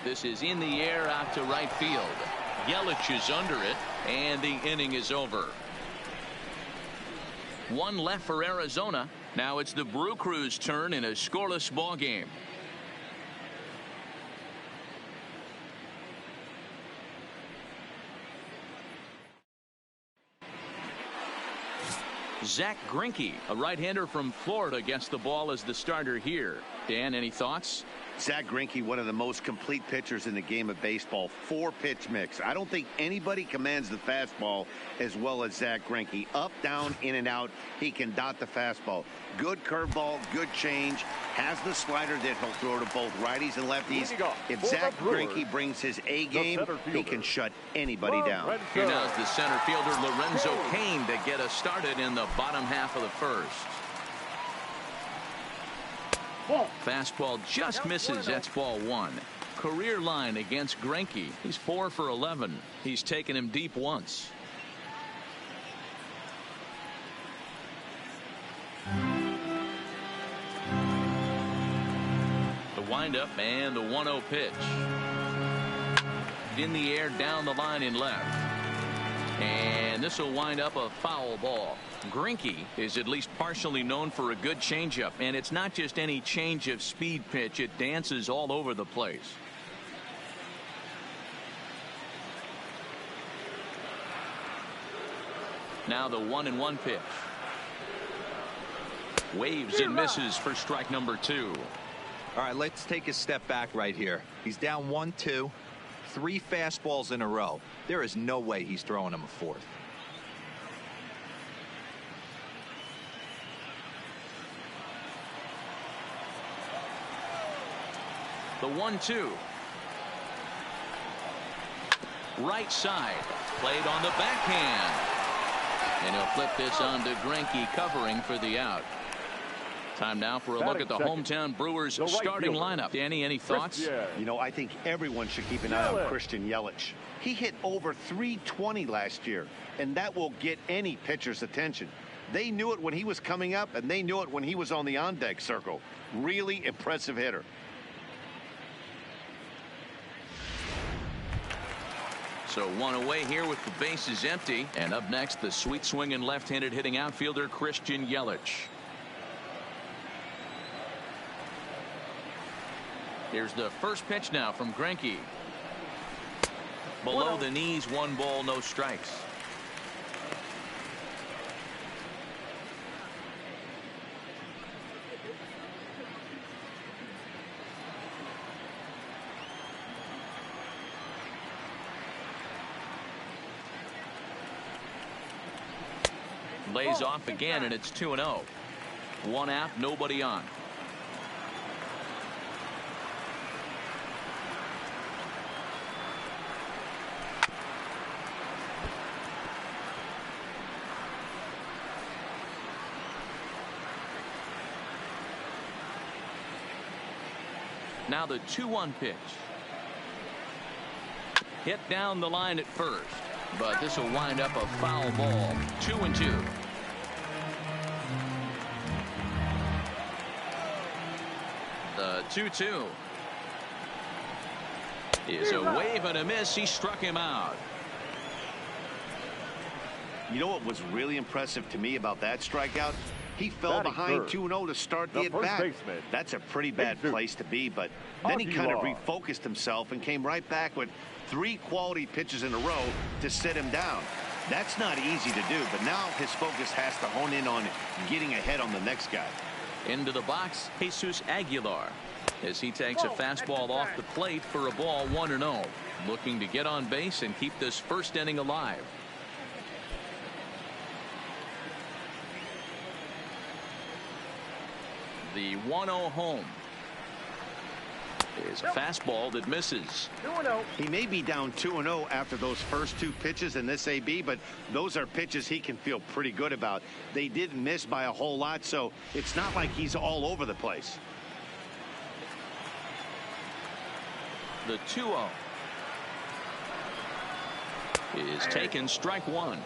This is in the air out to right field. Yelich is under it, and the inning is over. 1 left for Arizona. Now it's the Brew Crew's turn in a scoreless ball game. Zach Greinke, a right-hander from Florida, gets the ball as the starter here. Dan, any thoughts? Zach Greinke, one of the most complete pitchers in the game of baseball. 4-pitch mix. I don't think anybody commands the fastball as well as Zach Greinke. Up, down, in and out. He can dot the fastball. Good curveball, good change. Has the slider that he'll throw to both righties and lefties. If Zach Greinke brings his A game, he can shut anybody down. Here now is the center fielder Lorenzo Cain to get us started in the bottom half of the first. Fastball just misses. That's ball 1. Career line against Greinke. He's 4 for 11. He's taken him deep once. The windup and the 1-0 pitch. In the air down the line in left. And this will wind up a foul ball. Greinke is at least partially known for a good changeup, and it's not just any change of speed pitch. It dances all over the place. Now the 1-1 pitch. Waves and misses for strike number 2. All right, let's take a step back right here. He's down 1-2, 3 fastballs in a row. There is no way he's throwing him a 4th. The 1-2. Right side. Played on the backhand. And he'll flip this on to Greinke, covering for the out. Time now for a look at the hometown Brewers starting lineup. Danny, any thoughts? You know, I think everyone should keep an eye on Christian Yelich. He hit over 320 last year, and that will get any pitcher's attention. They knew it when he was coming up, and they knew it when he was on the on-deck circle. Really impressive hitter. So one away here with the bases empty. And up next, the sweet swinging left-handed hitting outfielder Christian Yelich. Here's the first pitch now from Greinke. Below the knees, 1 ball, no strikes. Lays off again, and it's 2-0. 1 out, nobody on. Now the 2-1 pitch. Hit down the line at first, but this will wind up a foul ball. 2-2. The 2-2 is a wave and a miss. He struck him out. You know what was really impressive to me about that strikeout? He fell behind 2-0 to start the at-bat. That's a pretty bad place to be, but then he kind of refocused himself and came right back with 3 quality pitches in a row to set him down. That's not easy to do, but now his focus has to hone in on getting ahead on the next guy. Into the box, Jesus Aguilar, as he takes a fastball off the plate for a ball, 1-0. Looking to get on base and keep this first inning alive. The 1-0 home is a fastball that misses. 2-0. He may be down 2-0 after those first 2 pitches in this AB, but those are pitches he can feel pretty good about. They didn't miss by a whole lot, so it's not like he's all over the place. The 2-0 is taken, strike 1.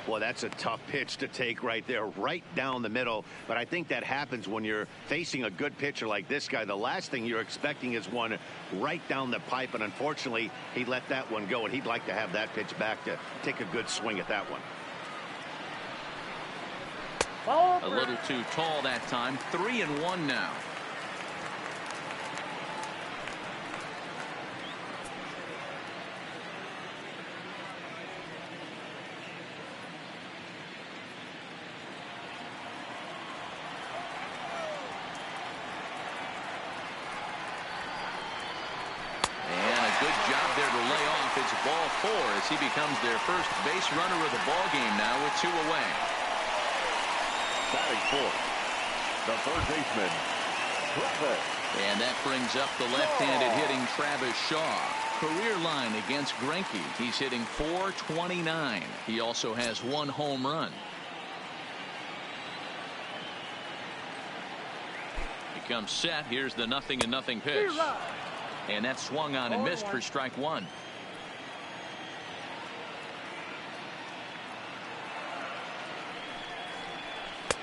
Well, that's a tough pitch to take right there, right down the middle. But I think that happens when you're facing a good pitcher like this guy. The last thing you're expecting is one right down the pipe, and unfortunately, he let that one go, and he'd like to have that pitch back to take a good swing at that one. A little too tall that time. 3-1 now. Ball 4 as he becomes their first base runner of the ball game now with 2 away. Batting 4th, the third baseman, Travis. And that brings up the left-handed hitting Travis Shaw. Career line against Greinke. He's hitting .429. He also has 1 home run. He comes set. Here's the 0-0 pitch. And that swung on and missed for strike 1.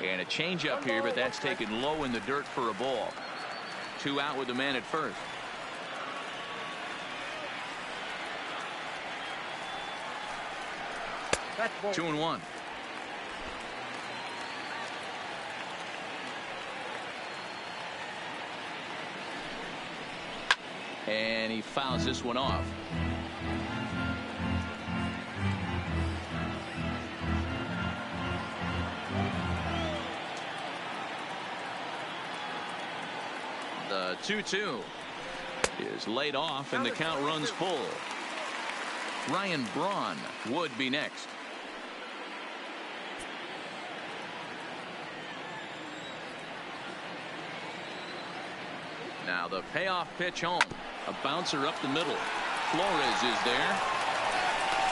And a changeup here, but that's taken low in the dirt for a ball. 2 out with the man at first. That's 2-1. And he fouls this one off. The 2-2 is laid off, and the count runs full. Ryan Braun would be next. Now the payoff pitch home. A bouncer up the middle. Flores is there.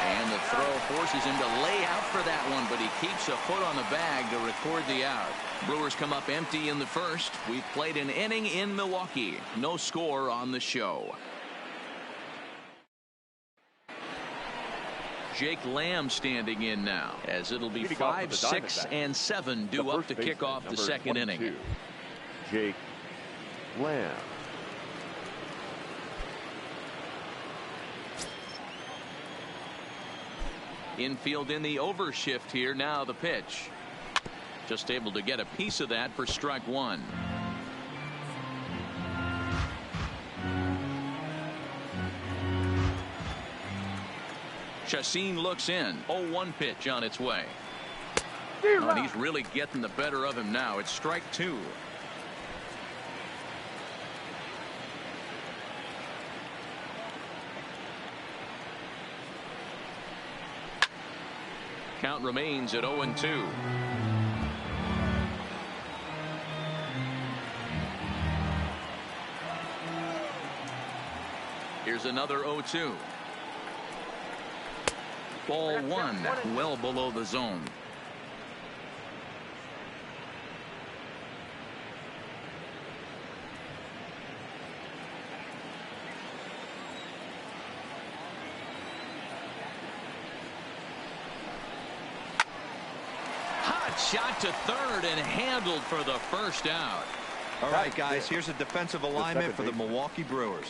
And the throw forces him to lay out for that one, but he keeps a foot on the bag to record the out. Brewers come up empty in the first. We've played an inning in Milwaukee. No score on the show. Jake Lamb standing in now, as it'll be 5, 6, and 7 due up to kick off the second inning. Jake Lamb. Infield in the overshift here. Now the pitch. Just able to get a piece of that for strike one. Chacin looks in. 0-1 pitch on its way. Oh, and he's really getting the better of him now. It's strike two. Count remains at 0-2. Here's another 0-2. Ball one, well below the zone. Hot shot to third and handled for the first out. All right, guys, here's a defensive alignment for the Milwaukee Brewers.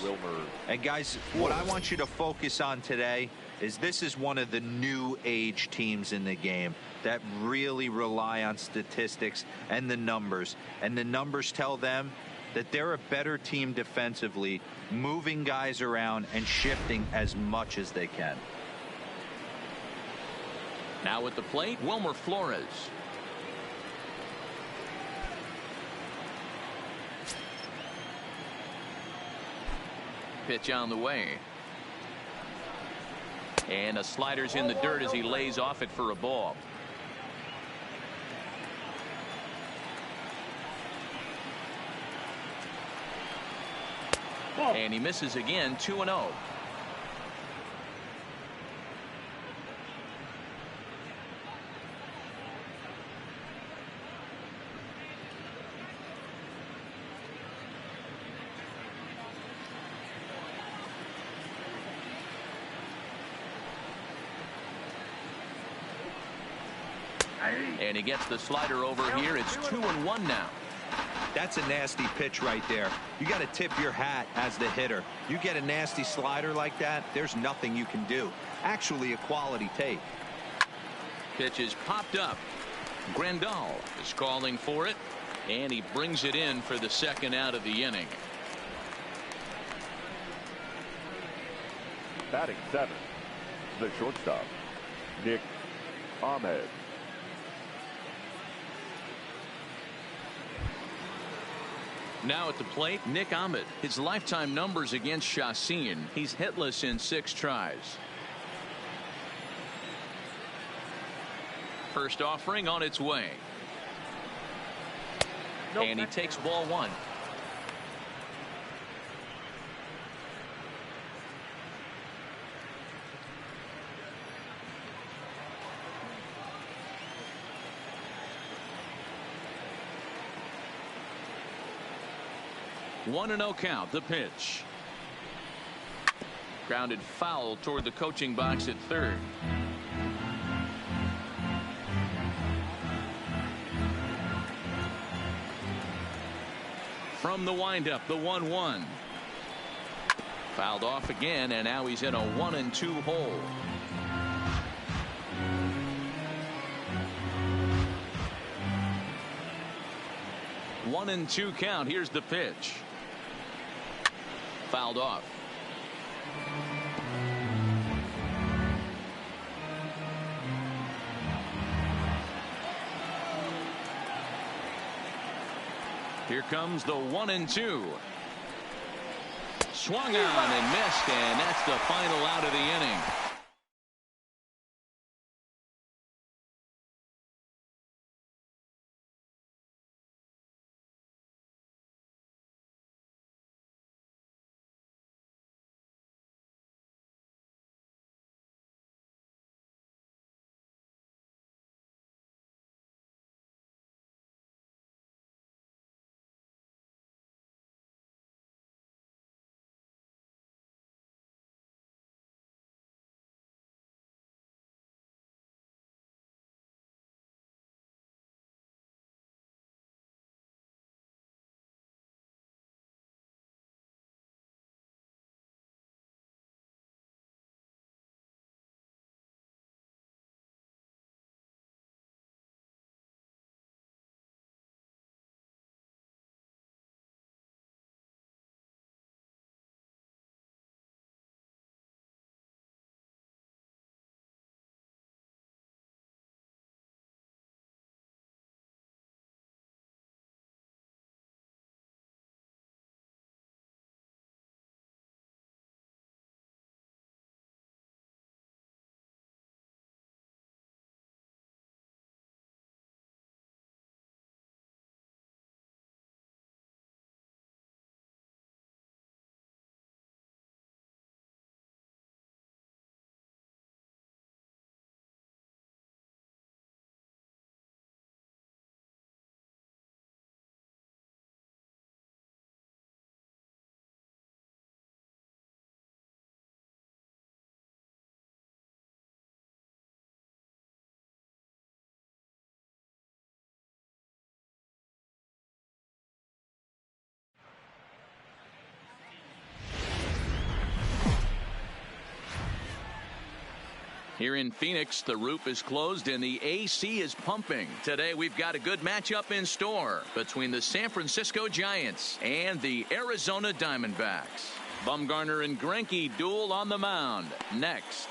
And, guys, what I want you to focus on today is this is one of the new age teams in the game that really rely on statistics and the numbers. And the numbers tell them that they're a better team defensively, moving guys around and shifting as much as they can. Now at the plate, Wilmer Flores. Pitch on the way. And a slider's in the dirt as he lays off it for a ball. And he misses again. 2-0. And he gets the slider over here. It's 2-1 now. That's a nasty pitch right there. You got to tip your hat as the hitter. You get a nasty slider like that, there's nothing you can do. Actually, a quality take. Pitch is popped up. Grandal is calling for it, and he brings it in for the second out of the inning. Batting seventh, the shortstop, Nick Ahmed. Now at the plate, Nick Ahmed. His lifetime numbers against Chacin. He's hitless in 6 tries. First offering on its way. And he takes ball one. One and 0 count. The pitch. Grounded foul toward the coaching box at third. From the windup, the 1-1. Fouled off again, and now he's in a 1-2 hole. One and 2 count. Here's the pitch. Fouled off. Here comes the 1-2. Swung on and missed, and that's the final out of the inning. Here in Phoenix, the roof is closed and the AC is pumping. Today, we've got a good matchup in store between the San Francisco Giants and the Arizona Diamondbacks. Bumgarner and Greinke duel on the mound next.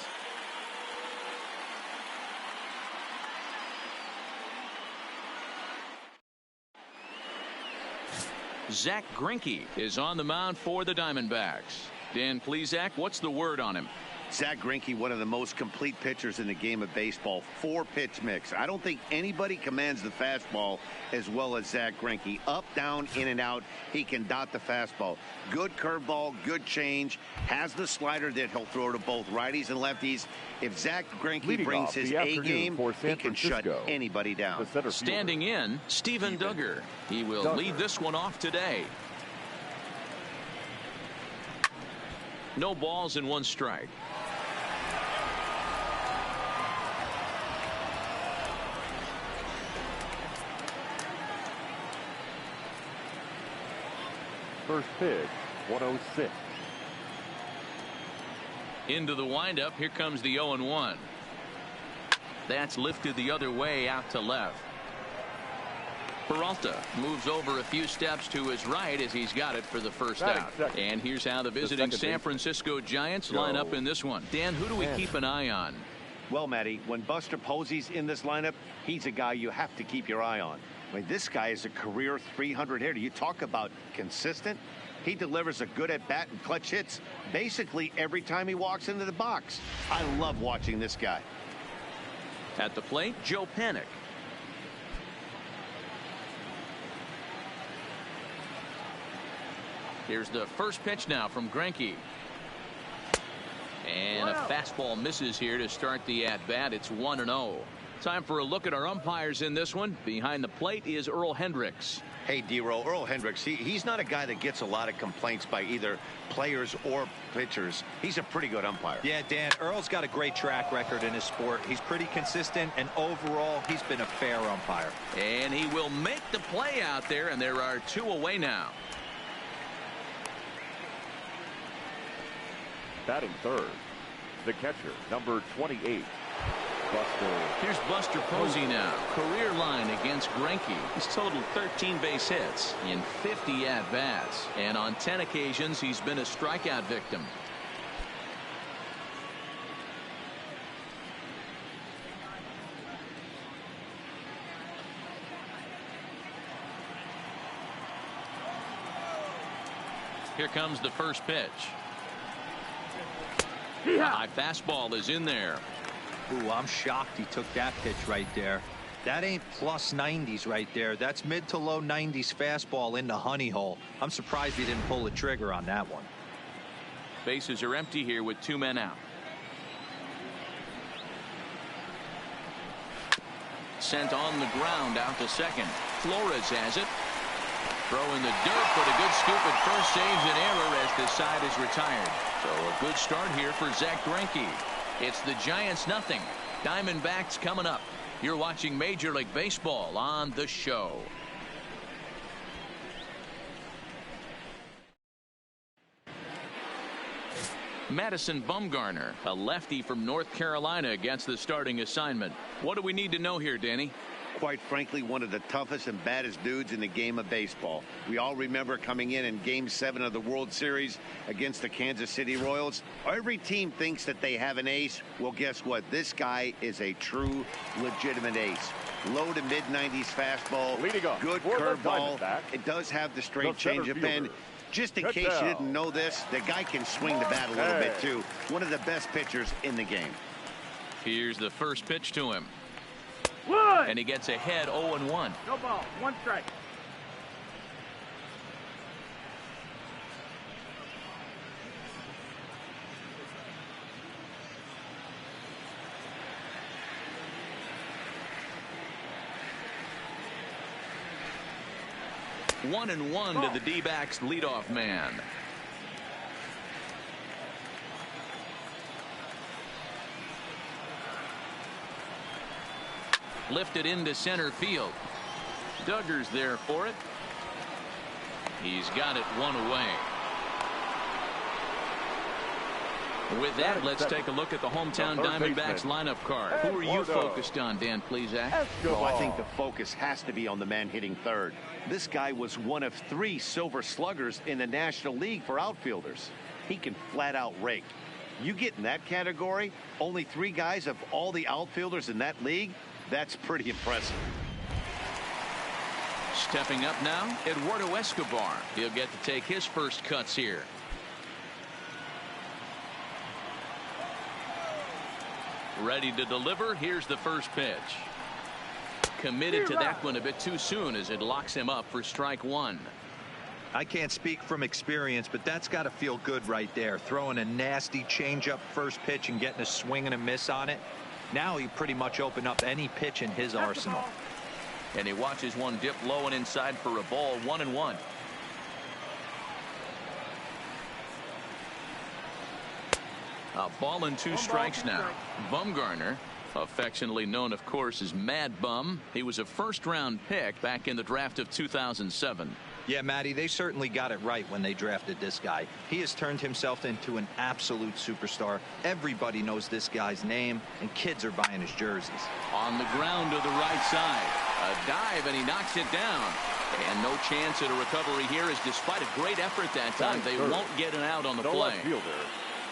Zack Greinke is on the mound for the Diamondbacks. Dan Plesac, what's the word on him? Zack Greinke, one of the most complete pitchers in the game of baseball. 4-pitch mix. I don't think anybody commands the fastball as well as Zack Greinke. Up, down, in, and out. He can dot the fastball. Good curveball, good change. Has the slider that he'll throw to both righties and lefties. If Zack Greinke brings his A game, he can shut anybody down. Standing in, Steven Duggar. He will lead this one off today. No balls and 1 strike. First pitch, 106. Into the windup. Here comes the 0-1. That's lifted the other way out to left. Peralta moves over a few steps to his right as he's got it for the first out. And here's how the visiting San Francisco Giants line up in this one. Dan, who do we keep an eye on? Well, Matty, when Buster Posey's in this lineup, he's a guy you have to keep your eye on. I mean, this guy is a career 300 hitter. You talk about consistent. He delivers a good at-bat and clutch hits basically every time he walks into the box. I love watching this guy. At the plate, Joe Panik. Here's the first pitch now from Greinke. And a fastball misses here to start the at-bat. It's 1-0. Time for a look at our umpires in this one. Behind the plate is Earl Hendricks. Hey, D-Row, Earl Hendricks, he's not a guy that gets a lot of complaints by either players or pitchers. He's a pretty good umpire. Yeah, Dan, Earl's got a great track record in his sport. He's pretty consistent, and overall, he's been a fair umpire. And he will make the play out there, and there are 2 away now. Batting third, the catcher, number 28. Here's Buster Posey now. Career line against Greinke. He's totaled 13 base hits in 50 at-bats. And on 10 occasions, he's been a strikeout victim. Here comes the first pitch. A high fastball is in there. Ooh, I'm shocked he took that pitch right there. That ain't plus 90s right there. That's mid to low 90s fastball in the honey hole. I'm surprised he didn't pull the trigger on that one. Bases are empty here with 2 men out. Sent on the ground out to second. Flores has it. Throw in the dirt, but a good scoop at first saves an error as the side is retired. So a good start here for Zack Greinke. It's the Giants nothing. Diamondbacks coming up. You're watching Major League Baseball on The Show. Madison Bumgarner, a lefty from North Carolina, against the starting assignment. What do we need to know here, Danny? Quite frankly, one of the toughest and baddest dudes in the game of baseball. We all remember coming in Game 7 of the World Series against the Kansas City Royals. Every team thinks that they have an ace. Well, guess what? This guy is a true, legitimate ace. Low to mid-90s fastball, good curveball. It does have the straight changeup, and just in case you didn't know this, the guy can swing the bat a little bit too. One of the best pitchers in the game. Here's the first pitch to him. One. And he gets ahead 0-1. No ball, 1 strike. One and one to the D-backs leadoff man. Lifted into center field. Duggar's there for it. He's got it 1 away. With that, let's take a look at the hometown Diamondbacks lineup card. Who are you focused on, Dan Plesac? Well, I think the focus has to be on the man hitting third. This guy was one of 3 silver sluggers in the National League for outfielders. He can flat out rake. You get in that category, only 3 guys of all the outfielders in that league, that's pretty impressive. Stepping up now, Eduardo Escobar. He'll get to take his first cuts here. Ready to deliver. Here's the first pitch. Committed to that one a bit too soon as it locks him up for strike 1. I can't speak from experience, but that's got to feel good right there. Throwing a nasty changeup first pitch and getting a swing and a miss on it. Now he pretty much opened up any pitch in his arsenal. And he watches one dip low and inside for a ball. 1-1. A ball and 2 strikes now. Bumgarner, affectionately known, of course, as Mad Bum. He was a first-round pick back in the draft of 2007. Yeah, Matty, they certainly got it right when they drafted this guy. He has turned himself into an absolute superstar. Everybody knows this guy's name, and kids are buying his jerseys. On the ground to the right side. A dive, and he knocks it down. And no chance at a recovery here, as despite a great effort that time, they won't get an out on the play.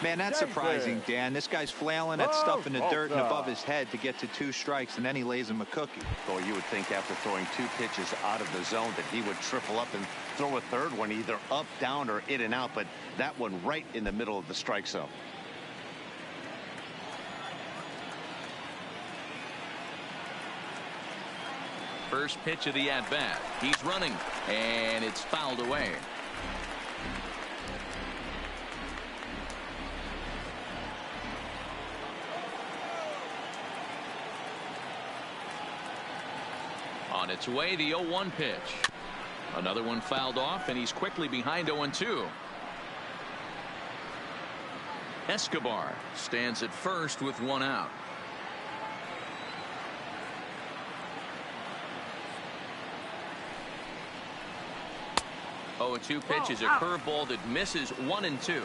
Man, that's surprising, Dan. This guy's flailing at stuff in the dirt and above his head to get to 2 strikes, and then he lays him a cookie. Well, you would think after throwing 2 pitches out of the zone that he would triple up and throw a third one either up, down, or in and out, but that one right in the middle of the strike zone. First pitch of the at-bat. He's running, and it's fouled away. On its way, the 0-1 pitch. Another one fouled off, and he's quickly behind 0-2. Escobar stands at first with 1 out. The 0-2 pitch is a curveball that misses 1-2.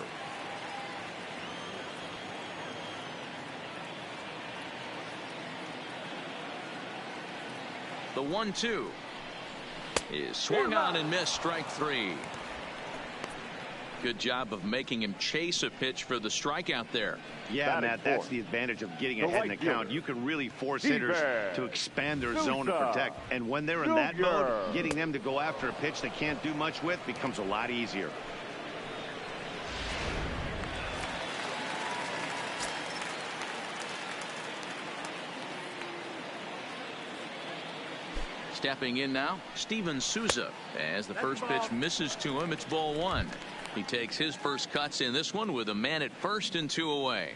The 1-2 is swung on and missed, strike 3. Good job of making him chase a pitch for the strikeout there. Yeah, Matt, that's the advantage of getting ahead in the count. You can really force hitters to expand their zone to protect. And when they're in that mode, getting them to go after a pitch they can't do much with becomes a lot easier. Stepping in now, Steven Souza. As the first pitch misses to him, it's ball 1. He takes his first cuts in this one with a man at first and 2 away.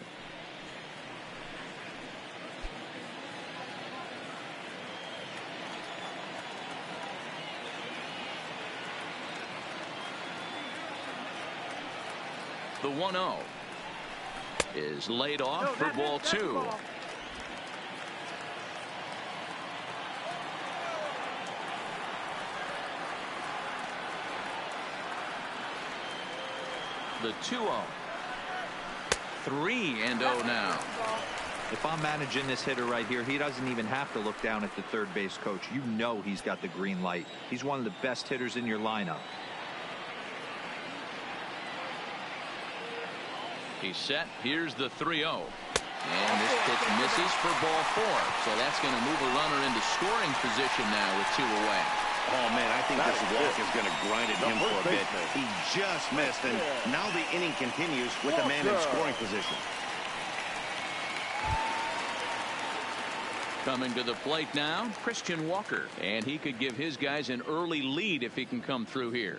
The 1-0 is laid off for ball 2. The 2-0. 3-0 now. If I'm managing this hitter right here, he doesn't even have to look down at the third base coach. You know he's got the green light. He's one of the best hitters in your lineup. He's set. Here's the 3-0. And this pitch misses for ball 4. So that's going to move a runner into scoring position now with 2 away. Oh, man, I think this walk is going to grind at him for a bit. He just missed, and now the inning continues with the man in scoring position. Coming to the plate now, Christian Walker. And he could give his guys an early lead if he can come through here.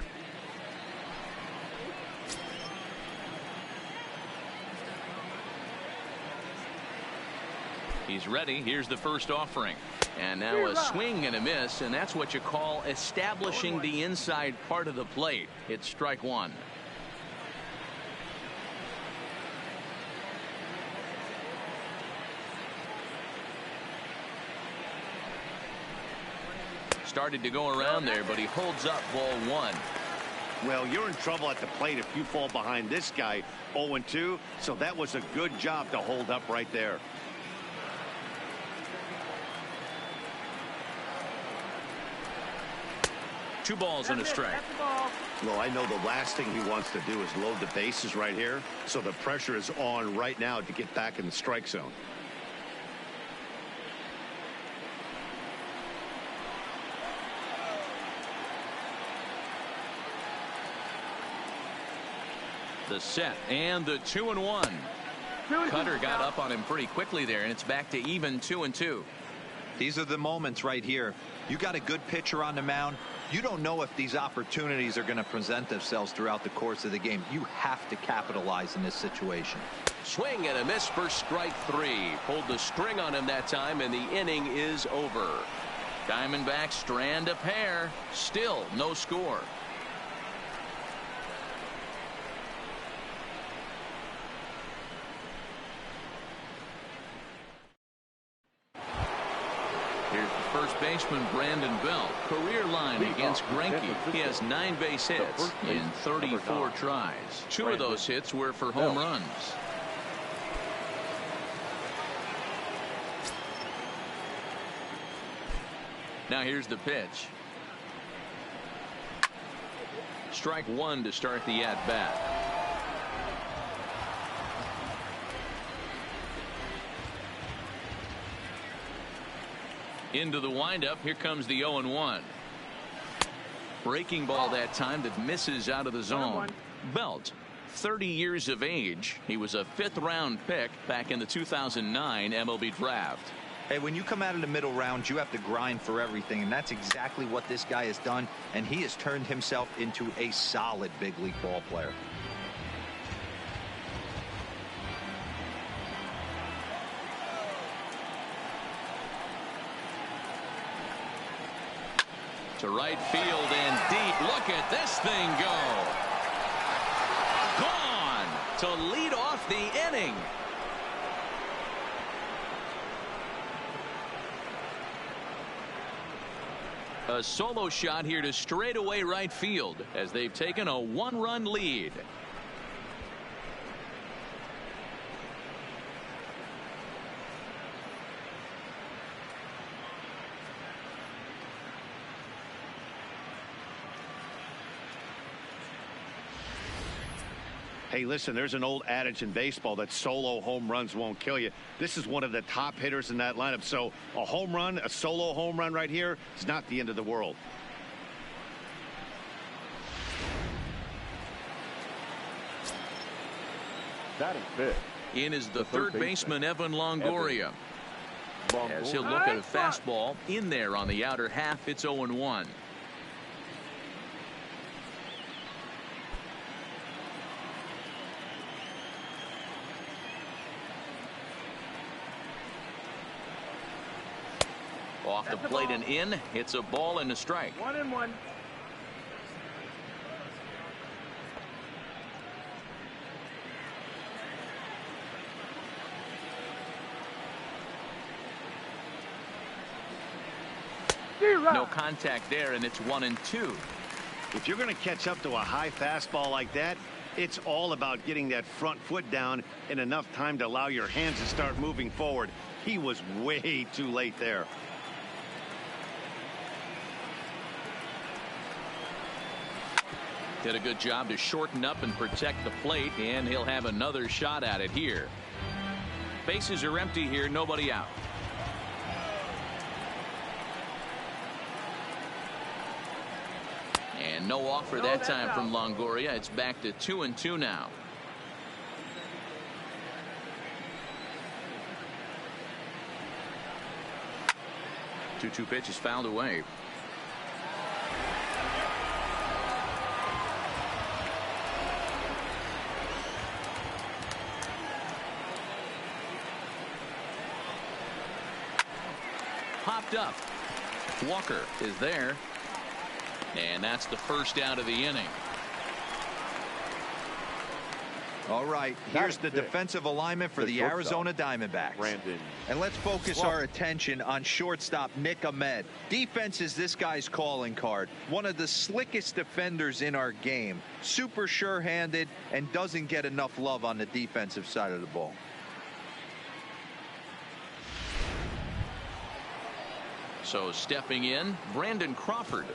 He's ready. Here's the first offering. And now a swing and a miss, and that's what you call establishing the inside part of the plate. It's strike 1. Started to go around there, but he holds up ball 1. Well, you're in trouble at the plate if you fall behind this guy 0-2, so that was a good job to hold up right there. Two balls and a strike. Well, I know the last thing he wants to do is load the bases right here, so the pressure is on right now to get back in the strike zone. The set and the 2-1. Cutter got up on him pretty quickly there, and it's back to even 2-2. These are the moments right here. You got a good pitcher on the mound. You don't know if these opportunities are going to present themselves throughout the course of the game. You have to capitalize in this situation. Swing and a miss for strike 3. Pulled the string on him that time, and the inning is over. Diamondbacks strand a pair. Still no score. Here's the first baseman, Brandon Belt. Career line against Greinke. He has 9 base hits in 34 tries. 2 of those hits were for home runs. Now here's the pitch. Strike 1 to start the at-bat. Into the windup. Here comes the 0-1. Breaking ball that time that misses out of the zone. Belt, 30 years of age. He was a 5th round pick back in the 2009 MLB draft. Hey, when you come out of the middle rounds, you have to grind for everything, and that's exactly what this guy has done, and he has turned himself into a solid big league ball player. To right field and deep. Look at this thing go. Gone to lead off the inning. A solo shot here to straightaway right field as they've taken a 1-run lead. Hey, listen, there's an old adage in baseball that solo home runs won't kill you. This is one of the top hitters in that lineup. So a home run, a solo home run right here is not the end of the world. Batting fifth. In is the third baseman, Evan Longoria. As he'll look at a fastball in there on the outer half. It's 0-1. Off the plate and in. It's a ball and a strike. 1-1. No contact there, and it's 1-2. If you're going to catch up to a high fastball like that, it's all about getting that front foot down in enough time to allow your hands to start moving forward. He was way too late there. Did a good job to shorten up and protect the plate, and he'll have another shot at it here. Bases are empty here, nobody out. And no offer that time from Longoria. It's back to 2-2 now. 2-2 pitch is fouled away. Popped up. Walker is there. And that's the first out of the inning. All right, here's the defensive alignment for the Arizona Diamondbacks. Brandon. And let's focus our attention on shortstop Nick Ahmed. Defense is this guy's calling card. One of the slickest defenders in our game. Super sure-handed and doesn't get enough love on the defensive side of the ball. So stepping in, Brandon Crawford.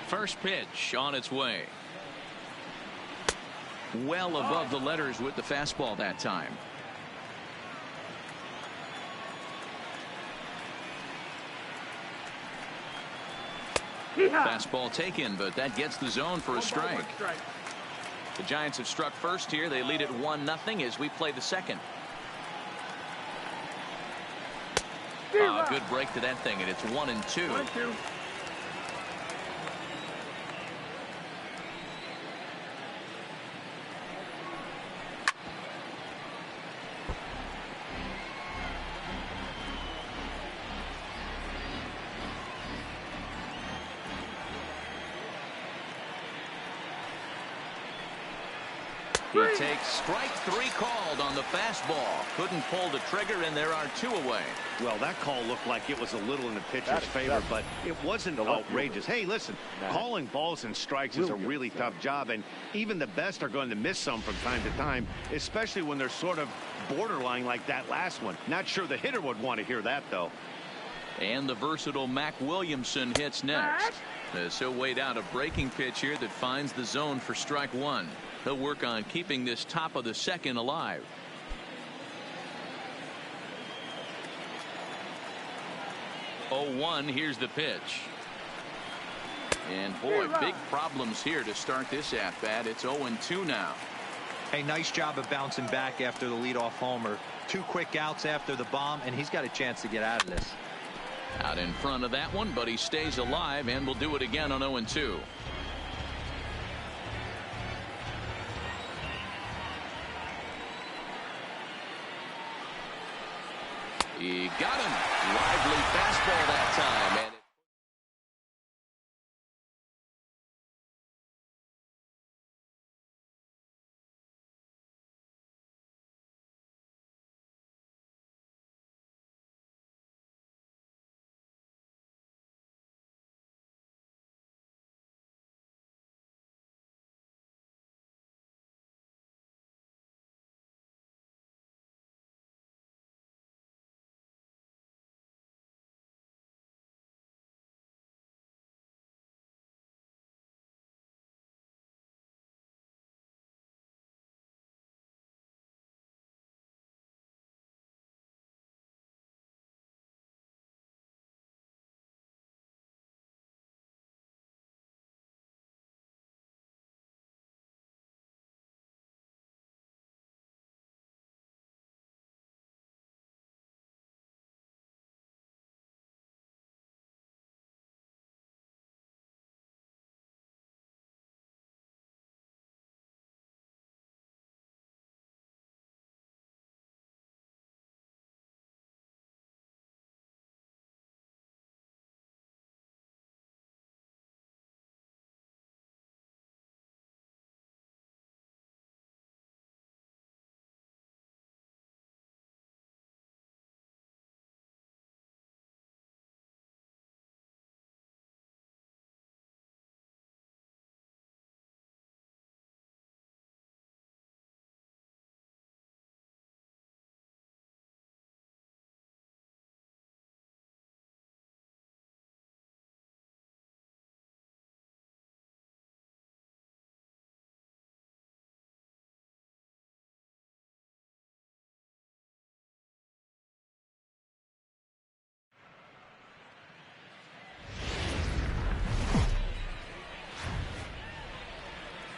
First pitch on its way. Well above the letters with the fastball that time. Fastball taken, but that gets the zone for a strike. The Giants have struck first here. They lead it 1-0 as we play the second. Good break to that thing, and it's 1-2. 1-2. He takes strike 3 called on the fastball. Couldn't pull the trigger, and there are 2 away. Well, that call looked like it was a little in the pitcher's favor, but it wasn't outrageous. Hey, listen, calling balls and strikes is a really tough job, and even the best are going to miss some from time to time, especially when they're sort of borderline like that last one. Not sure the hitter would want to hear that, though. And the versatile Mac Williamson hits next. As he'll wait out a breaking pitch here that finds the zone for strike 1. He'll work on keeping this top of the second alive. Oh, 1, here's the pitch. And boy, big problems here to start this at-bat. It's 0-2 now. Hey, nice job of bouncing back after the leadoff homer. 2 quick outs after the bomb, and he's got a chance to get out of this. Out in front of that one, but he stays alive and will do it again on 0-2. He got him. Lively fastball that time. And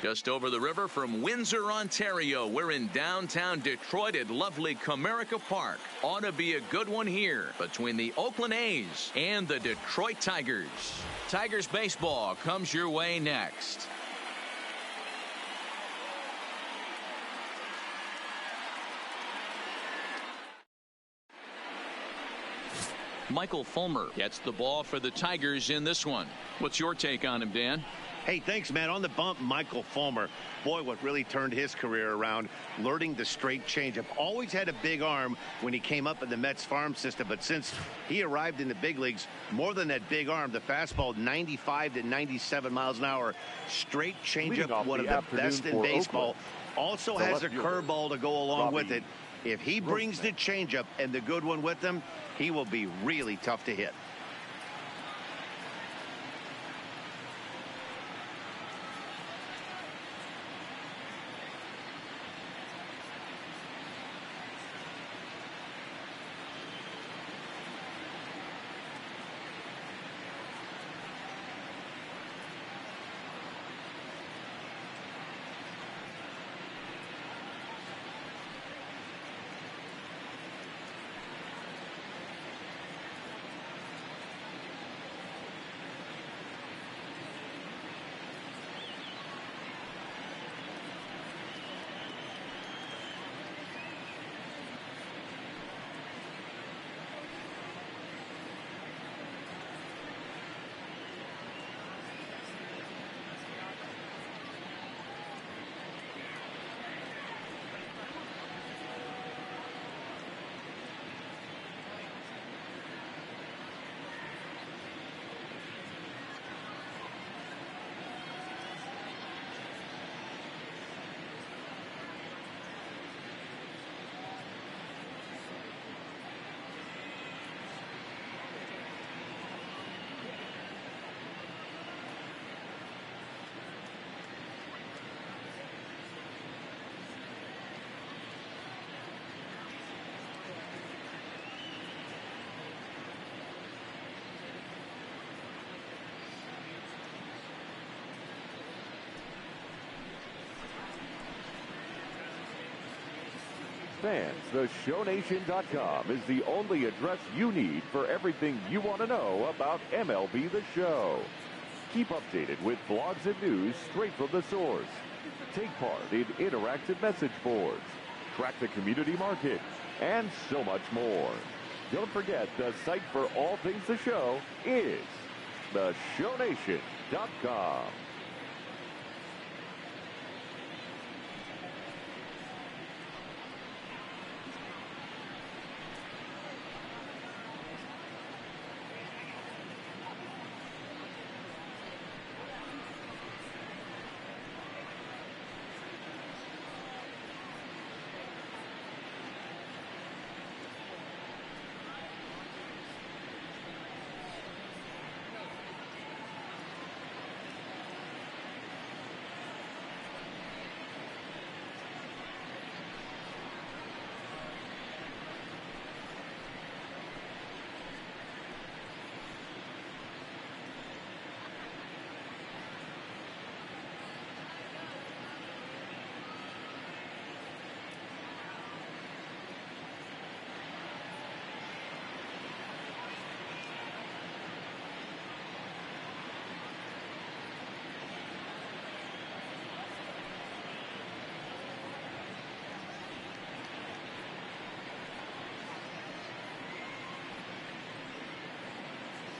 just over the river from Windsor, Ontario, we're in downtown Detroit at lovely Comerica Park. Ought to be a good one here between the Oakland A's and the Detroit Tigers. Tigers baseball comes your way next. Michael Fulmer gets the ball for the Tigers in this one. What's your take on him, Dan? Hey, thanks, man. On the bump, Michael Fulmer. Boy, what really turned his career around, learning the straight changeup. Always had a big arm when he came up in the Mets farm system, but since he arrived in the big leagues, more than that big arm, the fastball 95 to 97 miles an hour. Straight changeup, one of the best in baseball. Oakland. Also has a curveball to go along with it. If he brings the changeup and the good one with him, he will be really tough to hit. Fans, theshownation.com is the only address you need for everything you want to know about MLB The Show. Keep updated with blogs and news straight from the source. Take part in interactive message boards, track the community market, and so much more. Don't forget, the site for all things The Show is theshownation.com.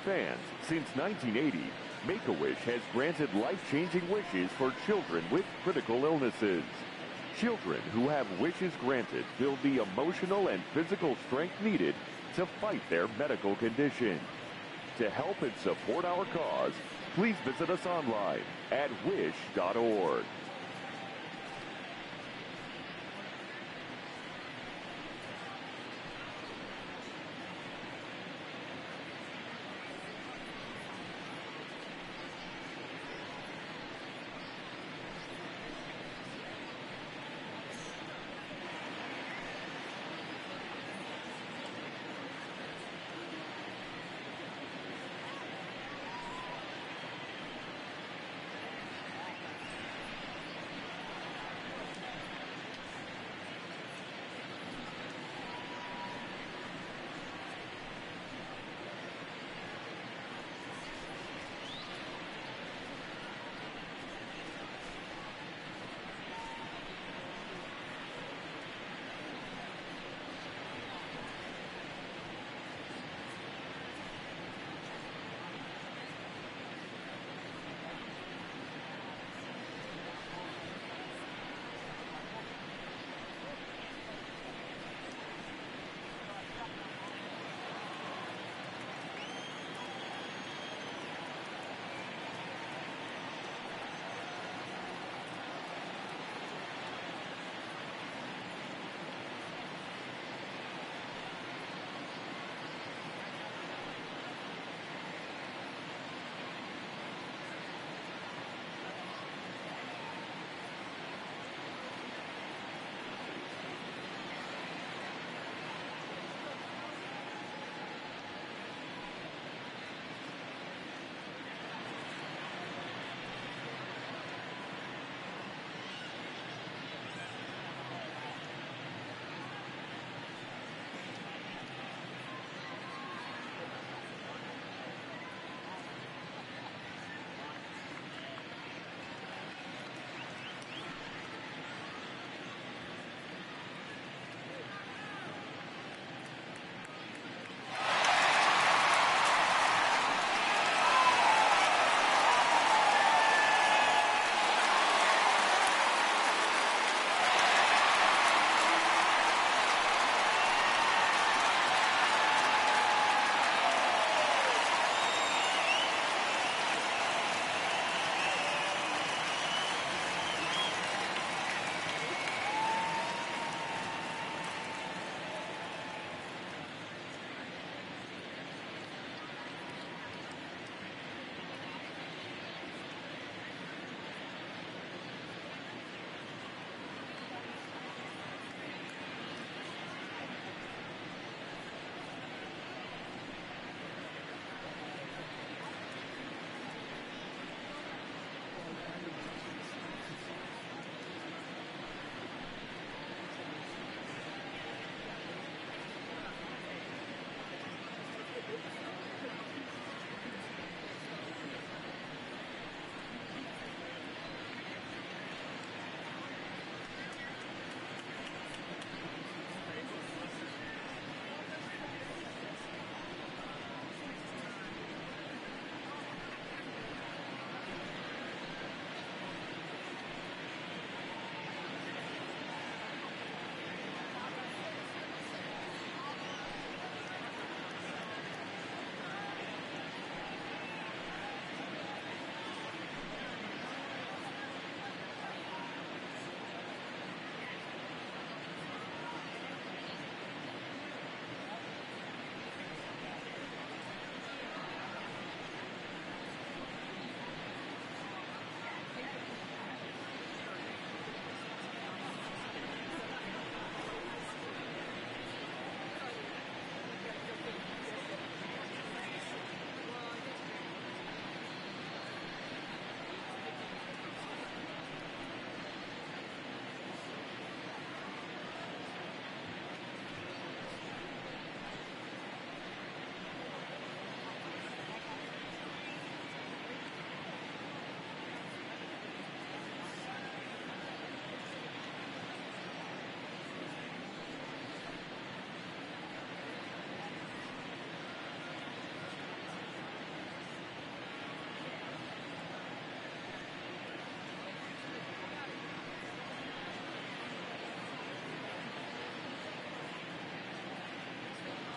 Fans, since 1980, Make-A-Wish has granted life-changing wishes for children with critical illnesses. Children who have wishes granted build the emotional and physical strength needed to fight their medical condition. To help and support our cause, please visit us online at wish.org.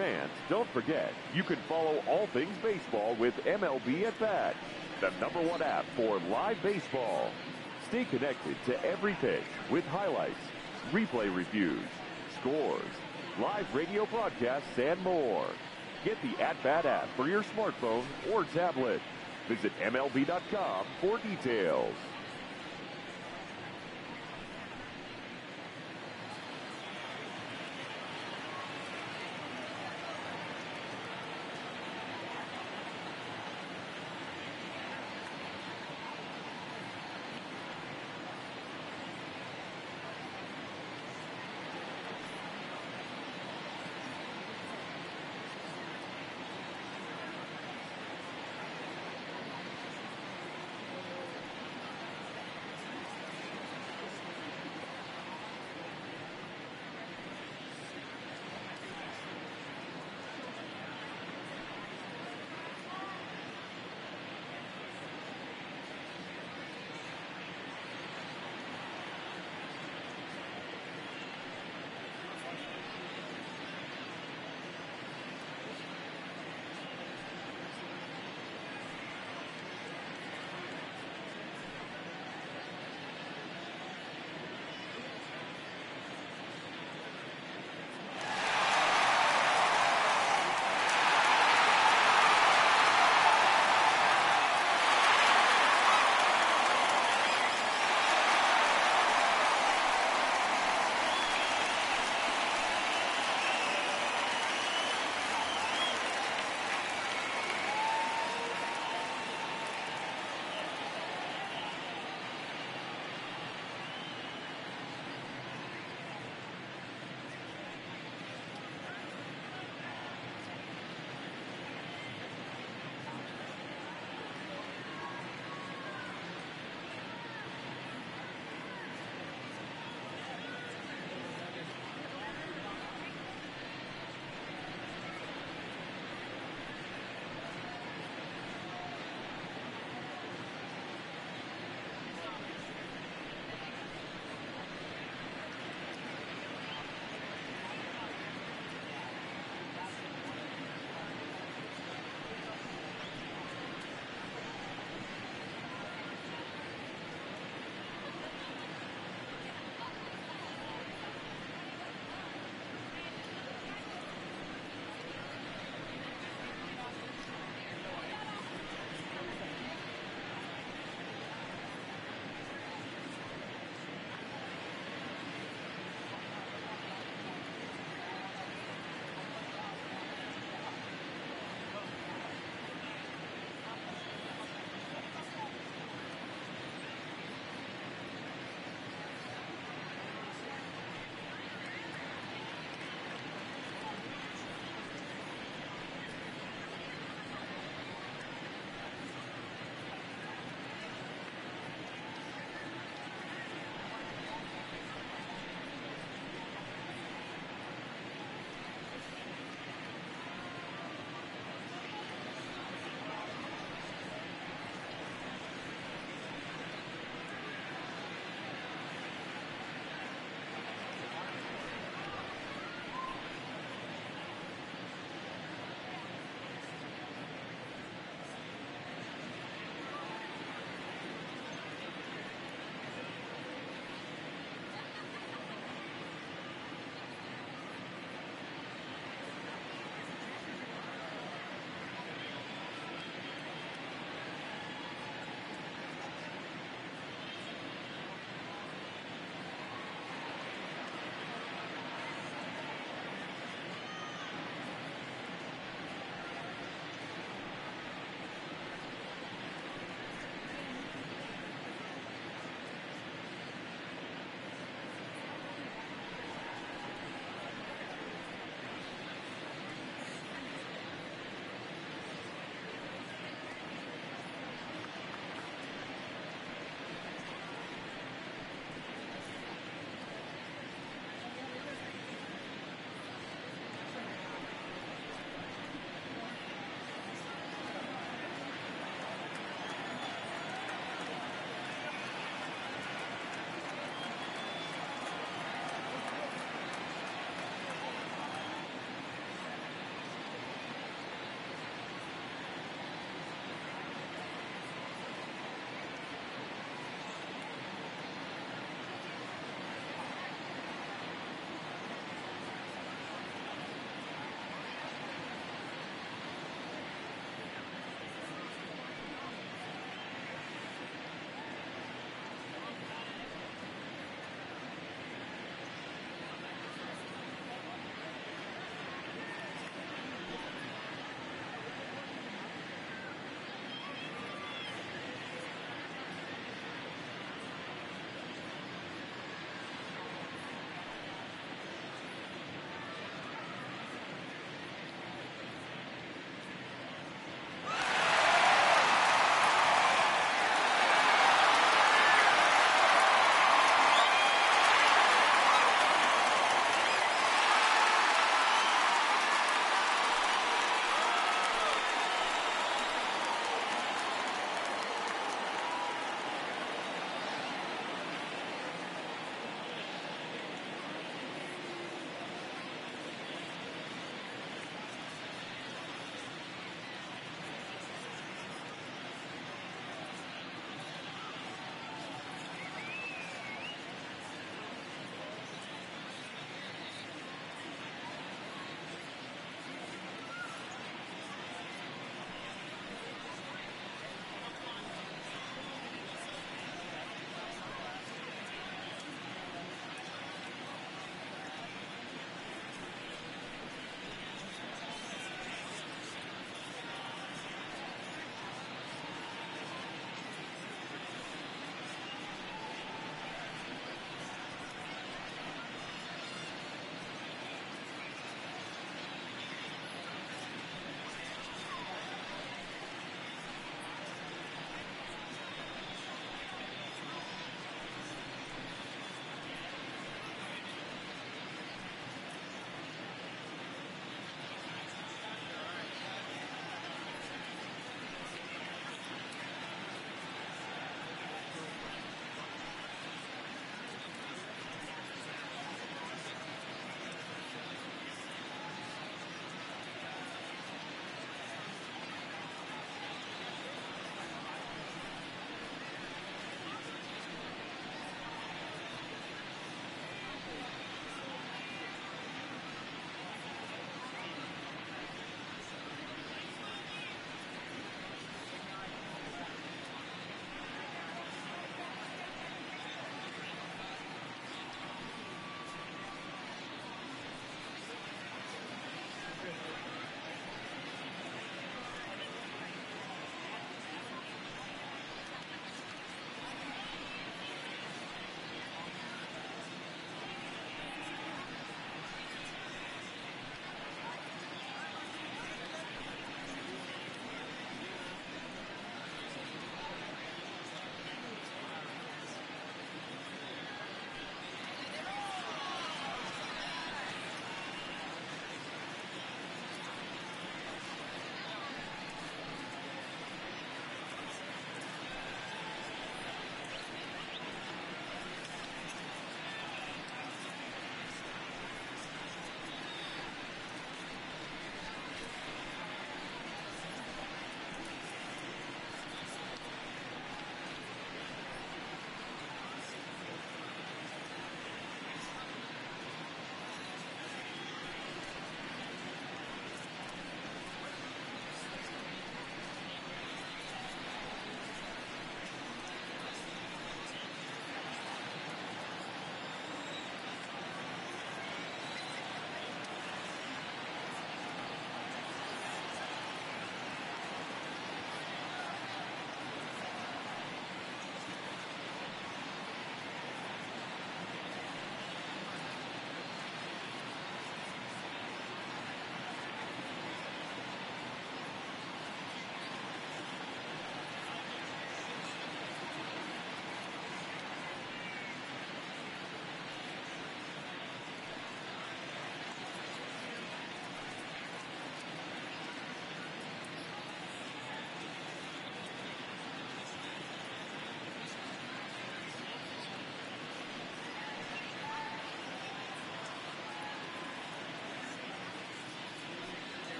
fans, don't forget, you can follow all things baseball with MLB At Bat, the #1 app for live baseball. Stay connected to every pitch with highlights, replay reviews, scores, live radio broadcasts, and more. Get the At Bat app for your smartphone or tablet. Visit MLB.com for details.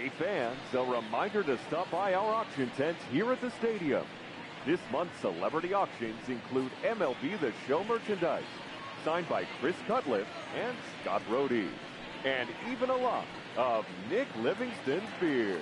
Hey fans, a reminder to stop by our auction tents here at the stadium. This month's celebrity auctions include MLB The Show merchandise, signed by Chris Cutliff and Scott Rohde, and even a lot of Nick Livingston's beer.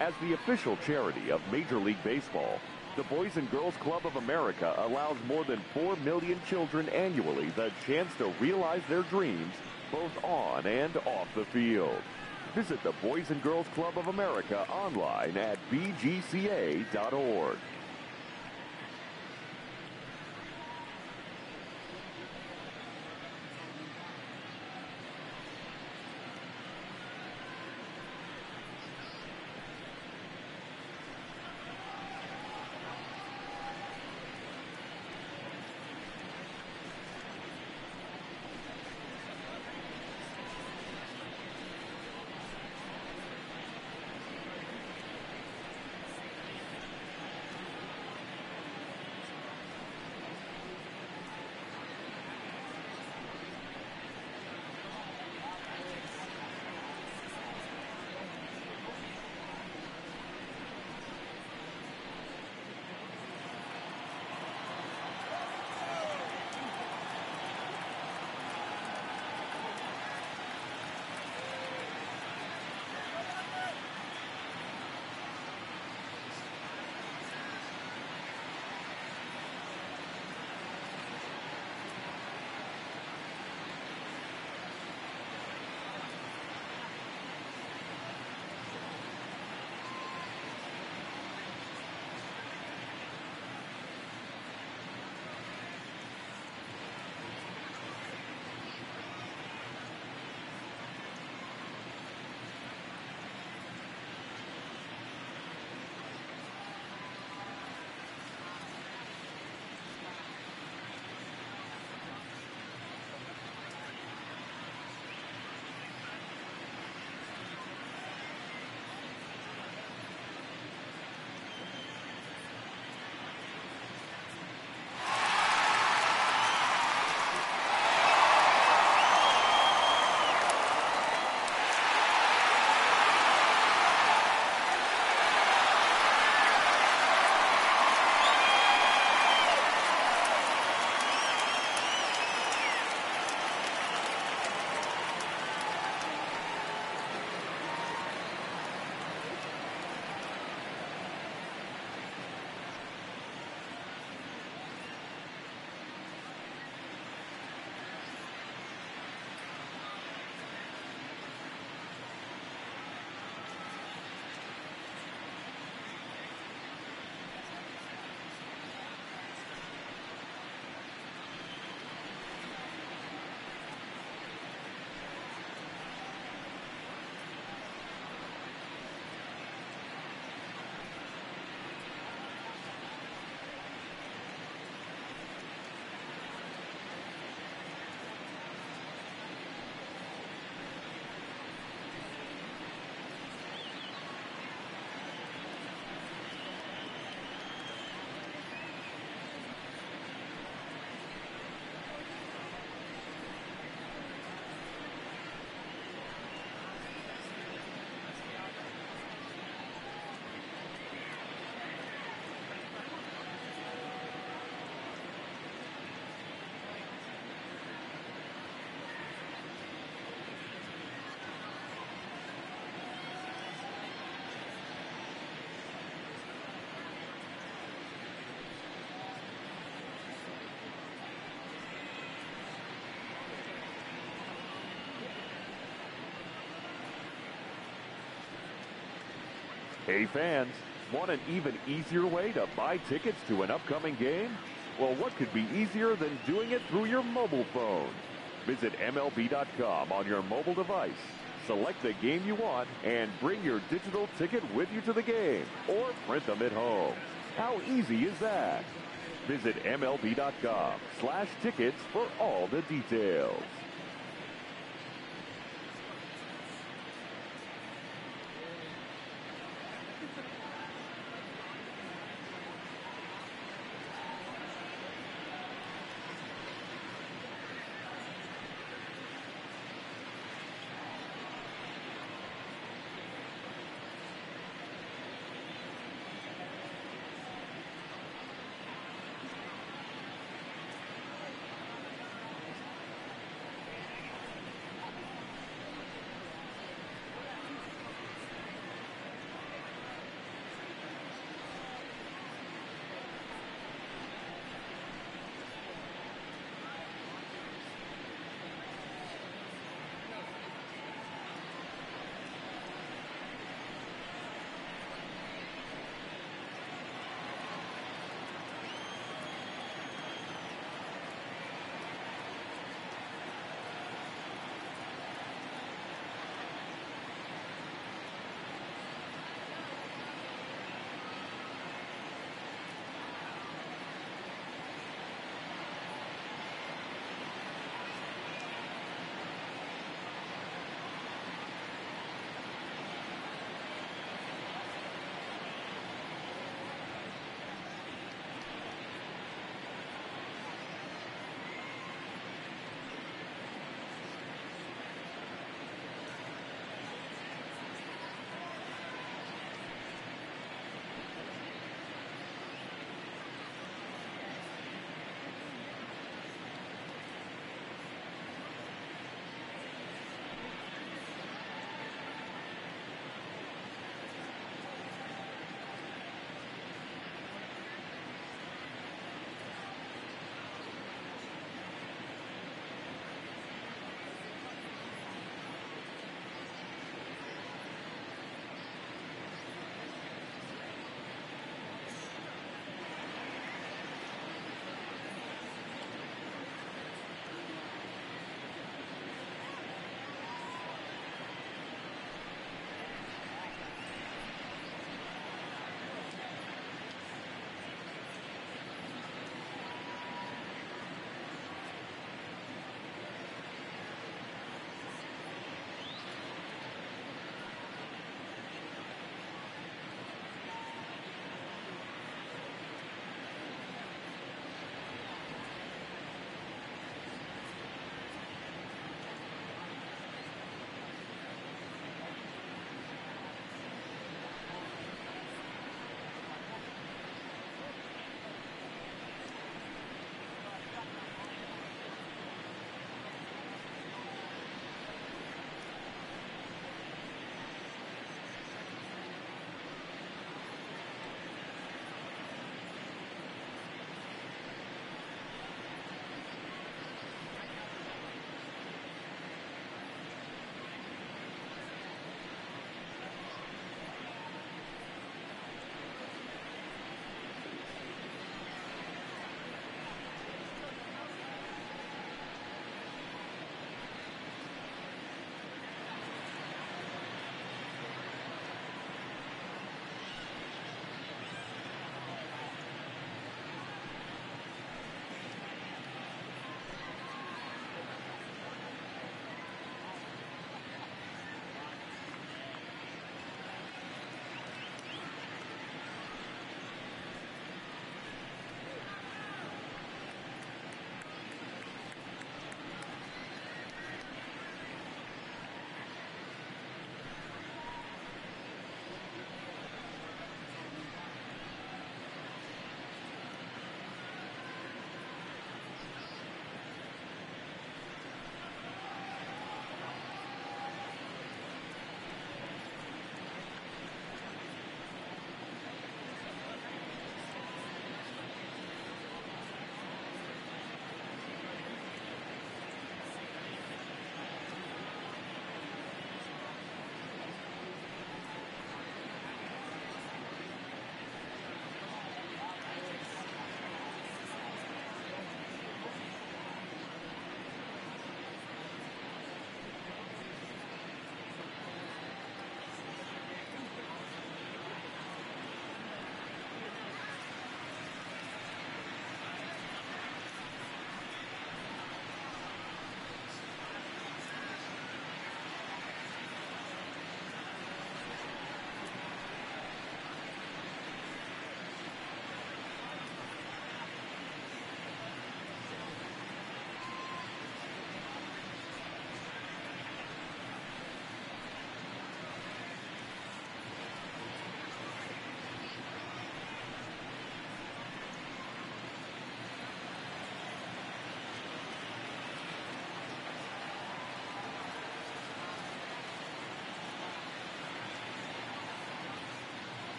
As the official charity of Major League Baseball, the Boys and Girls Club of America allows more than 4 million children annually the chance to realize their dreams both on and off the field. Visit the Boys and Girls Club of America online at bgca.org. Hey fans, want an even easier way to buy tickets to an upcoming game? Well, what could be easier than doing it through your mobile phone? Visit MLB.com on your mobile device. Select the game you want and bring your digital ticket with you to the game or print them at home. How easy is that? Visit MLB.com/tickets for all the details.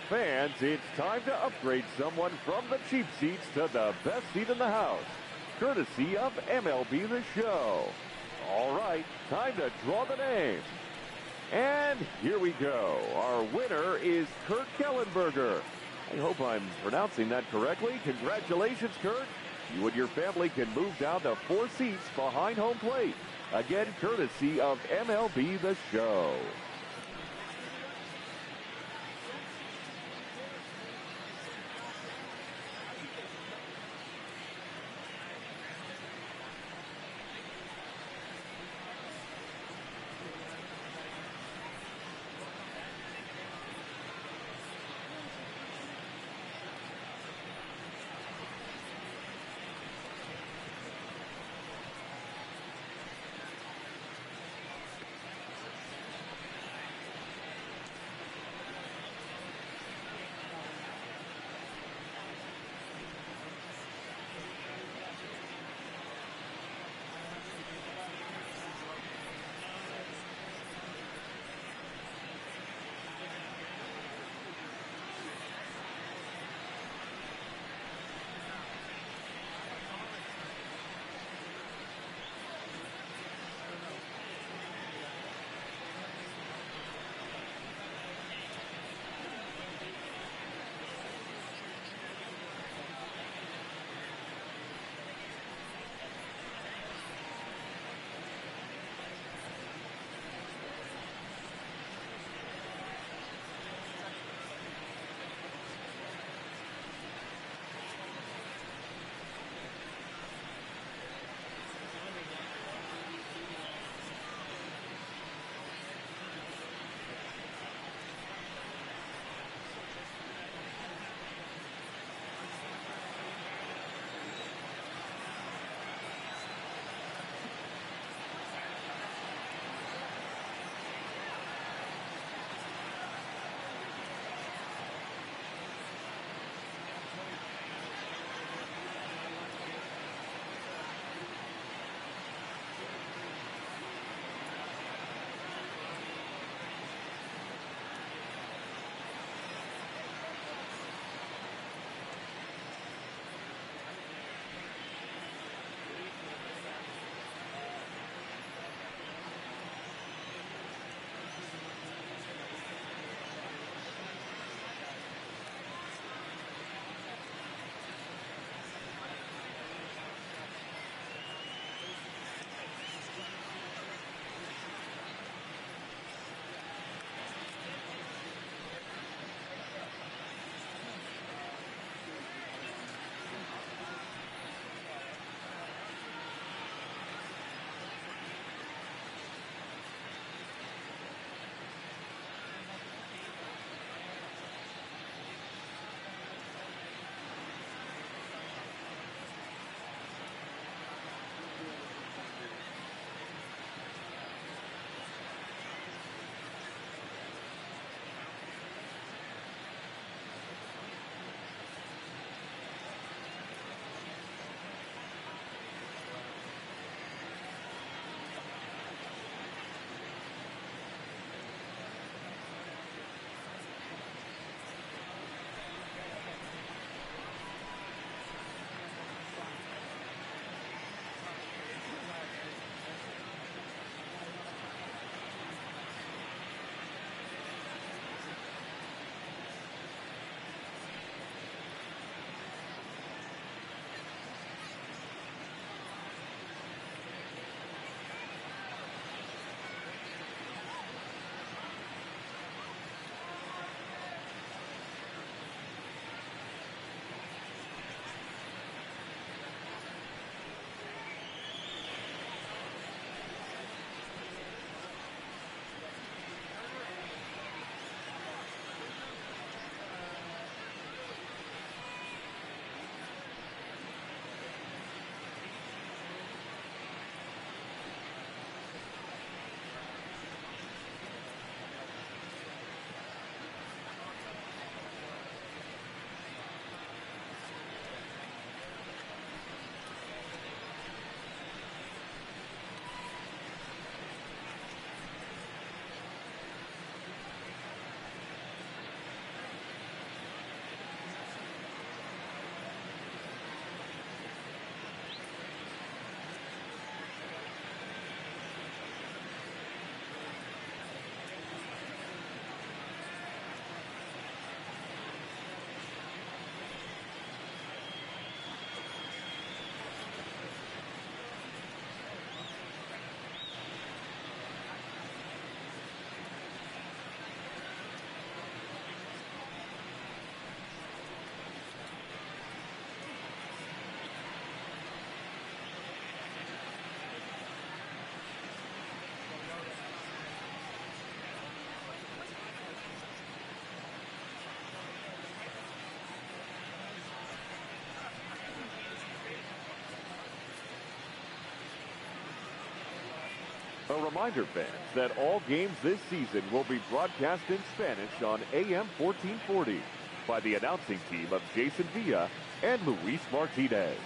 Fans, it's time to upgrade someone from the cheap seats to the best seat in the house, courtesy of MLB The Show. All right, time to draw the name. And here we go. Our winner is Kurt Kellenberger. I hope I'm pronouncing that correctly. Congratulations, Kurt. You and your family can move down to 4 seats behind home plate. Again, courtesy of MLB The Show. A reminder, fans, that all games this season will be broadcast in Spanish on AM 1440 by the announcing team of Jason Villa and Luis Martinez.